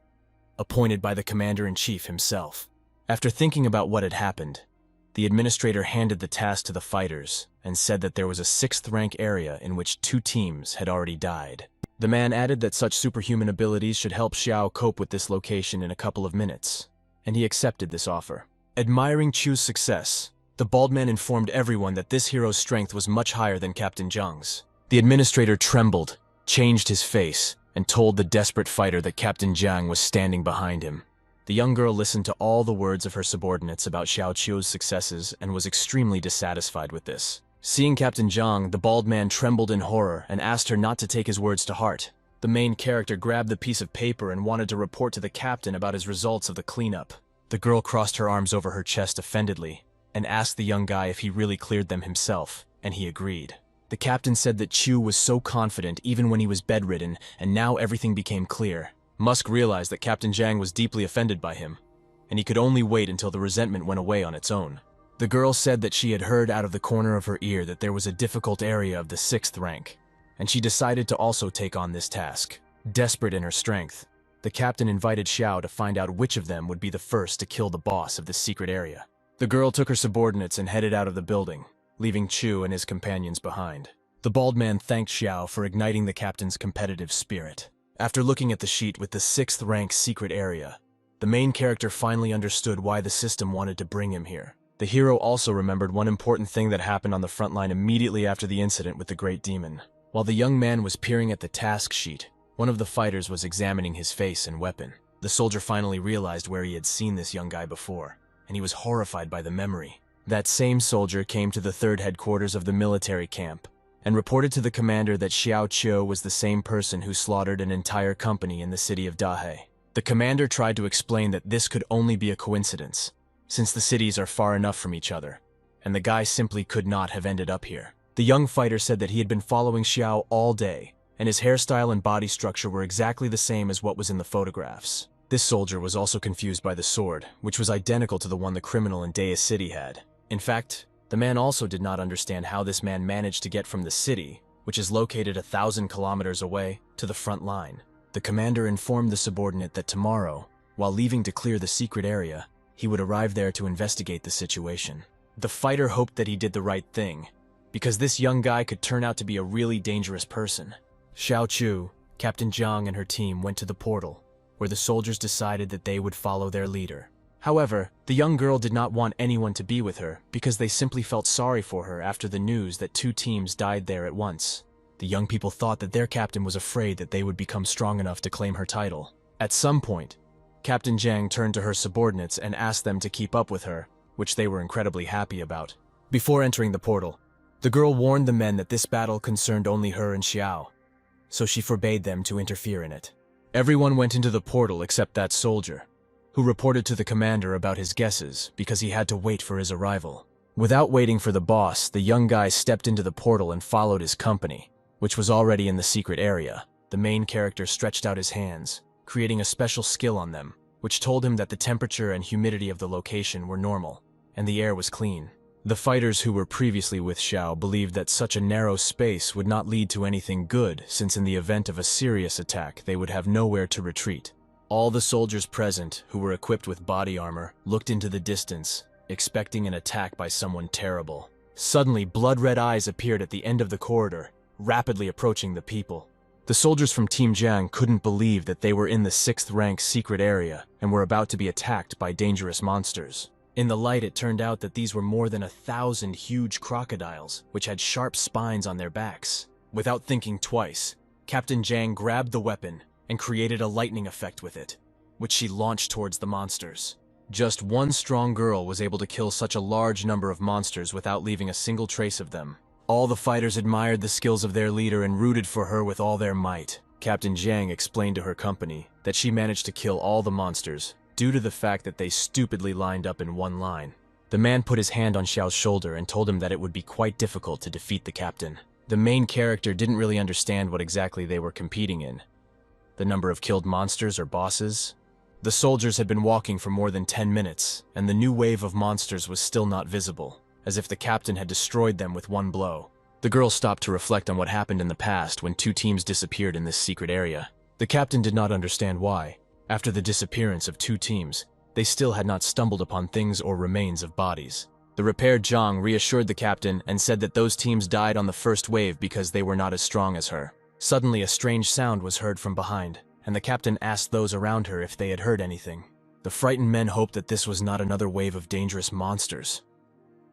appointed by the commander-in-chief himself. After thinking about what had happened, the administrator handed the task to the fighters and said that there was a 6th rank area in which 2 teams had already died. The man added that such superhuman abilities should help Xiao cope with this location in a couple of minutes, and he accepted this offer. Admiring Chu's success, the bald man informed everyone that this hero's strength was much higher than Captain Zhang's. The administrator trembled, changed his face, and told the desperate fighter that Captain Zhang was standing behind him. The young girl listened to all the words of her subordinates about Xiao Chu's successes and was extremely dissatisfied with this. Seeing Captain Zhang, the bald man trembled in horror and asked her not to take his words to heart. The main character grabbed the piece of paper and wanted to report to the captain about his results of the cleanup. The girl crossed her arms over her chest offendedly and asked the young guy if he really cleared them himself, and he agreed. The captain said that Chu was so confident even when he was bedridden, and now everything became clear. Musk realized that Captain Zhang was deeply offended by him, and he could only wait until the resentment went away on its own. The girl said that she had heard out of the corner of her ear that there was a difficult area of the 6th rank, and she decided to also take on this task. Desperate in her strength, the captain invited Xiao to find out which of them would be the first to kill the boss of this secret area. The girl took her subordinates and headed out of the building, leaving Chu and his companions behind. The bald man thanked Xiao for igniting the captain's competitive spirit. After looking at the sheet with the 6th rank secret area, the main character finally understood why the system wanted to bring him here. The hero also remembered one important thing that happened on the front line immediately after the incident with the Great Demon. While the young man was peering at the task sheet, one of the fighters was examining his face and weapon. The soldier finally realized where he had seen this young guy before, and he was horrified by the memory. That same soldier came to the 3rd headquarters of the military camp and reported to the commander that Xiao Chuo was the same person who slaughtered an entire company in the city of Dahe. The commander tried to explain that this could only be a coincidence, since the cities are far enough from each other, and the guy simply could not have ended up here. The young fighter said that he had been following Xiao all day, and his hairstyle and body structure were exactly the same as what was in the photographs. This soldier was also confused by the sword, which was identical to the one the criminal in Deus City had. In fact, the man also did not understand how this man managed to get from the city, which is located 1,000 kilometers away, to the front line. The commander informed the subordinate that tomorrow, while leaving to clear the secret area, he would arrive there to investigate the situation. The fighter hoped that he did the right thing, because this young guy could turn out to be a really dangerous person. Xiao Chu, Captain Zhang and her team went to the portal, where the soldiers decided that they would follow their leader. However, the young girl did not want anyone to be with her because they simply felt sorry for her after the news that 2 teams died there at once. The young people thought that their captain was afraid that they would become strong enough to claim her title. At some point, Captain Zhang turned to her subordinates and asked them to keep up with her, which they were incredibly happy about. Before entering the portal, the girl warned the men that this battle concerned only her and Xiao, so she forbade them to interfere in it. Everyone went into the portal except that soldier, who reported to the commander about his guesses because he had to wait for his arrival. Without waiting for the boss, the young guy stepped into the portal and followed his company, which was already in the secret area. The main character stretched out his hands, creating a special skill on them, which told him that the temperature and humidity of the location were normal, and the air was clean. The fighters who were previously with Xiao believed that such a narrow space would not lead to anything good, since in the event of a serious attack, they would have nowhere to retreat. All the soldiers present, who were equipped with body armor, looked into the distance, expecting an attack by someone terrible. Suddenly, blood-red eyes appeared at the end of the corridor, rapidly approaching the people. The soldiers from Team Jiang couldn't believe that they were in the 6th rank secret area and were about to be attacked by dangerous monsters. In the light, it turned out that these were more than 1,000 huge crocodiles, which had sharp spines on their backs. Without thinking twice, Captain Zhang grabbed the weapon and created a lightning effect with it, which she launched towards the monsters. Just one strong girl was able to kill such a large number of monsters without leaving a single trace of them. All the fighters admired the skills of their leader and rooted for her with all their might. Captain Zhang explained to her company that she managed to kill all the monsters due to the fact that they stupidly lined up in one line. The man put his hand on Xiao's shoulder and told him that it would be quite difficult to defeat the captain. The main character didn't really understand what exactly they were competing in. The number of killed monsters or bosses? The soldiers had been walking for more than 10 minutes, and the new wave of monsters was still not visible, as if the captain had destroyed them with one blow. The girl stopped to reflect on what happened in the past when two teams disappeared in this secret area. The captain did not understand why. After the disappearance of two teams, they still had not stumbled upon things or remains of bodies. The repaired Zhang reassured the captain and said that those teams died on the first wave because they were not as strong as her. Suddenly, a strange sound was heard from behind, and the captain asked those around her if they had heard anything. The frightened men hoped that this was not another wave of dangerous monsters.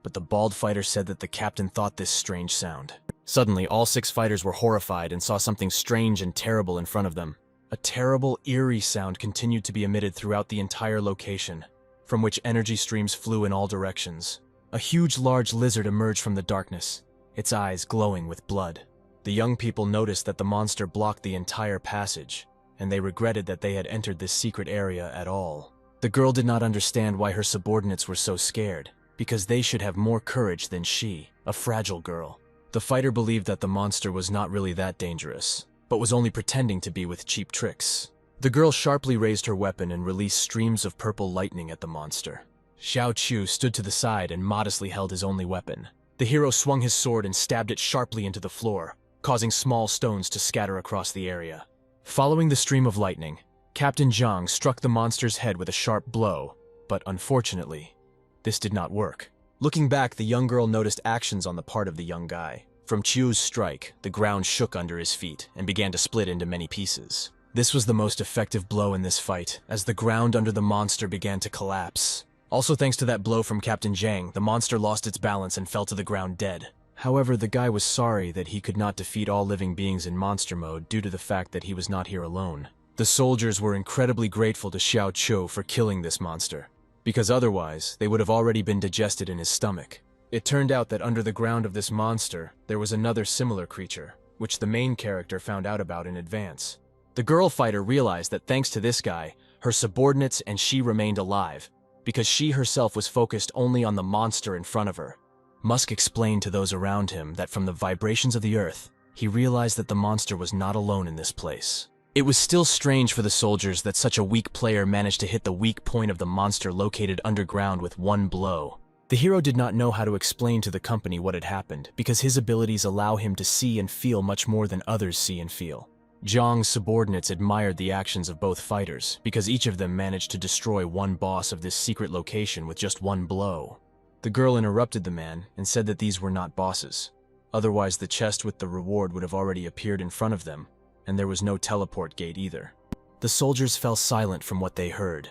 But the bald fighter said that the captain thought this strange sound. Suddenly, all 6 fighters were horrified and saw something strange and terrible in front of them. A terrible, eerie sound continued to be emitted throughout the entire location, from which energy streams flew in all directions. A huge, large lizard emerged from the darkness, its eyes glowing with blood. The young people noticed that the monster blocked the entire passage, and they regretted that they had entered this secret area at all. The girl did not understand why her subordinates were so scared, because they should have more courage than she, a fragile girl. The fighter believed that the monster was not really that dangerous, but was only pretending to be with cheap tricks. The girl sharply raised her weapon and released streams of purple lightning at the monster. Xiao Chu stood to the side and modestly held his only weapon. The hero swung his sword and stabbed it sharply into the floor, causing small stones to scatter across the area. Following the stream of lightning, Captain Zhang struck the monster's head with a sharp blow, but unfortunately, this did not work. Looking back, the young girl noticed actions on the part of the young guy. From Chu's strike, the ground shook under his feet and began to split into many pieces. This was the most effective blow in this fight, as the ground under the monster began to collapse. Also thanks to that blow from Captain Zhang, the monster lost its balance and fell to the ground dead. However, the guy was sorry that he could not defeat all living beings in monster mode due to the fact that he was not here alone. The soldiers were incredibly grateful to Xiao Chu for killing this monster, because otherwise they would have already been digested in his stomach. It turned out that under the ground of this monster, there was another similar creature, which the main character found out about in advance. The girl fighter realized that thanks to this guy, her subordinates and she remained alive, because she herself was focused only on the monster in front of her. Musk explained to those around him that from the vibrations of the earth, he realized that the monster was not alone in this place. It was still strange for the soldiers that such a weak player managed to hit the weak point of the monster located underground with one blow. The hero did not know how to explain to the company what had happened, because his abilities allow him to see and feel much more than others see and feel. Zhang's subordinates admired the actions of both fighters, because each of them managed to destroy one boss of this secret location with just one blow. The girl interrupted the man and said that these were not bosses. Otherwise, the chest with the reward would have already appeared in front of them, and there was no teleport gate either. The soldiers fell silent from what they heard,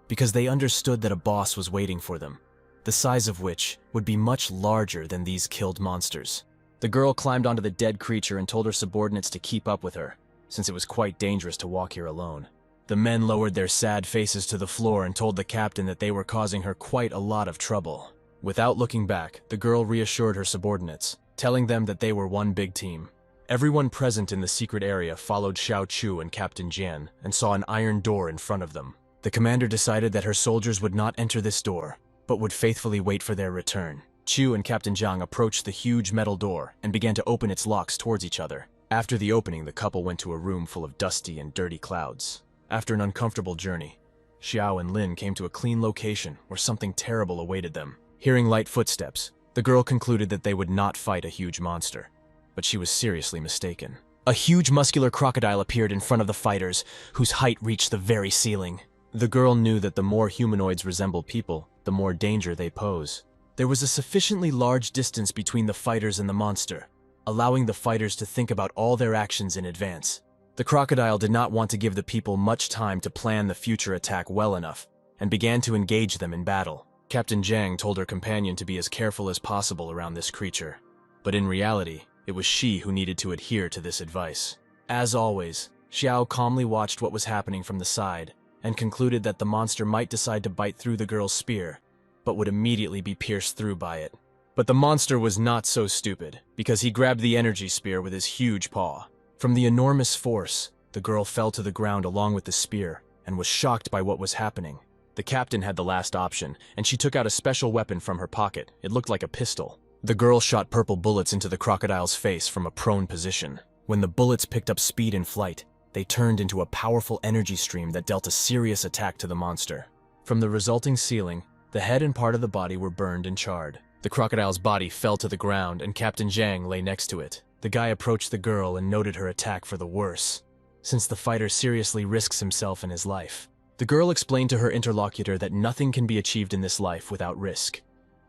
because they understood that a boss was waiting for them, the size of which would be much larger than these killed monsters. The girl climbed onto the dead creature and told her subordinates to keep up with her, since it was quite dangerous to walk here alone. The men lowered their sad faces to the floor and told the captain that they were causing her quite a lot of trouble. Without looking back, the girl reassured her subordinates, telling them that they were one big team. Everyone present in the secret area followed Xiao Chu and Captain Jian and saw an iron door in front of them. The commander decided that her soldiers would not enter this door, but would faithfully wait for their return. Chu and Captain Zhang approached the huge metal door and began to open its locks towards each other. After the opening, the couple went to a room full of dusty and dirty clouds. After an uncomfortable journey, Xiao and Lin came to a clean location where something terrible awaited them. Hearing light footsteps, the girl concluded that they would not fight a huge monster, but she was seriously mistaken. A huge muscular crocodile appeared in front of the fighters, whose height reached the very ceiling. The girl knew that the more humanoids resemble people, the more danger they pose. There was a sufficiently large distance between the fighters and the monster, allowing the fighters to think about all their actions in advance. The crocodile did not want to give the people much time to plan the future attack well enough, and began to engage them in battle. Captain Zhang told her companion to be as careful as possible around this creature, but in reality, it was she who needed to adhere to this advice. As always, Xiao calmly watched what was happening from the side, and concluded that the monster might decide to bite through the girl's spear, but would immediately be pierced through by it. But the monster was not so stupid, because he grabbed the energy spear with his huge paw. From the enormous force, the girl fell to the ground along with the spear, and was shocked by what was happening. The captain had the last option, and she took out a special weapon from her pocket. It looked like a pistol. The girl shot purple bullets into the crocodile's face from a prone position. When the bullets picked up speed in flight, they turned into a powerful energy stream that dealt a serious attack to the monster. From the resulting ceiling, the head and part of the body were burned and charred. The crocodile's body fell to the ground and Captain Zhang lay next to it. The guy approached the girl and noted her attack for the worse, since the fighter seriously risks himself and his life. The girl explained to her interlocutor that nothing can be achieved in this life without risk,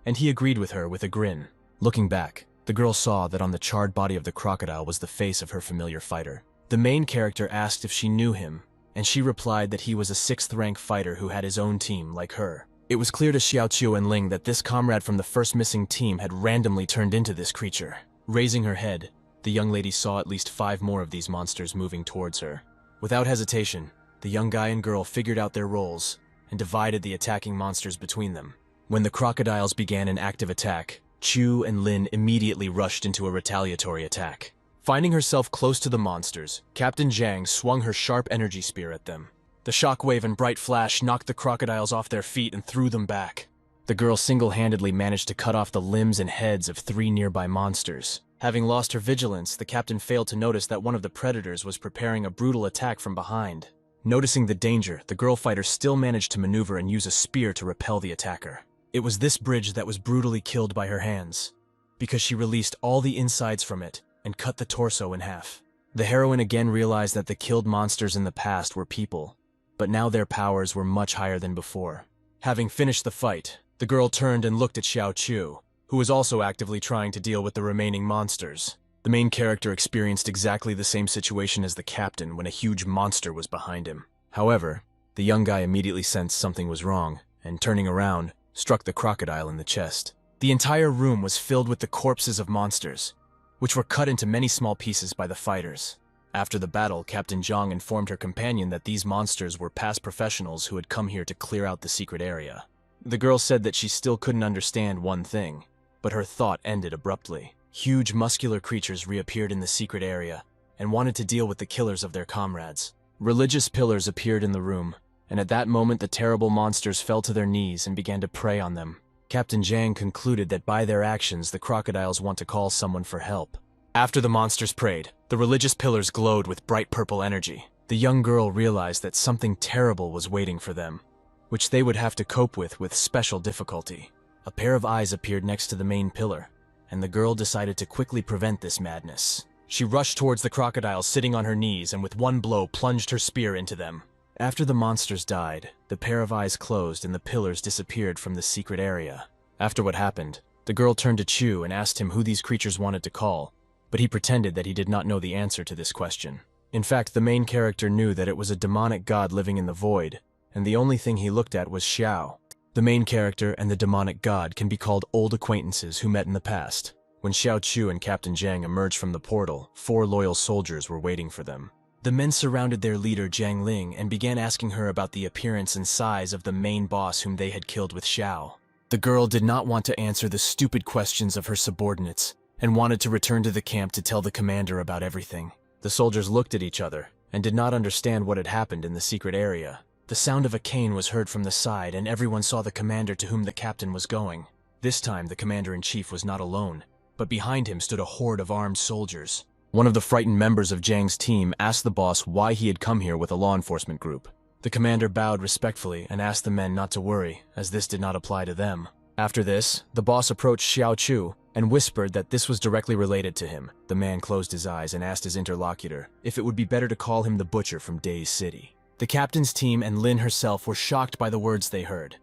and he agreed with her with a grin. Looking back, the girl saw that on the charred body of the crocodile was the face of her familiar fighter. The main character asked if she knew him, and she replied that he was a 6th-rank fighter who had his own team like her. It was clear to Xiaoqiu and Ling that this comrade from the first missing team had randomly turned into this creature. Raising her head, the young lady saw at least 5 more of these monsters moving towards her. Without hesitation, the young guy and girl figured out their roles and divided the attacking monsters between them. When the crocodiles began an active attack, Chu and Lin immediately rushed into a retaliatory attack. Finding herself close to the monsters, Captain Zhang swung her sharp energy spear at them. The shockwave and bright flash knocked the crocodiles off their feet and threw them back. The girl single-handedly managed to cut off the limbs and heads of 3 nearby monsters. Having lost her vigilance, the captain failed to notice that one of the predators was preparing a brutal attack from behind. Noticing the danger, the girl fighter still managed to maneuver and use a spear to repel the attacker. It was this bridge that was brutally killed by her hands, because she released all the insides from it and cut the torso in half. The heroine again realized that the killed monsters in the past were people, but now their powers were much higher than before. Having finished the fight, the girl turned and looked at Xiaoqiu, who was also actively trying to deal with the remaining monsters. The main character experienced exactly the same situation as the captain when a huge monster was behind him. However, the young guy immediately sensed something was wrong, and turning around, struck the crocodile in the chest. The entire room was filled with the corpses of monsters, which were cut into many small pieces by the fighters. After the battle, Captain Zhang informed her companion that these monsters were past professionals who had come here to clear out the secret area. The girl said that she still couldn't understand one thing, but her thought ended abruptly. Huge muscular creatures reappeared in the secret area and wanted to deal with the killers of their comrades. Religious pillars appeared in the room, and at that moment the terrible monsters fell to their knees and began to prey on them. Captain Zhang concluded that by their actions the crocodiles want to call someone for help. After the monsters prayed, the religious pillars glowed with bright purple energy. The young girl realized that something terrible was waiting for them, which they would have to cope with special difficulty. A pair of eyes appeared next to the main pillar, and the girl decided to quickly prevent this madness. She rushed towards the crocodiles sitting on her knees and with one blow plunged her spear into them. After the monsters died, the pair of eyes closed and the pillars disappeared from the secret area. After what happened, the girl turned to Chu and asked him who these creatures wanted to call, but he pretended that he did not know the answer to this question. In fact, the main character knew that it was a demonic god living in the void, and the only thing he looked at was Xiao. The main character and the demonic god can be called old acquaintances who met in the past. When Xiaoqiu and Captain Zhang emerged from the portal, 4 loyal soldiers were waiting for them. The men surrounded their leader Jiang Ling and began asking her about the appearance and size of the main boss whom they had killed with Xiao. The girl did not want to answer the stupid questions of her subordinates and wanted to return to the camp to tell the commander about everything. The soldiers looked at each other and did not understand what had happened in the secret area. The sound of a cane was heard from the side and everyone saw the commander to whom the captain was going. This time the commander-in-chief was not alone, but behind him stood a horde of armed soldiers. One of the frightened members of Zhang's team asked the boss why he had come here with a law enforcement group. The commander bowed respectfully and asked the men not to worry, as this did not apply to them. After this, the boss approached Xiaoqiu and whispered that this was directly related to him. The man closed his eyes and asked his interlocutor if it would be better to call him the Butcher from Days City. The captain's team and Lin herself were shocked by the words they heard,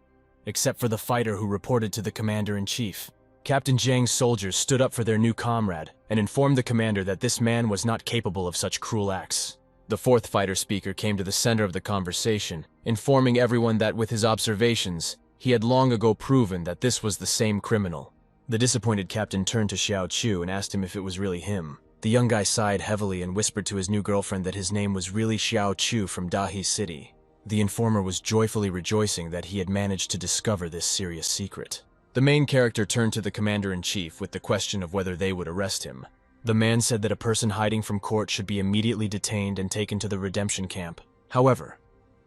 except for the fighter who reported to the commander-in-chief. Captain Zhang's soldiers stood up for their new comrade and informed the commander that this man was not capable of such cruel acts. The 4th fighter speaker came to the center of the conversation, informing everyone that with his observations, he had long ago proven that this was the same criminal. The disappointed captain turned to Xiaoqiu and asked him if it was really him. The young guy sighed heavily and whispered to his new girlfriend that his name was really Xiaoqiu from Dahi City. The informer was joyfully rejoicing that he had managed to discover this serious secret. The main character turned to the commander-in-chief with the question of whether they would arrest him. The man said that a person hiding from court should be immediately detained and taken to the redemption camp. However,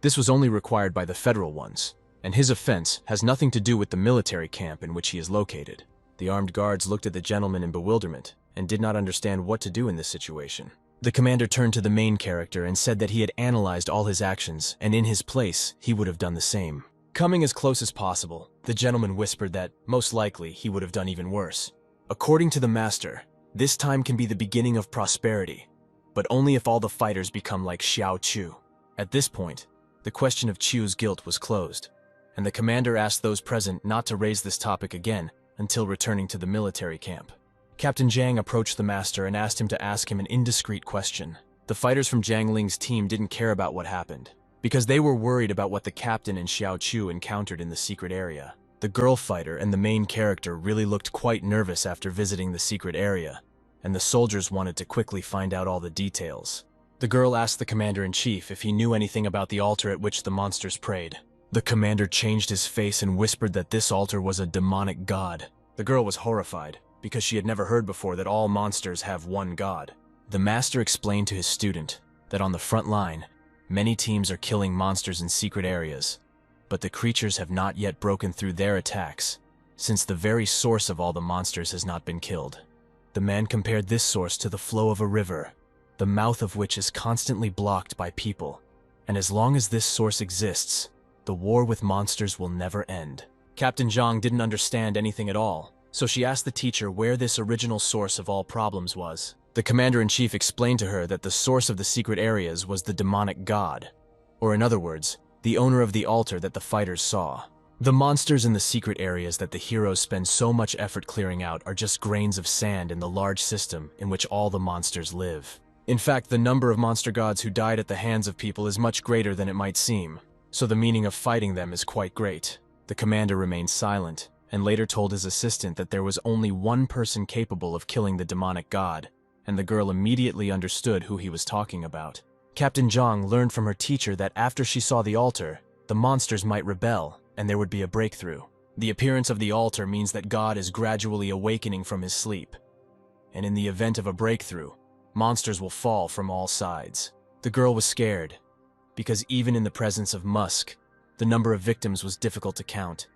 this was only required by the federal ones, and his offense has nothing to do with the military camp in which he is located. The armed guards looked at the gentleman in bewilderment and did not understand what to do in this situation. The commander turned to the main character and said that he had analyzed all his actions, and in his place, he would have done the same. Coming as close as possible, the gentleman whispered that, most likely, he would have done even worse. According to the master, this time can be the beginning of prosperity, but only if all the fighters become like Xiao Chu. At this point, the question of Chu's guilt was closed, and the commander asked those present not to raise this topic again until returning to the military camp. Captain Jiang approached the master and asked him to ask him an indiscreet question. The fighters from Jiang Ling's team didn't care about what happened, because they were worried about what the captain and Xiao Chu encountered in the secret area. The girl fighter and the main character really looked quite nervous after visiting the secret area, and the soldiers wanted to quickly find out all the details. The girl asked the commander-in-chief if he knew anything about the altar at which the monsters prayed. The commander changed his face and whispered that this altar was a demonic god. The girl was horrified, because she had never heard before that all monsters have one god. The master explained to his student that on the front line, many teams are killing monsters in secret areas, but the creatures have not yet broken through their attacks, since the very source of all the monsters has not been killed. The man compared this source to the flow of a river, the mouth of which is constantly blocked by people, and as long as this source exists, the war with monsters will never end. Captain Zhang didn't understand anything at all, so she asked the teacher where this original source of all problems was. The commander-in-chief explained to her that the source of the secret areas was the demonic god, or in other words, the owner of the altar that the fighters saw. The monsters in the secret areas that the heroes spend so much effort clearing out are just grains of sand in the large system in which all the monsters live. In fact, the number of monster gods who died at the hands of people is much greater than it might seem, so the meaning of fighting them is quite great. The commander remained silent, and later told his assistant that there was only one person capable of killing the demonic god, and the girl immediately understood who he was talking about. Captain Zhang learned from her teacher that after she saw the altar, the monsters might rebel, and there would be a breakthrough. The appearance of the altar means that God is gradually awakening from his sleep, and in the event of a breakthrough, monsters will fall from all sides. The girl was scared, because even in the presence of Musk, the number of victims was difficult to count,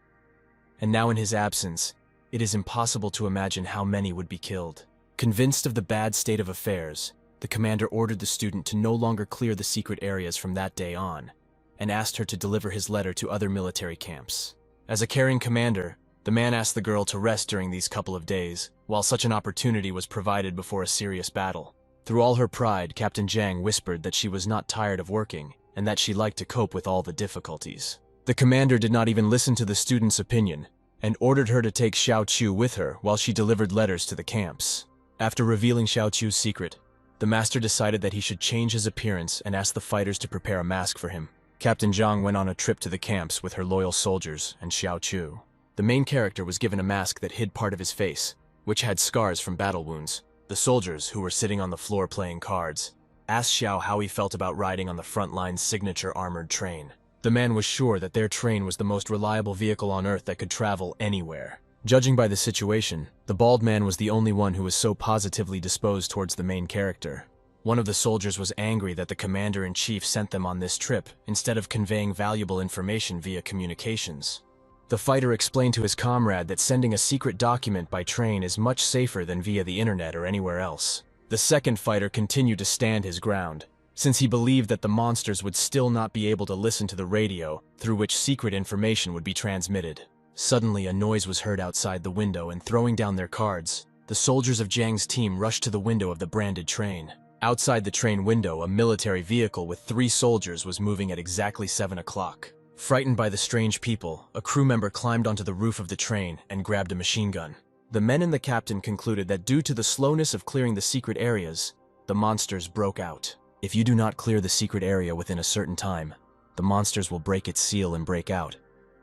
and now in his absence, it is impossible to imagine how many would be killed. Convinced of the bad state of affairs, the commander ordered the student to no longer clear the secret areas from that day on, and asked her to deliver his letter to other military camps. As a caring commander, the man asked the girl to rest during these couple of days, while such an opportunity was provided before a serious battle. Through all her pride, Captain Jiang whispered that she was not tired of working, and that she liked to cope with all the difficulties. The commander did not even listen to the student's opinion, and ordered her to take Xiao Chu with her while she delivered letters to the camps. After revealing Xiao Chu's secret, the master decided that he should change his appearance and asked the fighters to prepare a mask for him. Captain Zhang went on a trip to the camps with her loyal soldiers and Xiao Chu. The main character was given a mask that hid part of his face, which had scars from battle wounds. The soldiers, who were sitting on the floor playing cards, asked Xiao how he felt about riding on the front line's signature armored train. The man was sure that their train was the most reliable vehicle on Earth that could travel anywhere. Judging by the situation, the bald man was the only one who was so positively disposed towards the main character. One of the soldiers was angry that the commander-in-chief sent them on this trip instead of conveying valuable information via communications. The fighter explained to his comrade that sending a secret document by train is much safer than via the internet or anywhere else. The second fighter continued to stand his ground, since he believed that the monsters would still not be able to listen to the radio through which secret information would be transmitted. Suddenly, a noise was heard outside the window, and throwing down their cards, the soldiers of Jiang's team rushed to the window of the branded train. Outside the train window, a military vehicle with 3 soldiers was moving at exactly 7 o'clock. Frightened by the strange people, a crew member climbed onto the roof of the train and grabbed a machine gun. The men and the captain concluded that due to the slowness of clearing the secret areas, the monsters broke out. If you do not clear the secret area within a certain time, the monsters will break its seal and break out,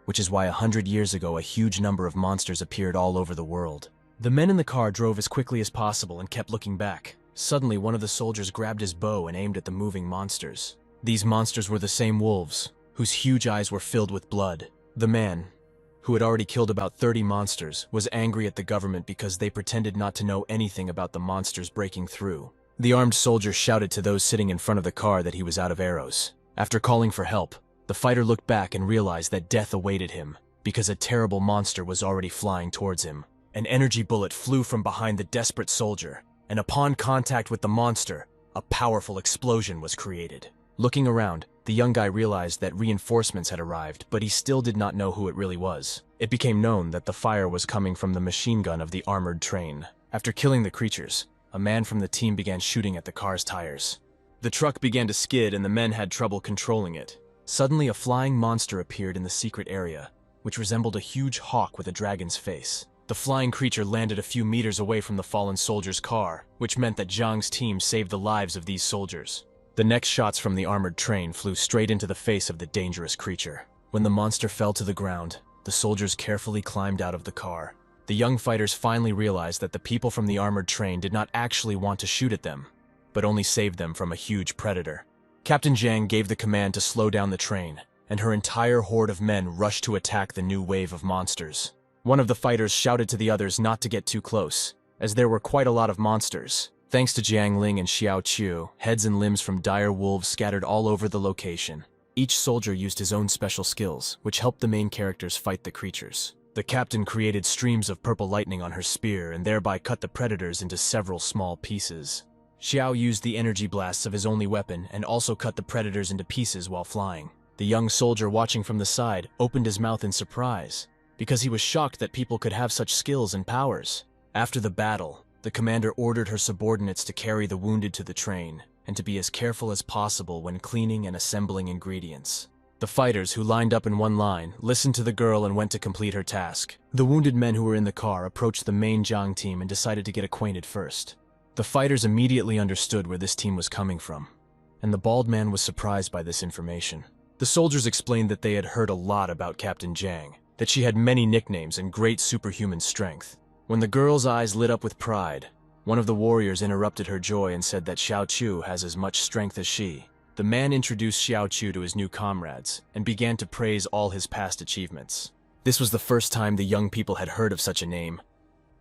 which is why 100 years ago a huge number of monsters appeared all over the world. The men in the car drove as quickly as possible and kept looking back. Suddenly, one of the soldiers grabbed his bow and aimed at the moving monsters. These monsters were the same wolves, whose huge eyes were filled with blood. The man, who had already killed about 30 monsters, was angry at the government because they pretended not to know anything about the monsters breaking through. The armed soldier shouted to those sitting in front of the car that he was out of arrows. After calling for help, the fighter looked back and realized that death awaited him, because a terrible monster was already flying towards him. An energy bullet flew from behind the desperate soldier, and upon contact with the monster, a powerful explosion was created. Looking around, the young guy realized that reinforcements had arrived, but he still did not know who it really was. It became known that the fire was coming from the machine gun of the armored train. After killing the creatures, a man from the team began shooting at the car's tires. The truck began to skid and the men had trouble controlling it. Suddenly, a flying monster appeared in the secret area, which resembled a huge hawk with a dragon's face. The flying creature landed a few meters away from the fallen soldier's car, which meant that Zhang's team saved the lives of these soldiers. The next shots from the armored train flew straight into the face of the dangerous creature. When the monster fell to the ground, the soldiers carefully climbed out of the car. The young fighters finally realized that the people from the armored train did not actually want to shoot at them, but only save them from a huge predator. Captain Zhang gave the command to slow down the train, and her entire horde of men rushed to attack the new wave of monsters. One of the fighters shouted to the others not to get too close, as there were quite a lot of monsters. Thanks to Jiang Ling and Xiao Chu, heads and limbs from dire wolves scattered all over the location. Each soldier used his own special skills, which helped the main characters fight the creatures. The captain created streams of purple lightning on her spear and thereby cut the predators into several small pieces. Xiao used the energy blasts of his only weapon and also cut the predators into pieces while flying. The young soldier watching from the side opened his mouth in surprise, because he was shocked that people could have such skills and powers. After the battle, the commander ordered her subordinates to carry the wounded to the train, and to be as careful as possible when cleaning and assembling ingredients. The fighters, who lined up in one line, listened to the girl and went to complete her task. The wounded men who were in the car approached the main Zhang team and decided to get acquainted first. The fighters immediately understood where this team was coming from, and the bald man was surprised by this information. The soldiers explained that they had heard a lot about Captain Zhang, that she had many nicknames and great superhuman strength. When the girl's eyes lit up with pride, one of the warriors interrupted her joy and said that Xiao Chu has as much strength as she. The man introduced Xiao Chu to his new comrades and began to praise all his past achievements. This was the first time the young people had heard of such a name,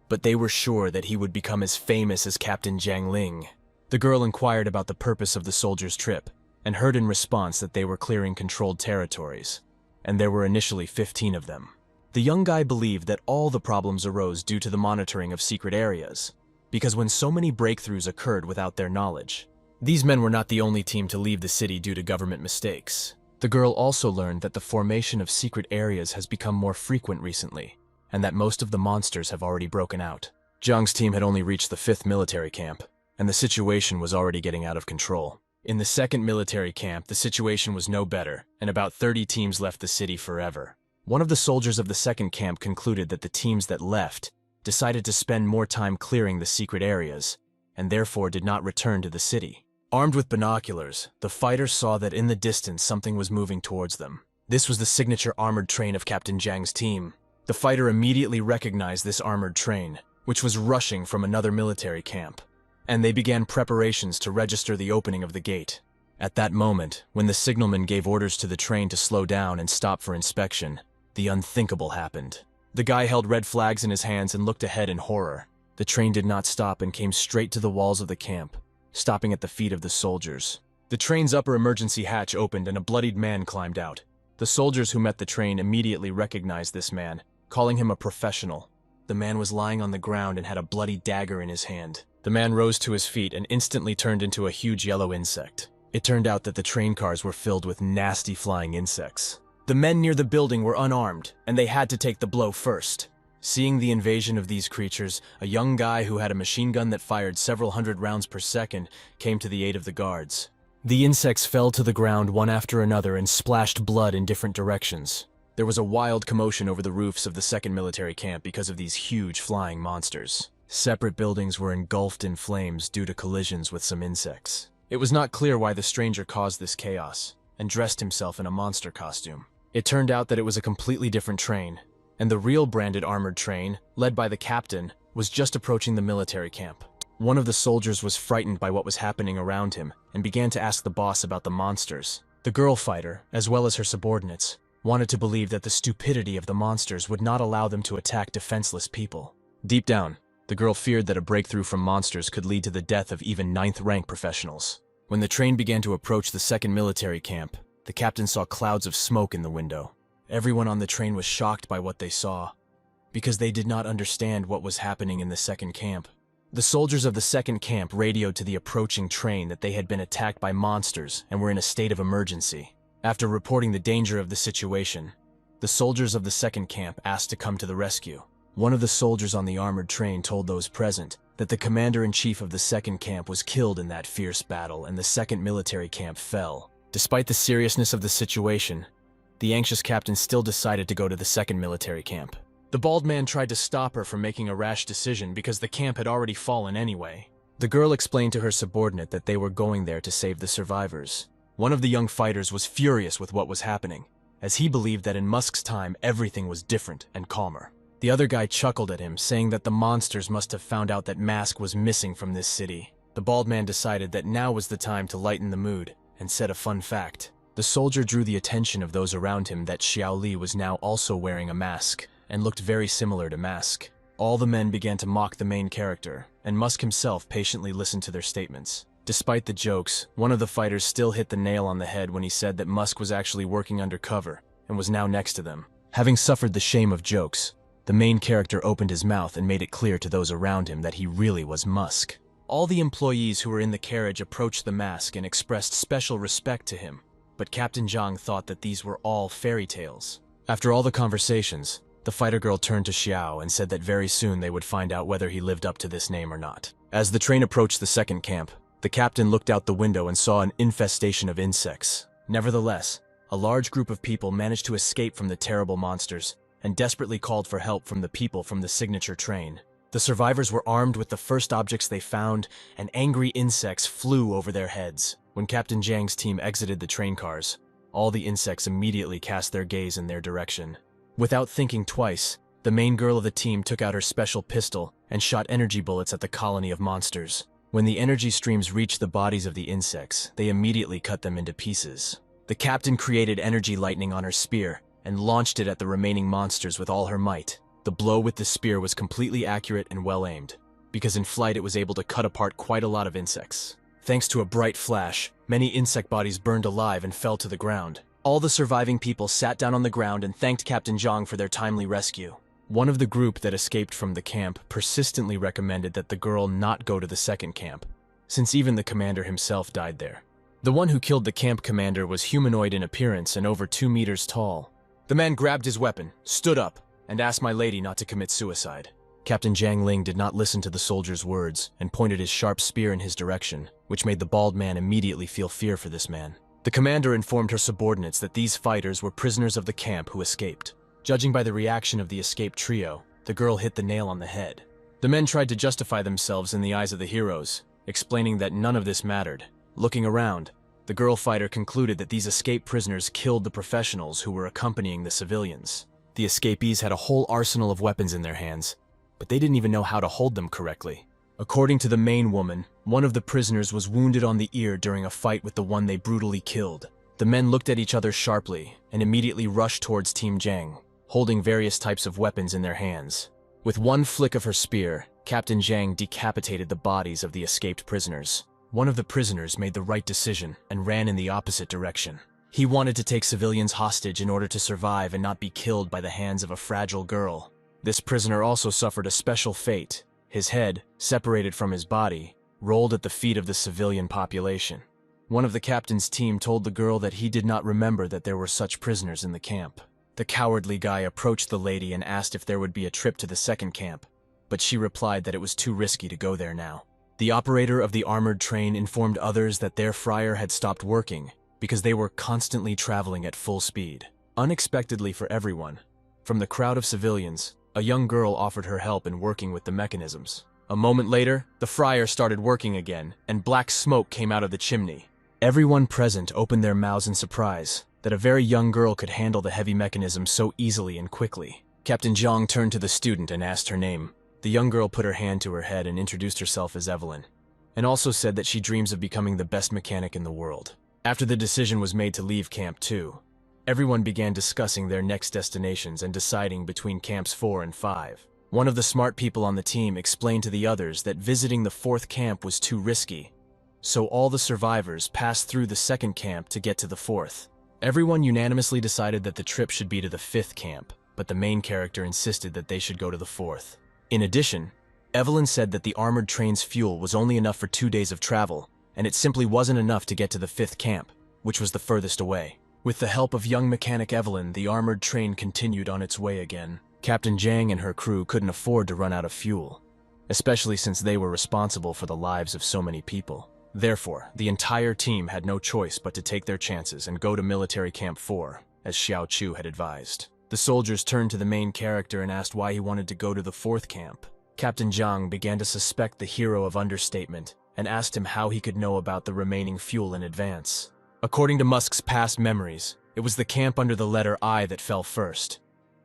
but they were sure that he would become as famous as Captain Jiang Ling. The girl inquired about the purpose of the soldiers' trip, and heard in response that they were clearing controlled territories, and there were initially 15 of them. The young guy believed that all the problems arose due to the monitoring of secret areas, because when so many breakthroughs occurred without their knowledge. These men were not the only team to leave the city due to government mistakes. The girl also learned that the formation of secret areas has become more frequent recently, and that most of the monsters have already broken out. Zhang's team had only reached the 5th military camp, and the situation was already getting out of control. In the 2nd military camp, the situation was no better, and about 30 teams left the city forever. One of the soldiers of the 2nd camp concluded that the teams that left decided to spend more time clearing the secret areas, and therefore did not return to the city. Armed with binoculars, the fighters saw that in the distance something was moving towards them. This was the signature armored train of Captain Zhang's team. The fighter immediately recognized this armored train, which was rushing from another military camp, and they began preparations to register the opening of the gate. At that moment, when the signalman gave orders to the train to slow down and stop for inspection, the unthinkable happened. The guy held red flags in his hands and looked ahead in horror. The train did not stop and came straight to the walls of the camp, stopping at the feet of the soldiers. The train's upper emergency hatch opened and a bloodied man climbed out. The soldiers who met the train immediately recognized this man, calling him a professional. The man was lying on the ground and had a bloody dagger in his hand. The man rose to his feet and instantly turned into a huge yellow insect. It turned out that the train cars were filled with nasty flying insects. The men near the building were unarmed, and they had to take the blow first. Seeing the invasion of these creatures, a young guy who had a machine gun that fired several hundred rounds per second came to the aid of the guards. The insects fell to the ground one after another and splashed blood in different directions. There was a wild commotion over the roofs of the 2nd military camp because of these huge flying monsters. Separate buildings were engulfed in flames due to collisions with some insects. It was not clear why the stranger caused this chaos and dressed himself in a monster costume. It turned out that it was a completely different train, and the real branded armored train, led by the captain, was just approaching the military camp. One of the soldiers was frightened by what was happening around him and began to ask the boss about the monsters. The girl fighter, as well as her subordinates, wanted to believe that the stupidity of the monsters would not allow them to attack defenseless people. Deep down, the girl feared that a breakthrough from monsters could lead to the death of even 9th rank professionals. When the train began to approach the 2nd military camp, the captain saw clouds of smoke in the window. Everyone on the train was shocked by what they saw, because they did not understand what was happening in the 2nd camp. The soldiers of the 2nd camp radioed to the approaching train that they had been attacked by monsters and were in a state of emergency. After reporting the danger of the situation, the soldiers of the second camp asked to come to the rescue. One of the soldiers on the armored train told those present that the commander-in-chief of the second camp was killed in that fierce battle and the second military camp fell. Despite the seriousness of the situation, the anxious captain still decided to go to the second military camp. The bald man tried to stop her from making a rash decision because the camp had already fallen anyway. The girl explained to her subordinate that they were going there to save the survivors. One of the young fighters was furious with what was happening, as he believed that in Musk's time everything was different and calmer. The other guy chuckled at him, saying that the monsters must have found out that Mask was missing from this city. The bald man decided that now was the time to lighten the mood and said a fun fact. The soldier drew the attention of those around him that Xiao Li was now also wearing a mask and looked very similar to Mask. All the men began to mock the main character, and Musk himself patiently listened to their statements. Despite the jokes, one of the fighters still hit the nail on the head when he said that Musk was actually working undercover and was now next to them. Having suffered the shame of jokes, the main character opened his mouth and made it clear to those around him that he really was Musk. All the employees who were in the carriage approached the mask and expressed special respect to him, but Captain Zhang thought that these were all fairy tales. After all the conversations, the fighter girl turned to Xiao and said that very soon they would find out whether he lived up to this name or not. As the train approached the second camp, the captain looked out the window and saw an infestation of insects. Nevertheless, a large group of people managed to escape from the terrible monsters and desperately called for help from the people from the signature train. The survivors were armed with the first objects they found, and angry insects flew over their heads. When Captain Zhang's team exited the train cars, all the insects immediately cast their gaze in their direction. Without thinking twice, the main girl of the team took out her special pistol and shot energy bullets at the colony of monsters. When the energy streams reached the bodies of the insects, they immediately cut them into pieces. The captain created energy lightning on her spear and launched it at the remaining monsters with all her might. The blow with the spear was completely accurate and well-aimed, because in flight it was able to cut apart quite a lot of insects. Thanks to a bright flash, many insect bodies burned alive and fell to the ground. All the surviving people sat down on the ground and thanked Captain Zhang for their timely rescue. One of the group that escaped from the camp persistently recommended that the girl not go to the second camp, since even the commander himself died there. The one who killed the camp commander was humanoid in appearance and over 2 meters tall. The man grabbed his weapon, stood up, and asked my lady not to commit suicide. Captain Zhang Ling did not listen to the soldier's words and pointed his sharp spear in his direction, which made the bald man immediately feel fear for this man. The commander informed her subordinates that these fighters were prisoners of the camp who escaped. Judging by the reaction of the escaped trio, the girl hit the nail on the head. The men tried to justify themselves in the eyes of the heroes, explaining that none of this mattered. Looking around, the girl fighter concluded that these escaped prisoners killed the professionals who were accompanying the civilians. The escapees had a whole arsenal of weapons in their hands, but they didn't even know how to hold them correctly. According to the main woman, one of the prisoners was wounded on the ear during a fight with the one they brutally killed. The men looked at each other sharply and immediately rushed towards Team Zhang, holding various types of weapons in their hands. With one flick of her spear, Captain Zhang decapitated the bodies of the escaped prisoners. One of the prisoners made the right decision and ran in the opposite direction. He wanted to take civilians hostage in order to survive and not be killed by the hands of a fragile girl. This prisoner also suffered a special fate. His head, separated from his body, rolled at the feet of the civilian population. One of the captain's team told the girl that he did not remember that there were such prisoners in the camp. The cowardly guy approached the lady and asked if there would be a trip to the second camp, but she replied that it was too risky to go there now. The operator of the armored train informed others that their fryer had stopped working because they were constantly traveling at full speed. Unexpectedly for everyone, from the crowd of civilians, a young girl offered her help in working with the mechanisms. A moment later, the fryer started working again, and black smoke came out of the chimney. Everyone present opened their mouths in surprise that a very young girl could handle the heavy mechanism so easily and quickly. Captain Zhang turned to the student and asked her name. The young girl put her hand to her head and introduced herself as Evelyn, and also said that she dreams of becoming the best mechanic in the world. After the decision was made to leave Camp 2, everyone began discussing their next destinations and deciding between Camps 4 and 5. One of the smart people on the team explained to the others that visiting the 4th camp was too risky, so all the survivors passed through the 2nd camp to get to the 4th. Everyone unanimously decided that the trip should be to the 5th camp, but the main character insisted that they should go to the 4th. In addition, Evelyn said that the armored train's fuel was only enough for 2 days of travel, and it simply wasn't enough to get to the 5th camp, which was the furthest away. With the help of young mechanic Evelyn, the armored train continued on its way again. Captain Zhang and her crew couldn't afford to run out of fuel, especially since they were responsible for the lives of so many people. Therefore, the entire team had no choice but to take their chances and go to Military Camp 4, as Xiao Chu had advised. The soldiers turned to the main character and asked why he wanted to go to the 4th camp. Captain Zhang began to suspect the hero of understatement and asked him how he could know about the remaining fuel in advance. According to Musk's past memories, it was the camp under the letter I that fell first,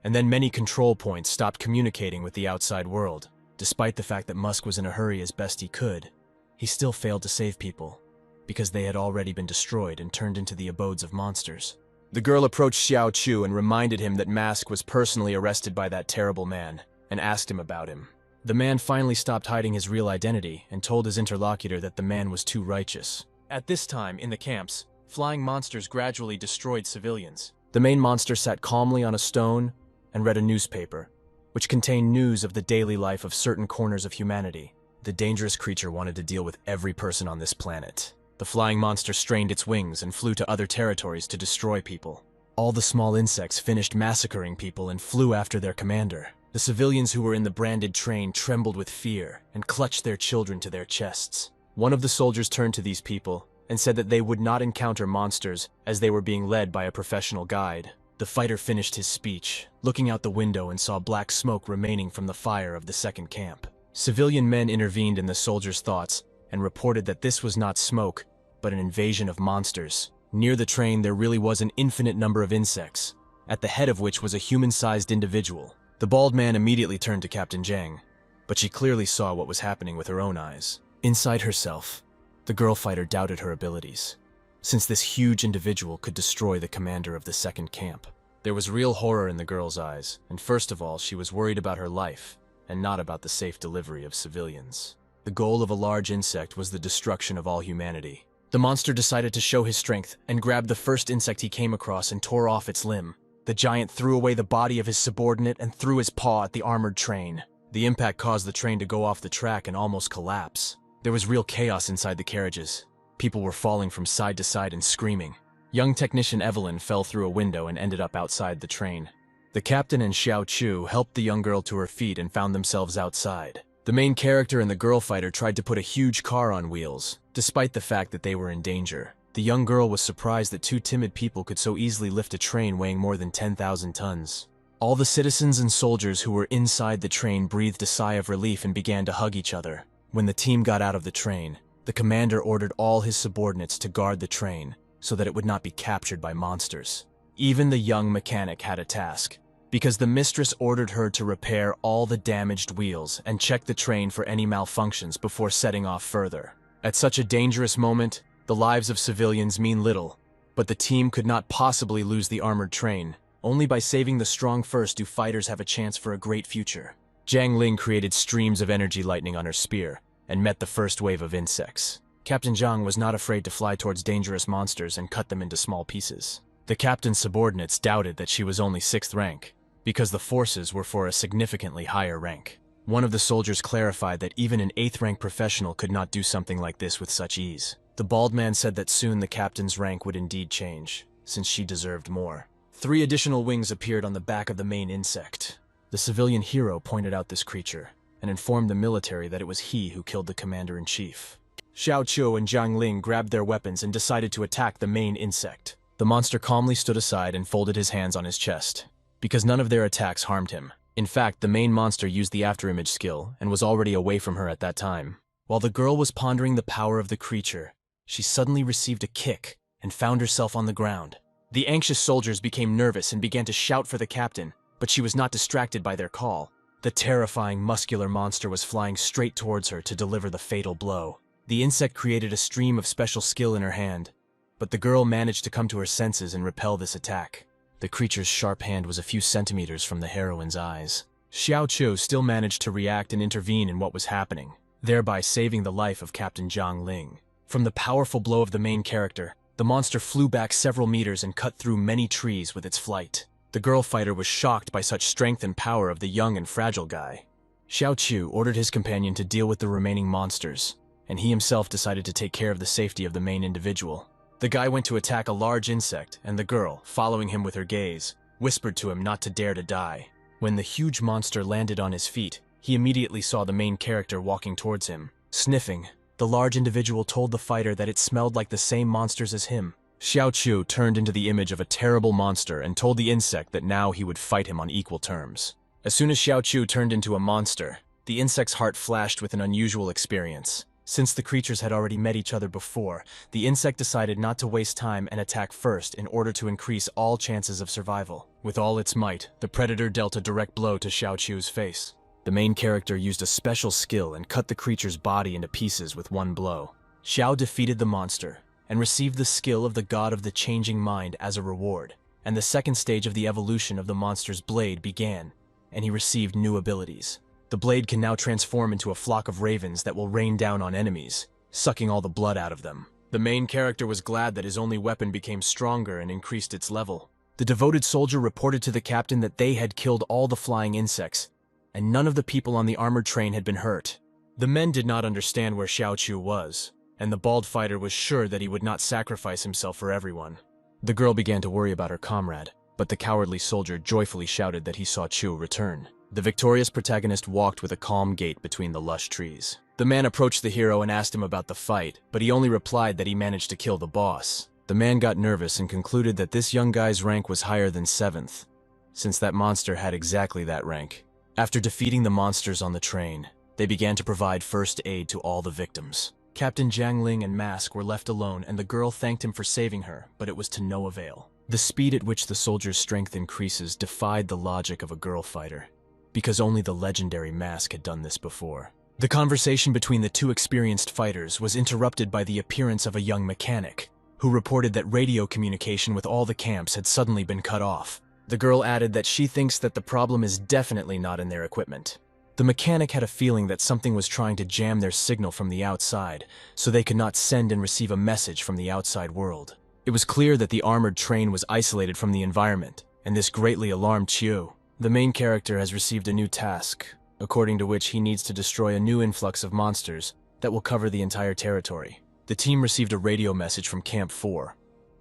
and then many control points stopped communicating with the outside world. Despite the fact that Musk was in a hurry as best he could, he still failed to save people, because they had already been destroyed and turned into the abodes of monsters. The girl approached Xiao Chu and reminded him that Musk was personally arrested by that terrible man, and asked him about him. The man finally stopped hiding his real identity and told his interlocutor that the man was too righteous. At this time, in the camps, flying monsters gradually destroyed civilians. The main monster sat calmly on a stone and read a newspaper, which contained news of the daily life of certain corners of humanity. The dangerous creature wanted to deal with every person on this planet. The flying monster strained its wings and flew to other territories to destroy people. All the small insects finished massacring people and flew after their commander. The civilians who were in the branded train trembled with fear and clutched their children to their chests. One of the soldiers turned to these people and said that they would not encounter monsters as they were being led by a professional guide. The fighter finished his speech, looking out the window and saw black smoke remaining from the fire of the 2nd camp. Civilian men intervened in the soldiers' thoughts and reported that this was not smoke, but an invasion of monsters. Near the train, there really was an infinite number of insects, at the head of which was a human-sized individual. The bald man immediately turned to Captain Zhang, but she clearly saw what was happening with her own eyes. Inside herself, the girl fighter doubted her abilities, since this huge individual could destroy the commander of the 2nd camp. There was real horror in the girl's eyes, and first of all, she was worried about her life, and not about the safe delivery of civilians. The goal of a large insect was the destruction of all humanity. The monster decided to show his strength and grabbed the first insect he came across and tore off its limb. The giant threw away the body of his subordinate and threw his paw at the armored train. The impact caused the train to go off the track and almost collapse. There was real chaos inside the carriages. People were falling from side to side and screaming. Young technician Evelyn fell through a window and ended up outside the train. The captain and Xiao Chu helped the young girl to her feet and found themselves outside. The main character and the girl fighter tried to put a huge car on wheels, despite the fact that they were in danger. The young girl was surprised that 2 timid people could so easily lift a train weighing more than 10,000 tons. All the citizens and soldiers who were inside the train breathed a sigh of relief and began to hug each other. When the team got out of the train, the commander ordered all his subordinates to guard the train so that it would not be captured by monsters. Even the young mechanic had a task, because the mistress ordered her to repair all the damaged wheels and check the train for any malfunctions before setting off further. At such a dangerous moment, the lives of civilians mean little, but the team could not possibly lose the armored train. Only by saving the strong first do fighters have a chance for a great future. Zhang Ling created streams of energy lightning on her spear and met the first wave of insects. Captain Zhang was not afraid to fly towards dangerous monsters and cut them into small pieces. The captain's subordinates doubted that she was only 6th rank, because the forces were for a significantly higher rank. One of the soldiers clarified that even an 8th rank professional could not do something like this with such ease. The bald man said that soon the captain's rank would indeed change, since she deserved more. 3 additional wings appeared on the back of the main insect. The civilian hero pointed out this creature and informed the military that it was he who killed the commander-in-chief. Xiao Chu and Zhang Ling grabbed their weapons and decided to attack the main insect. The monster calmly stood aside and folded his hands on his chest, because none of their attacks harmed him. In fact, the main monster used the afterimage skill and was already away from her at that time. While the girl was pondering the power of the creature, she suddenly received a kick and found herself on the ground. The anxious soldiers became nervous and began to shout for the captain, but she was not distracted by their call. The terrifying muscular monster was flying straight towards her to deliver the fatal blow. The insect created a stream of special skill in her hand, but the girl managed to come to her senses and repel this attack. The creature's sharp hand was a few centimeters from the heroine's eyes. Xiao Chu still managed to react and intervene in what was happening, thereby saving the life of Captain Zhang Ling. From the powerful blow of the main character, the monster flew back several meters and cut through many trees with its flight. The girl fighter was shocked by such strength and power of the young and fragile guy. Xiao Chu ordered his companion to deal with the remaining monsters, and he himself decided to take care of the safety of the main individual. The guy went to attack a large insect, and the girl, following him with her gaze, whispered to him not to dare to die. When the huge monster landed on his feet, he immediately saw the main character walking towards him. Sniffing, the large individual told the fighter that it smelled like the same monsters as him. Xiao Chu turned into the image of a terrible monster and told the insect that now he would fight him on equal terms. As soon as Xiao Chu turned into a monster, the insect's heart flashed with an unusual experience. Since the creatures had already met each other before, the insect decided not to waste time and attack first in order to increase all chances of survival. With all its might, the predator dealt a direct blow to Xiao Chu's face. The main character used a special skill and cut the creature's body into pieces with one blow. Xiao defeated the monster and received the skill of the god of the changing mind as a reward, and the second stage of the evolution of the monster's blade began, and he received new abilities. The blade can now transform into a flock of ravens that will rain down on enemies, sucking all the blood out of them. The main character was glad that his only weapon became stronger and increased its level. The devoted soldier reported to the captain that they had killed all the flying insects, and none of the people on the armored train had been hurt. The men did not understand where Xiao Chu was, and the bald fighter was sure that he would not sacrifice himself for everyone. The girl began to worry about her comrade, but the cowardly soldier joyfully shouted that he saw Chu return. The victorious protagonist walked with a calm gait between the lush trees. The man approached the hero and asked him about the fight, but he only replied that he managed to kill the boss. The man got nervous and concluded that this young guy's rank was higher than 7th, since that monster had exactly that rank. After defeating the monsters on the train, they began to provide first aid to all the victims. Captain Jiang Ling and Mask were left alone, and the girl thanked him for saving her, but it was to no avail. The speed at which the soldier's strength increases defied the logic of a girl fighter, because only the legendary Mask had done this before. The conversation between the two experienced fighters was interrupted by the appearance of a young mechanic, who reported that radio communication with all the camps had suddenly been cut off. The girl added that she thinks that the problem is definitely not in their equipment. The mechanic had a feeling that something was trying to jam their signal from the outside, so they could not send and receive a message from the outside world. It was clear that the armored train was isolated from the environment, and this greatly alarmed Chiu. The main character has received a new task, according to which he needs to destroy a new influx of monsters that will cover the entire territory. The team received a radio message from Camp 4,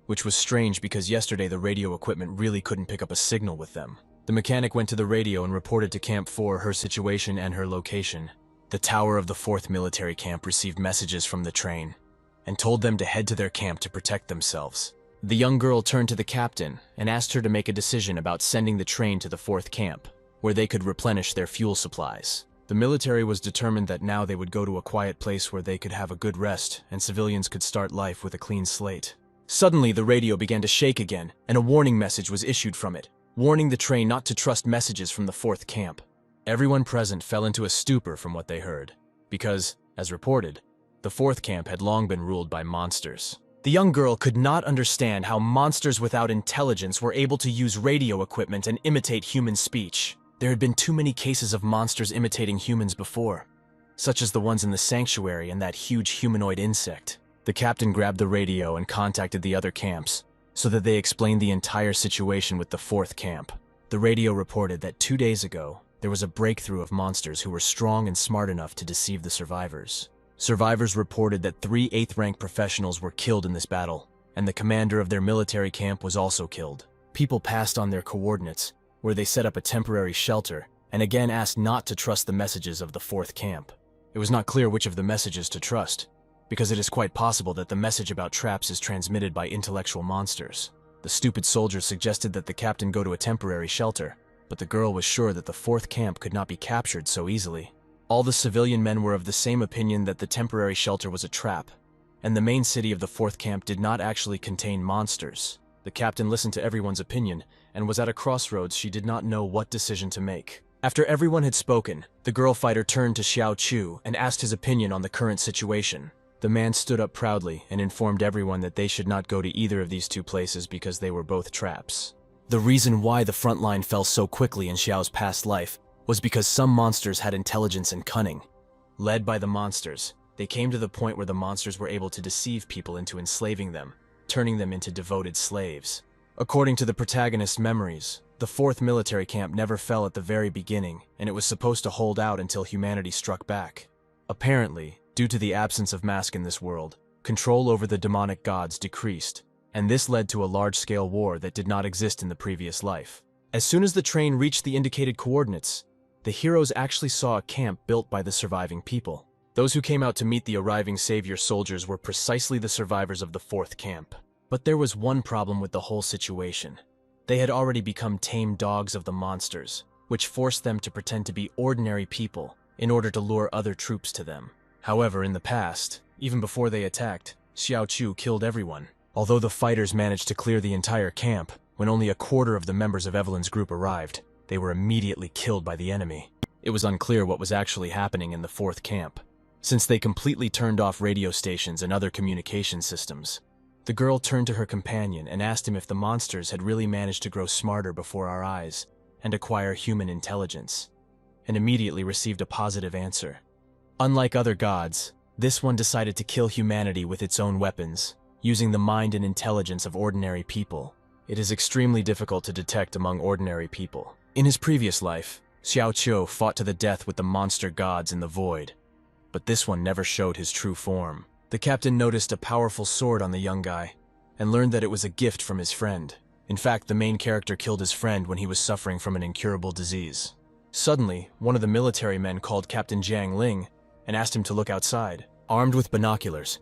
which was strange because yesterday the radio equipment really couldn't pick up a signal with them. The mechanic went to the radio and reported to Camp 4 her situation and her location. The tower of the 4th military camp received messages from the train and told them to head to their camp to protect themselves. The young girl turned to the captain and asked her to make a decision about sending the train to the 4th camp, where they could replenish their fuel supplies. The military was determined that now they would go to a quiet place where they could have a good rest and civilians could start life with a clean slate. Suddenly, the radio began to shake again, and a warning message was issued from it, warning the train not to trust messages from the 4th camp. Everyone present fell into a stupor from what they heard, because, as reported, the 4th camp had long been ruled by monsters. The young girl could not understand how monsters without intelligence were able to use radio equipment and imitate human speech. There had been too many cases of monsters imitating humans before, such as the ones in the sanctuary and that huge humanoid insect. The captain grabbed the radio and contacted the other camps, so that they explained the entire situation with the 4th camp. The radio reported that 2 days ago, there was a breakthrough of monsters who were strong and smart enough to deceive the survivors. Survivors reported that 3 8th-rank professionals were killed in this battle, and the commander of their military camp was also killed. People passed on their coordinates, where they set up a temporary shelter, and again asked not to trust the messages of the 4th camp. It was not clear which of the messages to trust, because it is quite possible that the message about traps is transmitted by intellectual monsters. The stupid soldier suggested that the captain go to a temporary shelter, but the girl was sure that the 4th camp could not be captured so easily. All the civilian men were of the same opinion that the temporary shelter was a trap, and the main city of the 4th camp did not actually contain monsters. The captain listened to everyone's opinion, and was at a crossroads. She did not know what decision to make. After everyone had spoken, the girl fighter turned to Xiao Chu and asked his opinion on the current situation. The man stood up proudly and informed everyone that they should not go to either of these two places because they were both traps. The reason why the front line fell so quickly in Xiao's past life was because some monsters had intelligence and cunning. Led by the monsters, they came to the point where the monsters were able to deceive people into enslaving them, turning them into devoted slaves. According to the protagonist's memories, the 4th military camp never fell at the very beginning, and it was supposed to hold out until humanity struck back. Apparently, due to the absence of Mask in this world, control over the demonic gods decreased, and this led to a large-scale war that did not exist in the previous life. As soon as the train reached the indicated coordinates, the heroes actually saw a camp built by the surviving people. Those who came out to meet the arriving savior soldiers were precisely the survivors of the fourth camp. But there was one problem with the whole situation. They had already become tame dogs of the monsters, which forced them to pretend to be ordinary people in order to lure other troops to them. However, in the past, even before they attacked, Xiao Chu killed everyone. Although the fighters managed to clear the entire camp, when only a quarter of the members of Evelyn's group arrived, they were immediately killed by the enemy. It was unclear what was actually happening in the fourth camp, since they completely turned off radio stations and other communication systems. The girl turned to her companion and asked him if the monsters had really managed to grow smarter before our eyes and acquire human intelligence, and immediately received a positive answer. Unlike other gods, this one decided to kill humanity with its own weapons, using the mind and intelligence of ordinary people. It is extremely difficult to detect among ordinary people. In his previous life, Xiao Qiu fought to the death with the monster gods in the void, but this one never showed his true form. The captain noticed a powerful sword on the young guy, and learned that it was a gift from his friend. In fact, the main character killed his friend when he was suffering from an incurable disease. Suddenly, one of the military men called Captain Jiang Ling and asked him to look outside. Armed with binoculars,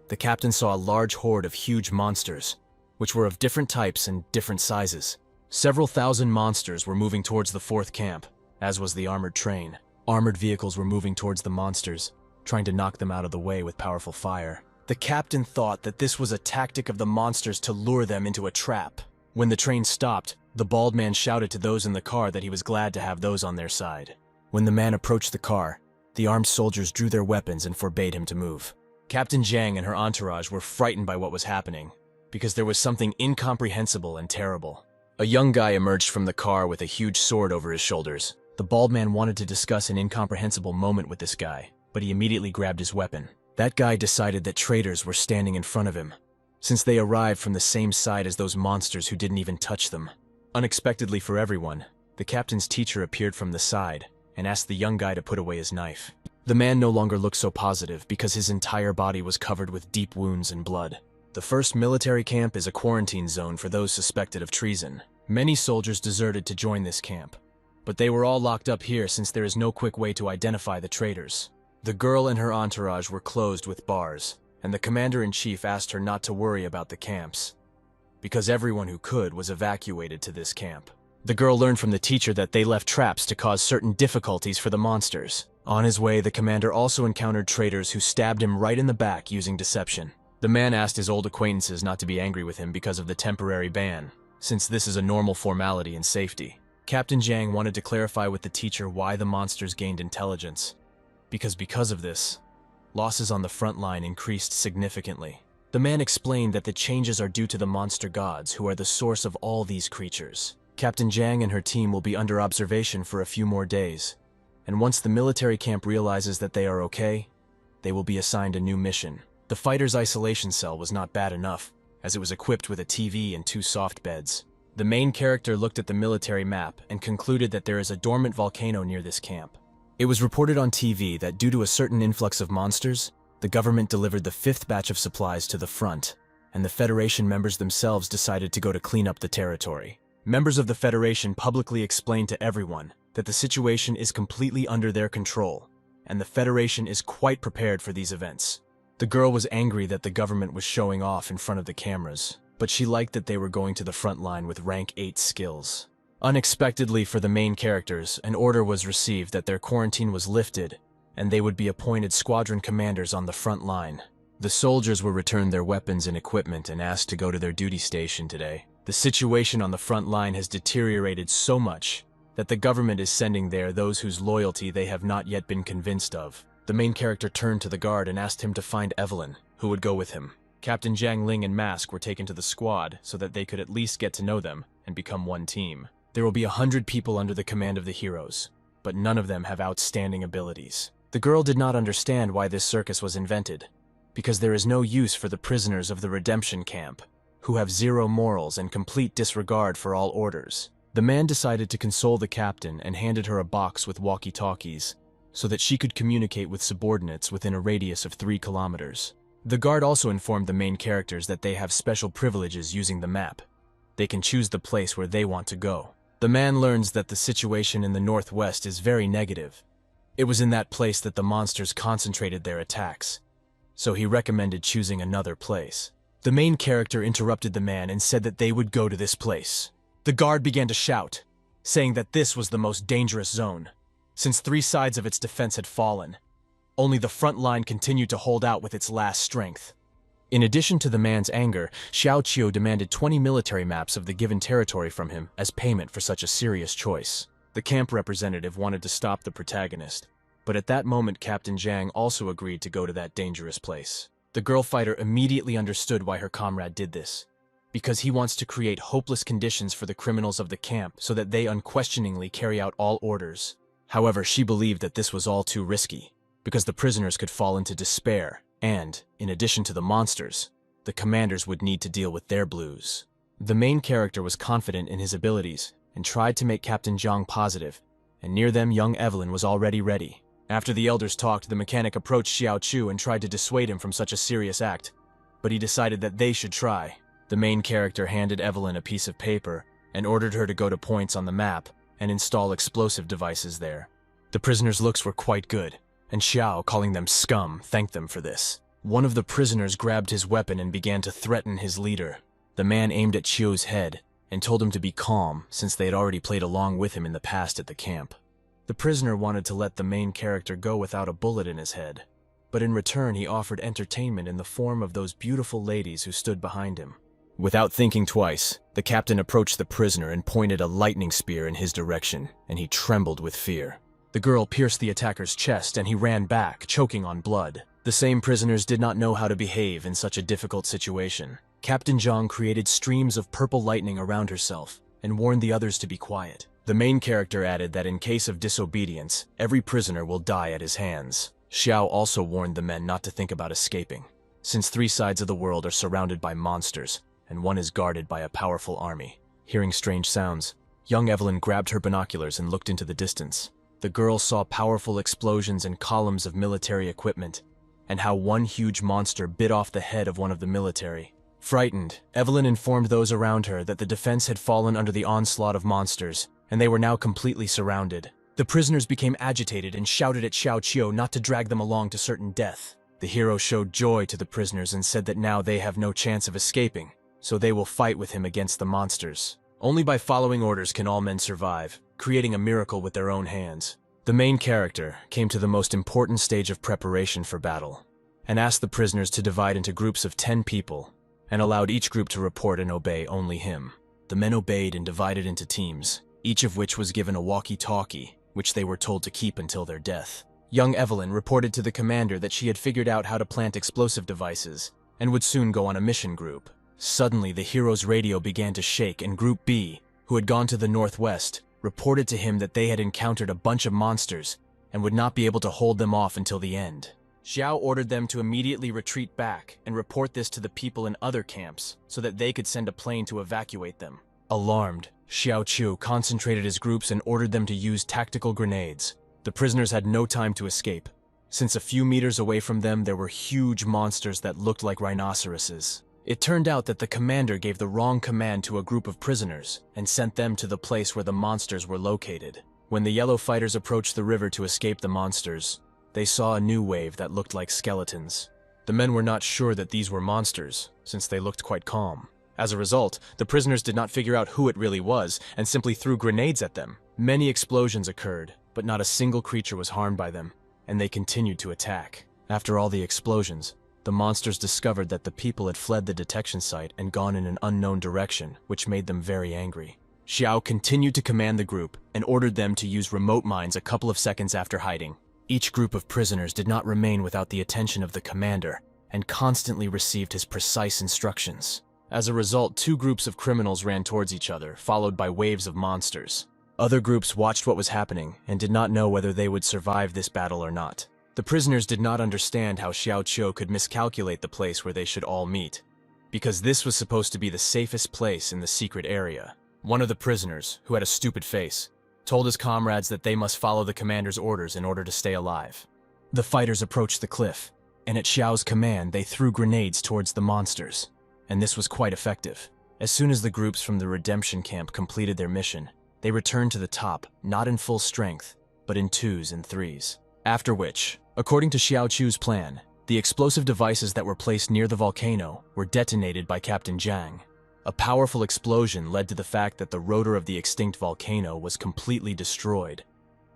the captain saw a large horde of huge monsters, which were of different types and different sizes. Several thousand monsters were moving towards the fourth camp, as was the armored train. Armored vehicles were moving towards the monsters, trying to knock them out of the way with powerful fire. The captain thought that this was a tactic of the monsters to lure them into a trap. When the train stopped, the bald man shouted to those in the car that he was glad to have those on their side. When the man approached the car, the armed soldiers drew their weapons and forbade him to move. Captain Jiang and her entourage were frightened by what was happening, because there was something incomprehensible and terrible. A young guy emerged from the car with a huge sword over his shoulders. The bald man wanted to discuss an incomprehensible moment with this guy, but he immediately grabbed his weapon. That guy decided that traitors were standing in front of him, since they arrived from the same side as those monsters who didn't even touch them. Unexpectedly for everyone, the captain's teacher appeared from the side and asked the young guy to put away his knife. The man no longer looked so positive because his entire body was covered with deep wounds and blood. The first military camp is a quarantine zone for those suspected of treason. Many soldiers deserted to join this camp, but they were all locked up here since there is no quick way to identify the traitors. The girl and her entourage were closed with bars, and the commander-in-chief asked her not to worry about the camps, because everyone who could was evacuated to this camp. The girl learned from the teacher that they left traps to cause certain difficulties for the monsters. On his way, the commander also encountered traitors who stabbed him right in the back using deception. The man asked his old acquaintances not to be angry with him because of the temporary ban, since this is a normal formality in safety. Captain Jiang wanted to clarify with the teacher why the monsters gained intelligence, because of this, losses on the front line increased significantly. The man explained that the changes are due to the monster gods who are the source of all these creatures. Captain Jiang and her team will be under observation for a few more days, and once the military camp realizes that they are okay, they will be assigned a new mission. The fighter's isolation cell was not bad enough, as it was equipped with a TV and 2 soft beds. The main character looked at the military map and concluded that there is a dormant volcano near this camp. It was reported on TV that due to a certain influx of monsters, the government delivered the 5th batch of supplies to the front, and the Federation members themselves decided to go to clean up the territory. Members of the Federation publicly explained to everyone that the situation is completely under their control, and the Federation is quite prepared for these events. The girl was angry that the government was showing off in front of the cameras, but she liked that they were going to the front line with rank 8 skills. Unexpectedly for the main characters, an order was received that their quarantine was lifted, and they would be appointed squadron commanders on the front line. The soldiers were returned their weapons and equipment and asked to go to their duty station today. The situation on the front line has deteriorated so much that the government is sending there those whose loyalty they have not yet been convinced of. The main character turned to the guard and asked him to find Evelyn, who would go with him. Captain Jiang Ling and Mask were taken to the squad so that they could at least get to know them and become one team. There will be 100 people under the command of the heroes, but none of them have outstanding abilities. The girl did not understand why this circus was invented, because there is no use for the prisoners of the redemption camp, who have 0 morals and complete disregard for all orders. The man decided to console the captain and handed her a box with walkie-talkies so that she could communicate with subordinates within a radius of 3 kilometers. The guard also informed the main characters that they have special privileges using the map. They can choose the place where they want to go. The man learns that the situation in the northwest is very negative. It was in that place that the monsters concentrated their attacks, so he recommended choosing another place. The main character interrupted the man and said that they would go to this place. The guard began to shout, saying that this was the most dangerous zone, since 3 sides of its defense had fallen. Only the front line continued to hold out with its last strength. In addition to the man's anger, Xiao Qiu demanded 20 military maps of the given territory from him as payment for such a serious choice. The camp representative wanted to stop the protagonist, but at that moment Captain Zhang also agreed to go to that dangerous place. The girl fighter immediately understood why her comrade did this, because he wants to create hopeless conditions for the criminals of the camp so that they unquestioningly carry out all orders. However, she believed that this was all too risky, because the prisoners could fall into despair, and, in addition to the monsters, the commanders would need to deal with their blues. The main character was confident in his abilities and tried to make Captain Zhang positive, and near them young Evelyn was already ready. After the elders talked, the mechanic approached Xiao Chu and tried to dissuade him from such a serious act, but he decided that they should try. The main character handed Evelyn a piece of paper and ordered her to go to points on the map and install explosive devices there. The prisoners' looks were quite good, and Xiao, calling them scum, thanked them for this. One of the prisoners grabbed his weapon and began to threaten his leader. The man aimed at Qiu's head and told him to be calm since they had already played along with him in the past at the camp. The prisoner wanted to let the main character go without a bullet in his head, but in return he offered entertainment in the form of those beautiful ladies who stood behind him. Without thinking twice, the captain approached the prisoner and pointed a lightning spear in his direction, and he trembled with fear. The girl pierced the attacker's chest and he ran back, choking on blood. The same prisoners did not know how to behave in such a difficult situation. Captain Zhang created streams of purple lightning around herself and warned the others to be quiet. The main character added that in case of disobedience, every prisoner will die at his hands. Xiao also warned the men not to think about escaping, since 3 sides of the world are surrounded by monsters, and one is guarded by a powerful army. Hearing strange sounds, young Evelyn grabbed her binoculars and looked into the distance. The girl saw powerful explosions and columns of military equipment, and how one huge monster bit off the head of one of the military. Frightened, Evelyn informed those around her that the defense had fallen under the onslaught of monsters, and they were now completely surrounded. The prisoners became agitated and shouted at Xiao Qiu not to drag them along to certain death. The hero showed joy to the prisoners and said that now they have no chance of escaping, so they will fight with him against the monsters. Only by following orders can all men survive, creating a miracle with their own hands. The main character came to the most important stage of preparation for battle, and asked the prisoners to divide into groups of 10 people, and allowed each group to report and obey only him. The men obeyed and divided into teams, each of which was given a walkie-talkie, which they were told to keep until their death. Young Evelyn reported to the commander that she had figured out how to plant explosive devices, and would soon go on a mission group. Suddenly, the hero's radio began to shake, and Group B, who had gone to the northwest, reported to him that they had encountered a bunch of monsters and would not be able to hold them off until the end. Xiao ordered them to immediately retreat back and report this to the people in other camps so that they could send a plane to evacuate them. Alarmed, Xiao Chu concentrated his groups and ordered them to use tactical grenades. The prisoners had no time to escape, since a few meters away from them there were huge monsters that looked like rhinoceroses. It turned out that the commander gave the wrong command to a group of prisoners and sent them to the place where the monsters were located. When the yellow fighters approached the river to escape the monsters, they saw a new wave that looked like skeletons. The men were not sure that these were monsters, since they looked quite calm. As a result, the prisoners did not figure out who it really was and simply threw grenades at them. Many explosions occurred, but not a single creature was harmed by them, and they continued to attack. After all the explosions, the monsters discovered that the people had fled the detection site and gone in an unknown direction, which made them very angry. Xiao continued to command the group and ordered them to use remote mines a couple of seconds after hiding. Each group of prisoners did not remain without the attention of the commander and constantly received his precise instructions. As a result, 2 groups of criminals ran towards each other, followed by waves of monsters. Other groups watched what was happening and did not know whether they would survive this battle or not. The prisoners did not understand how Xiao Qiu could miscalculate the place where they should all meet, because this was supposed to be the safest place in the secret area. One of the prisoners, who had a stupid face, told his comrades that they must follow the commander's orders in order to stay alive. The fighters approached the cliff, and at Xiao's command, they threw grenades towards the monsters, and this was quite effective. As soon as the groups from the redemption camp completed their mission, they returned to the top, not in full strength, but in 2s and 3s. After which, according to Xiao Chu's plan, the explosive devices that were placed near the volcano were detonated by Captain Zhang. A powerful explosion led to the fact that the rotor of the extinct volcano was completely destroyed,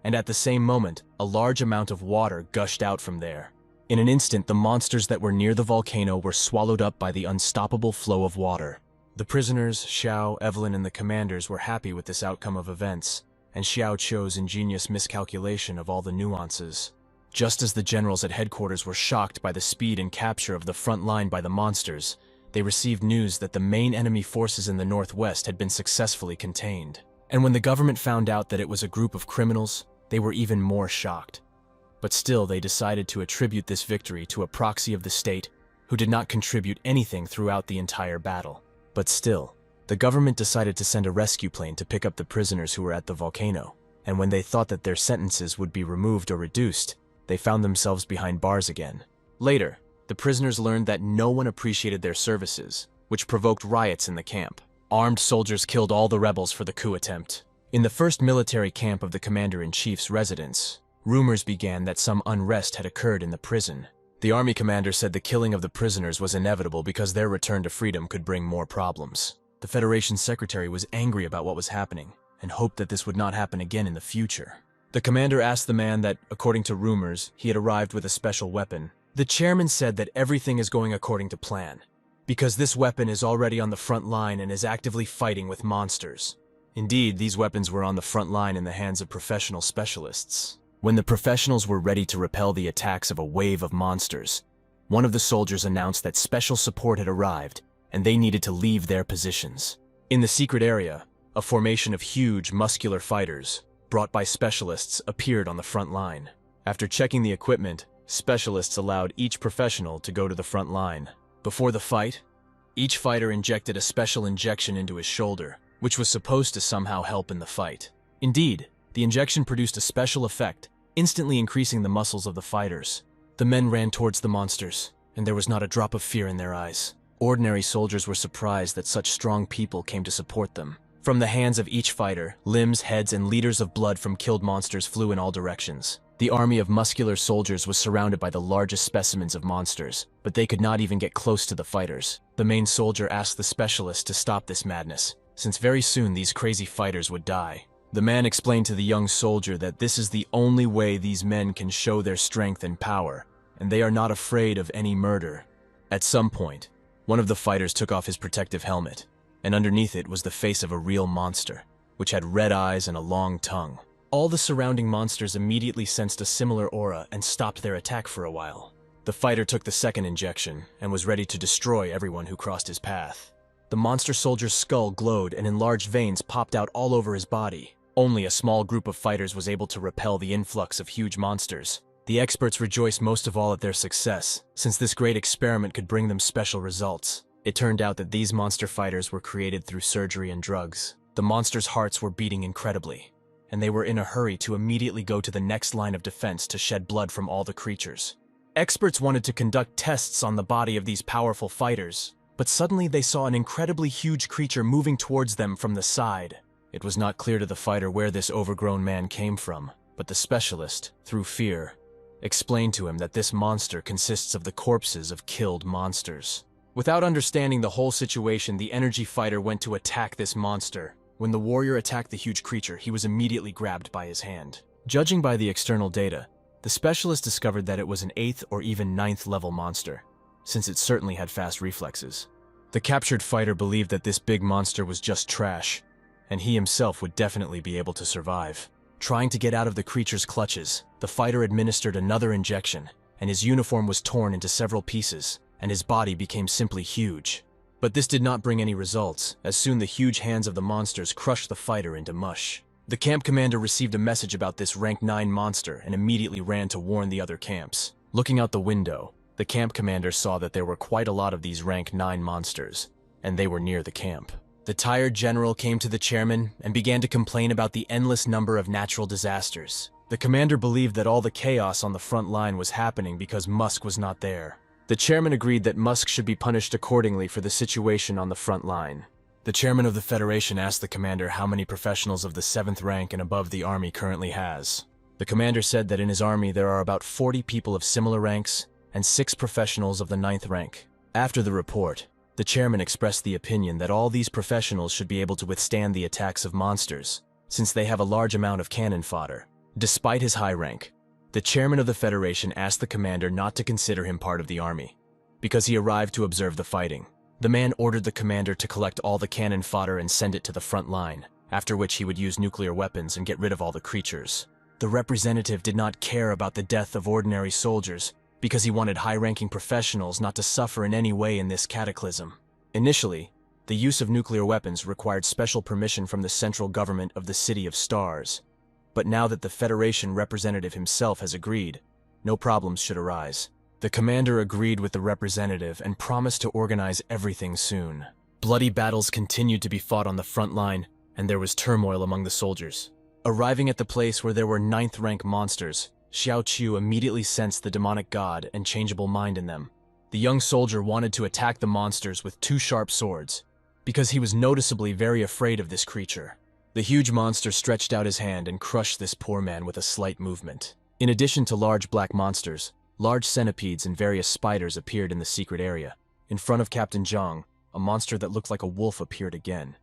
and at the same moment, a large amount of water gushed out from there. In an instant, the monsters that were near the volcano were swallowed up by the unstoppable flow of water. The prisoners, Xiao, Evelyn, and the commanders were happy with this outcome of events, and Xiao Chu's ingenious miscalculation of all the nuances. Just as the generals at headquarters were shocked by the speed and capture of the front line by the monsters, they received news that the main enemy forces in the northwest had been successfully contained. And when the government found out that it was a group of criminals, they were even more shocked. But still, they decided to attribute this victory to a proxy of the state who did not contribute anything throughout the entire battle. But still, the government decided to send a rescue plane to pick up the prisoners who were at the volcano, and when they thought that their sentences would be removed or reduced, they found themselves behind bars again. Later, the prisoners learned that no one appreciated their services, which provoked riots in the camp. Armed soldiers killed all the rebels for the coup attempt. In the first military camp of the commander-in-chief's residence, rumors began that some unrest had occurred in the prison. The army commander said the killing of the prisoners was inevitable because their return to freedom could bring more problems. The Federation secretary was angry about what was happening and hoped that this would not happen again in the future. The commander asked the man that, according to rumors, he had arrived with a special weapon. The chairman said that everything is going according to plan, because this weapon is already on the front line and is actively fighting with monsters. Indeed, these weapons were on the front line in the hands of professional specialists. When the professionals were ready to repel the attacks of a wave of monsters, one of the soldiers announced that special support had arrived and they needed to leave their positions. In the secret area, a formation of huge, muscular fighters, brought by specialists, appeared on the front line. After checking the equipment, specialists allowed each professional to go to the front line. Before the fight, each fighter injected a special injection into his shoulder, which was supposed to somehow help in the fight. Indeed, the injection produced a special effect, instantly increasing the muscles of the fighters. The men ran towards the monsters, and there was not a drop of fear in their eyes. Ordinary soldiers were surprised that such strong people came to support them. From the hands of each fighter, limbs, heads, and liters of blood from killed monsters flew in all directions. The army of muscular soldiers was surrounded by the largest specimens of monsters, but they could not even get close to the fighters. The main soldier asked the specialist to stop this madness, since very soon these crazy fighters would die. The man explained to the young soldier that this is the only way these men can show their strength and power, and they are not afraid of any murder. At some point, one of the fighters took off his protective helmet, and underneath it was the face of a real monster, which had red eyes and a long tongue. All the surrounding monsters immediately sensed a similar aura and stopped their attack for a while. The fighter took the second injection and was ready to destroy everyone who crossed his path. The monster soldier's skull glowed and enlarged veins popped out all over his body. Only a small group of fighters was able to repel the influx of huge monsters. The experts rejoiced most of all at their success, since this great experiment could bring them special results. It turned out that these monster fighters were created through surgery and drugs. The monsters' hearts were beating incredibly, and they were in a hurry to immediately go to the next line of defense to shed blood from all the creatures. Experts wanted to conduct tests on the body of these powerful fighters, but suddenly they saw an incredibly huge creature moving towards them from the side. It was not clear to the fighter where this overgrown man came from, but the specialist, through fear, explained to him that this monster consists of the corpses of killed monsters. Without understanding the whole situation, the energy fighter went to attack this monster. When the warrior attacked the huge creature, he was immediately grabbed by his hand. Judging by the external data, the specialist discovered that it was an 8th or even 9th level monster, since it certainly had fast reflexes. The captured fighter believed that this big monster was just trash, and he himself would definitely be able to survive. Trying to get out of the creature's clutches, the fighter administered another injection, and his uniform was torn into several pieces, and his body became simply huge. But this did not bring any results, as soon the huge hands of the monsters crushed the fighter into mush. The camp commander received a message about this rank 9 monster and immediately ran to warn the other camps. Looking out the window, the camp commander saw that there were quite a lot of these rank 9 monsters, and they were near the camp. The tired general came to the chairman and began to complain about the endless number of natural disasters. The commander believed that all the chaos on the front line was happening because Musk was not there. The chairman agreed that Musk should be punished accordingly for the situation on the front line. The chairman of the Federation asked the commander how many professionals of the 7th rank and above the army currently has. The commander said that in his army there are about 40 people of similar ranks and 6 professionals of the 9th rank. After the report, the chairman expressed the opinion that all these professionals should be able to withstand the attacks of monsters, since they have a large amount of cannon fodder. Despite his high rank, the chairman of the Federation asked the commander not to consider him part of the army, because he arrived to observe the fighting. The man ordered the commander to collect all the cannon fodder and send it to the front line, after which he would use nuclear weapons and get rid of all the creatures. The representative did not care about the death of ordinary soldiers, because he wanted high-ranking professionals not to suffer in any way in this cataclysm. Initially, the use of nuclear weapons required special permission from the central government of the City of Stars. But now that the Federation representative himself has agreed, no problems should arise. The commander agreed with the representative and promised to organize everything soon. Bloody battles continued to be fought on the front line, and there was turmoil among the soldiers. Arriving at the place where there were 9th rank monsters, Xiao Qiu immediately sensed the demonic god and changeable mind in them. The young soldier wanted to attack the monsters with 2 sharp swords, because he was noticeably very afraid of this creature. The huge monster stretched out his hand and crushed this poor man with a slight movement. In addition to large black monsters, large centipedes and various spiders appeared in the secret area. In front of Captain Zhang, a monster that looked like a wolf appeared again,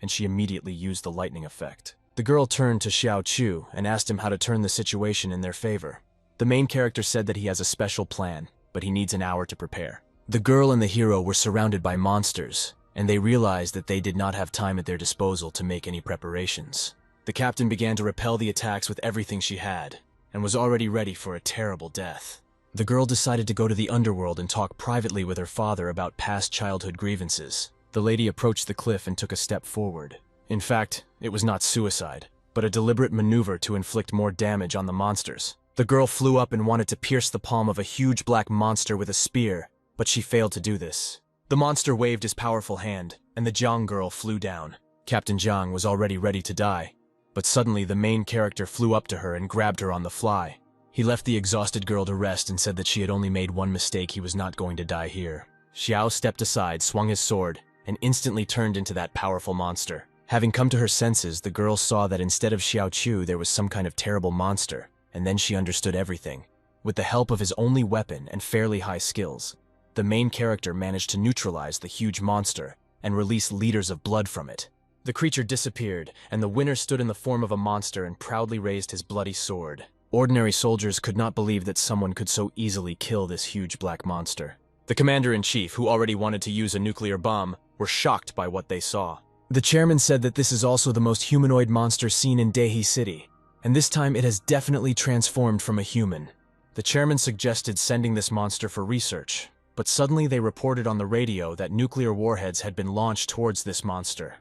and she immediately used the lightning effect. The girl turned to Xiao Qiu and asked him how to turn the situation in their favor. The main character said that he has a special plan, but he needs an hour to prepare. The girl and the hero were surrounded by monsters, and they realized that they did not have time at their disposal to make any preparations. The captain began to repel the attacks with everything she had, and was already ready for a terrible death. The girl decided to go to the underworld and talk privately with her father about past childhood grievances. The lady approached the cliff and took a step forward. In fact, it was not suicide, but a deliberate maneuver to inflict more damage on the monsters. The girl flew up and wanted to pierce the palm of a huge black monster with a spear, but she failed to do this. The monster waved his powerful hand, and the Zhang girl flew down. Captain Zhang was already ready to die, but suddenly the main character flew up to her and grabbed her on the fly. He left the exhausted girl to rest and said that she had only made one mistake, he was not going to die here. Xiao stepped aside, swung his sword, and instantly turned into that powerful monster. Having come to her senses, the girl saw that instead of Xiao Qiu there was some kind of terrible monster, and then she understood everything. With the help of his only weapon and fairly high skills, the main character managed to neutralize the huge monster and release liters of blood from it. The creature disappeared, and the winner stood in the form of a monster and proudly raised his bloody sword. Ordinary soldiers could not believe that someone could so easily kill this huge black monster. The commander-in-chief, who already wanted to use a nuclear bomb, were shocked by what they saw. The chairman said that this is also the most humanoid monster seen in Dehi City, and this time it has definitely transformed from a human. The chairman suggested sending this monster for research, but suddenly they reported on the radio that nuclear warheads had been launched towards this monster.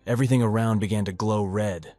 Everything around began to glow red,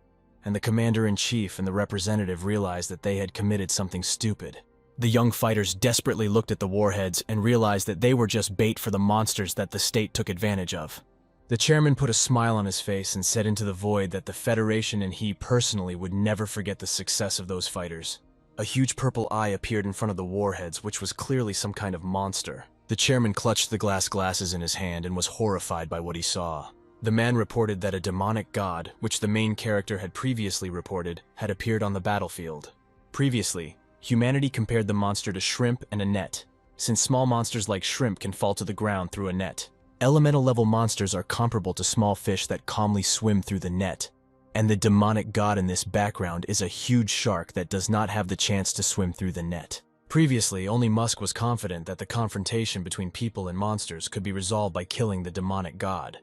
and the commander-in-chief and the representative realized that they had committed something stupid. The young fighters desperately looked at the warheads and realized that they were just bait for the monsters that the state took advantage of. The chairman put a smile on his face and said into the void that the Federation and he personally would never forget the success of those fighters. A huge purple eye appeared in front of the warheads, which was clearly some kind of monster. The chairman clutched the glass glasses in his hand and was horrified by what he saw. The man reported that a demonic god, which the main character had previously reported, had appeared on the battlefield. Previously, humanity compared the monster to shrimp and a net, since small monsters like shrimp can fall to the ground through a net. Elemental-level monsters are comparable to small fish that calmly swim through the net, and the demonic god in this background is a huge shark that does not have the chance to swim through the net. Previously, only Musk was confident that the confrontation between people and monsters could be resolved by killing the demonic god,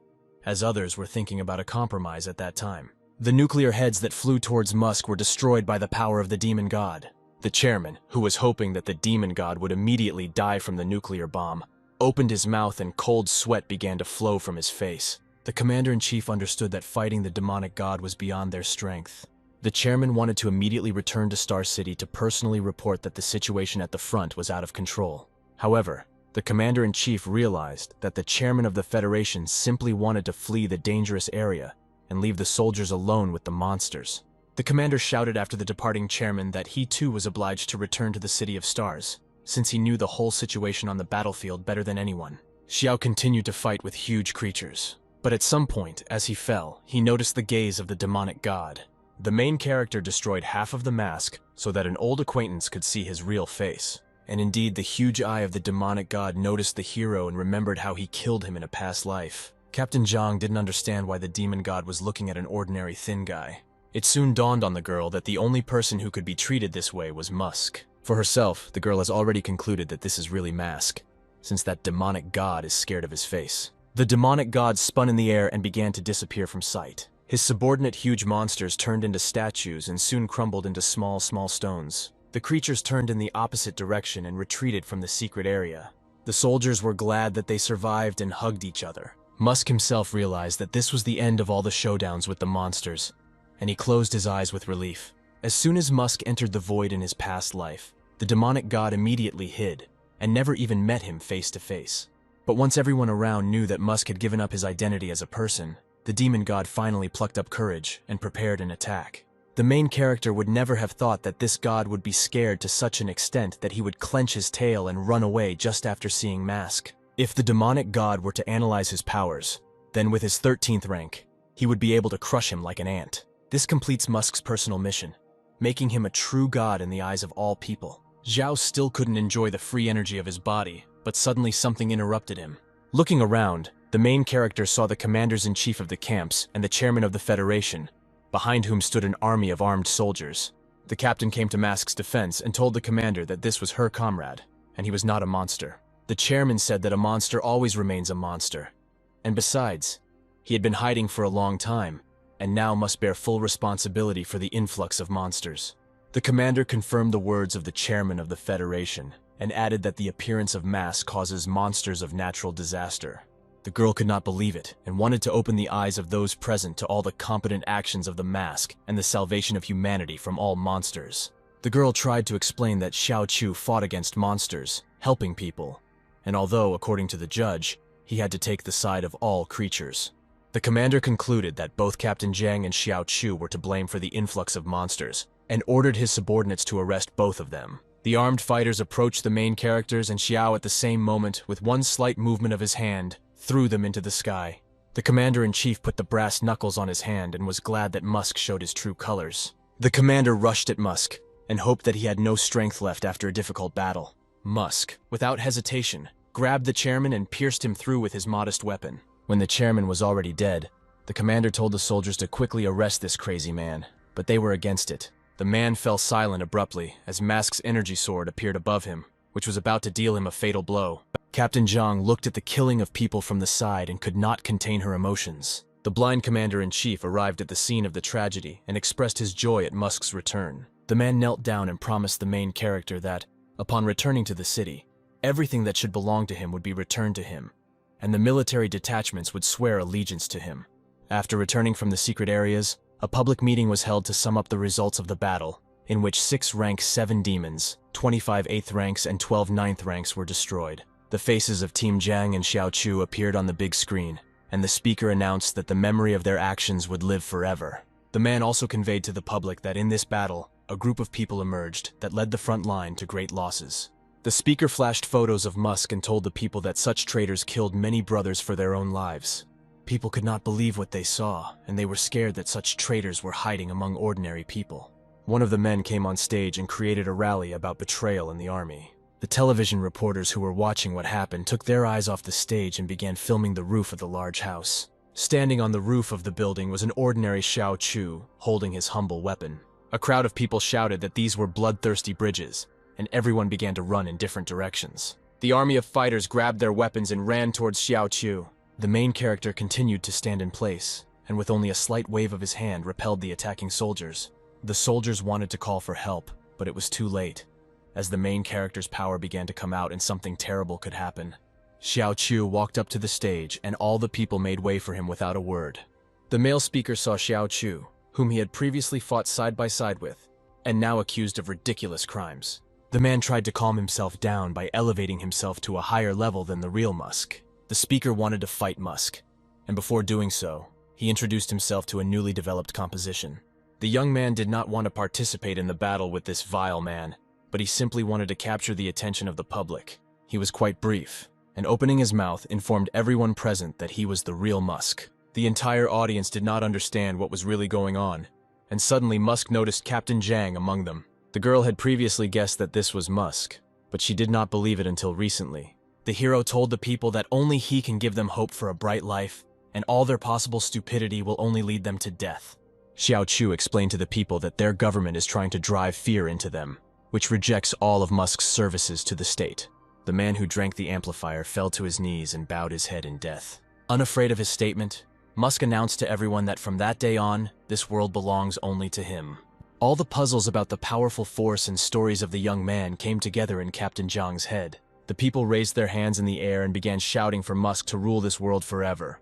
as others were thinking about a compromise at that time. The nuclear heads that flew towards Musk were destroyed by the power of the demon god. The chairman, who was hoping that the demon god would immediately die from the nuclear bomb, opened his mouth and cold sweat began to flow from his face. The commander-in-chief understood that fighting the demonic god was beyond their strength. The chairman wanted to immediately return to Star City to personally report that the situation at the front was out of control. However, the commander-in-chief realized that the chairman of the Federation simply wanted to flee the dangerous area and leave the soldiers alone with the monsters. The commander shouted after the departing chairman that he too was obliged to return to the City of Stars, since he knew the whole situation on the battlefield better than anyone. Xiao continued to fight with huge creatures, but at some point, as he fell, he noticed the gaze of the demonic god. The main character destroyed half of the mask so that an old acquaintance could see his real face. And indeed, the huge eye of the demonic god noticed the hero and remembered how he killed him in a past life. Captain Zhang didn't understand why the demon god was looking at an ordinary thin guy. It soon dawned on the girl that the only person who could be treated this way was Musk. For herself, the girl has already concluded that this is really Mask, since that demonic god is scared of his face. The demonic god spun in the air and began to disappear from sight. His subordinate huge monsters turned into statues and soon crumbled into small stones. The creatures turned in the opposite direction and retreated from the secret area. The soldiers were glad that they survived and hugged each other. Musk himself realized that this was the end of all the showdowns with the monsters, and he closed his eyes with relief. As soon as Musk entered the void in his past life, the demonic god immediately hid, and never even met him face to face. But once everyone around knew that Musk had given up his identity as a person, the demon god finally plucked up courage and prepared an attack. The main character would never have thought that this god would be scared to such an extent that he would clench his tail and run away just after seeing Mask. If the demonic god were to analyze his powers, then with his 13th rank, he would be able to crush him like an ant. This completes Musk's personal mission, making him a true god in the eyes of all people. Zhao still couldn't enjoy the free energy of his body, but suddenly something interrupted him. Looking around, the main character saw the commanders-in-chief of the camps and the chairman of the Federation, behind whom stood an army of armed soldiers. The captain came to Mask's defense and told the commander that this was her comrade, and he was not a monster. The chairman said that a monster always remains a monster, and besides, he had been hiding for a long time, and now must bear full responsibility for the influx of monsters. The commander confirmed the words of the chairman of the Federation, and added that the appearance of Mask causes monsters of natural disaster. The girl could not believe it, and wanted to open the eyes of those present to all the competent actions of the Mask and the salvation of humanity from all monsters. The girl tried to explain that Xiao Chu fought against monsters, helping people, and although, according to the judge, he had to take the side of all creatures. The commander concluded that both Captain Zhang and Xiao Chu were to blame for the influx of monsters, and ordered his subordinates to arrest both of them. The armed fighters approached the main characters, and Xiao at the same moment, with one slight movement of his hand, threw them into the sky. The commander-in-chief put the brass knuckles on his hand and was glad that Musk showed his true colors. The commander rushed at Musk, and hoped that he had no strength left after a difficult battle. Musk, without hesitation, grabbed the chairman and pierced him through with his modest weapon. When the chairman was already dead, the commander told the soldiers to quickly arrest this crazy man, but they were against it. The man fell silent abruptly as Mask's energy sword appeared above him, which was about to deal him a fatal blow. Captain Zhang looked at the killing of people from the side and could not contain her emotions. The blind commander-in-chief arrived at the scene of the tragedy and expressed his joy at Musk's return. The man knelt down and promised the main character that, upon returning to the city, everything that should belong to him would be returned to him, and the military detachments would swear allegiance to him. After returning from the secret areas, a public meeting was held to sum up the results of the battle, in which 6 rank 7 demons, 25 8th ranks, and 12 9th ranks were destroyed. The faces of Team Zhang and Xiao Chu appeared on the big screen, and the speaker announced that the memory of their actions would live forever. The man also conveyed to the public that in this battle, a group of people emerged that led the front line to great losses. The speaker flashed photos of Musk and told the people that such traitors killed many brothers for their own lives. People could not believe what they saw, and they were scared that such traitors were hiding among ordinary people. One of the men came on stage and created a rally about betrayal in the army. The television reporters who were watching what happened took their eyes off the stage and began filming the roof of the large house. Standing on the roof of the building was an ordinary Xiao Chu, holding his humble weapon. A crowd of people shouted that these were bloodthirsty bridges, and everyone began to run in different directions. The army of fighters grabbed their weapons and ran towards Xiao Chu. The main character continued to stand in place, and with only a slight wave of his hand repelled the attacking soldiers. The soldiers wanted to call for help, but it was too late, as the main character's power began to come out and something terrible could happen. Xiao Chu walked up to the stage, and all the people made way for him without a word. The male speaker saw Xiao Chu, whom he had previously fought side by side with, and now accused of ridiculous crimes. The man tried to calm himself down by elevating himself to a higher level than the real Musk. The speaker wanted to fight Musk, and before doing so, he introduced himself to a newly developed composition. The young man did not want to participate in the battle with this vile man, but he simply wanted to capture the attention of the public. He was quite brief, and opening his mouth informed everyone present that he was the real Musk. The entire audience did not understand what was really going on, and suddenly Musk noticed Captain Zhang among them. The girl had previously guessed that this was Musk, but she did not believe it until recently. The hero told the people that only he can give them hope for a bright life, and all their possible stupidity will only lead them to death. Xiao Chu explained to the people that their government is trying to drive fear into them, which rejects all of Musk's services to the state. The man who drank the amplifier fell to his knees and bowed his head in death. Unafraid of his statement, Musk announced to everyone that from that day on, this world belongs only to him. All the puzzles about the powerful force and stories of the young man came together in Captain Zhang's head. The people raised their hands in the air and began shouting for Musk to rule this world forever.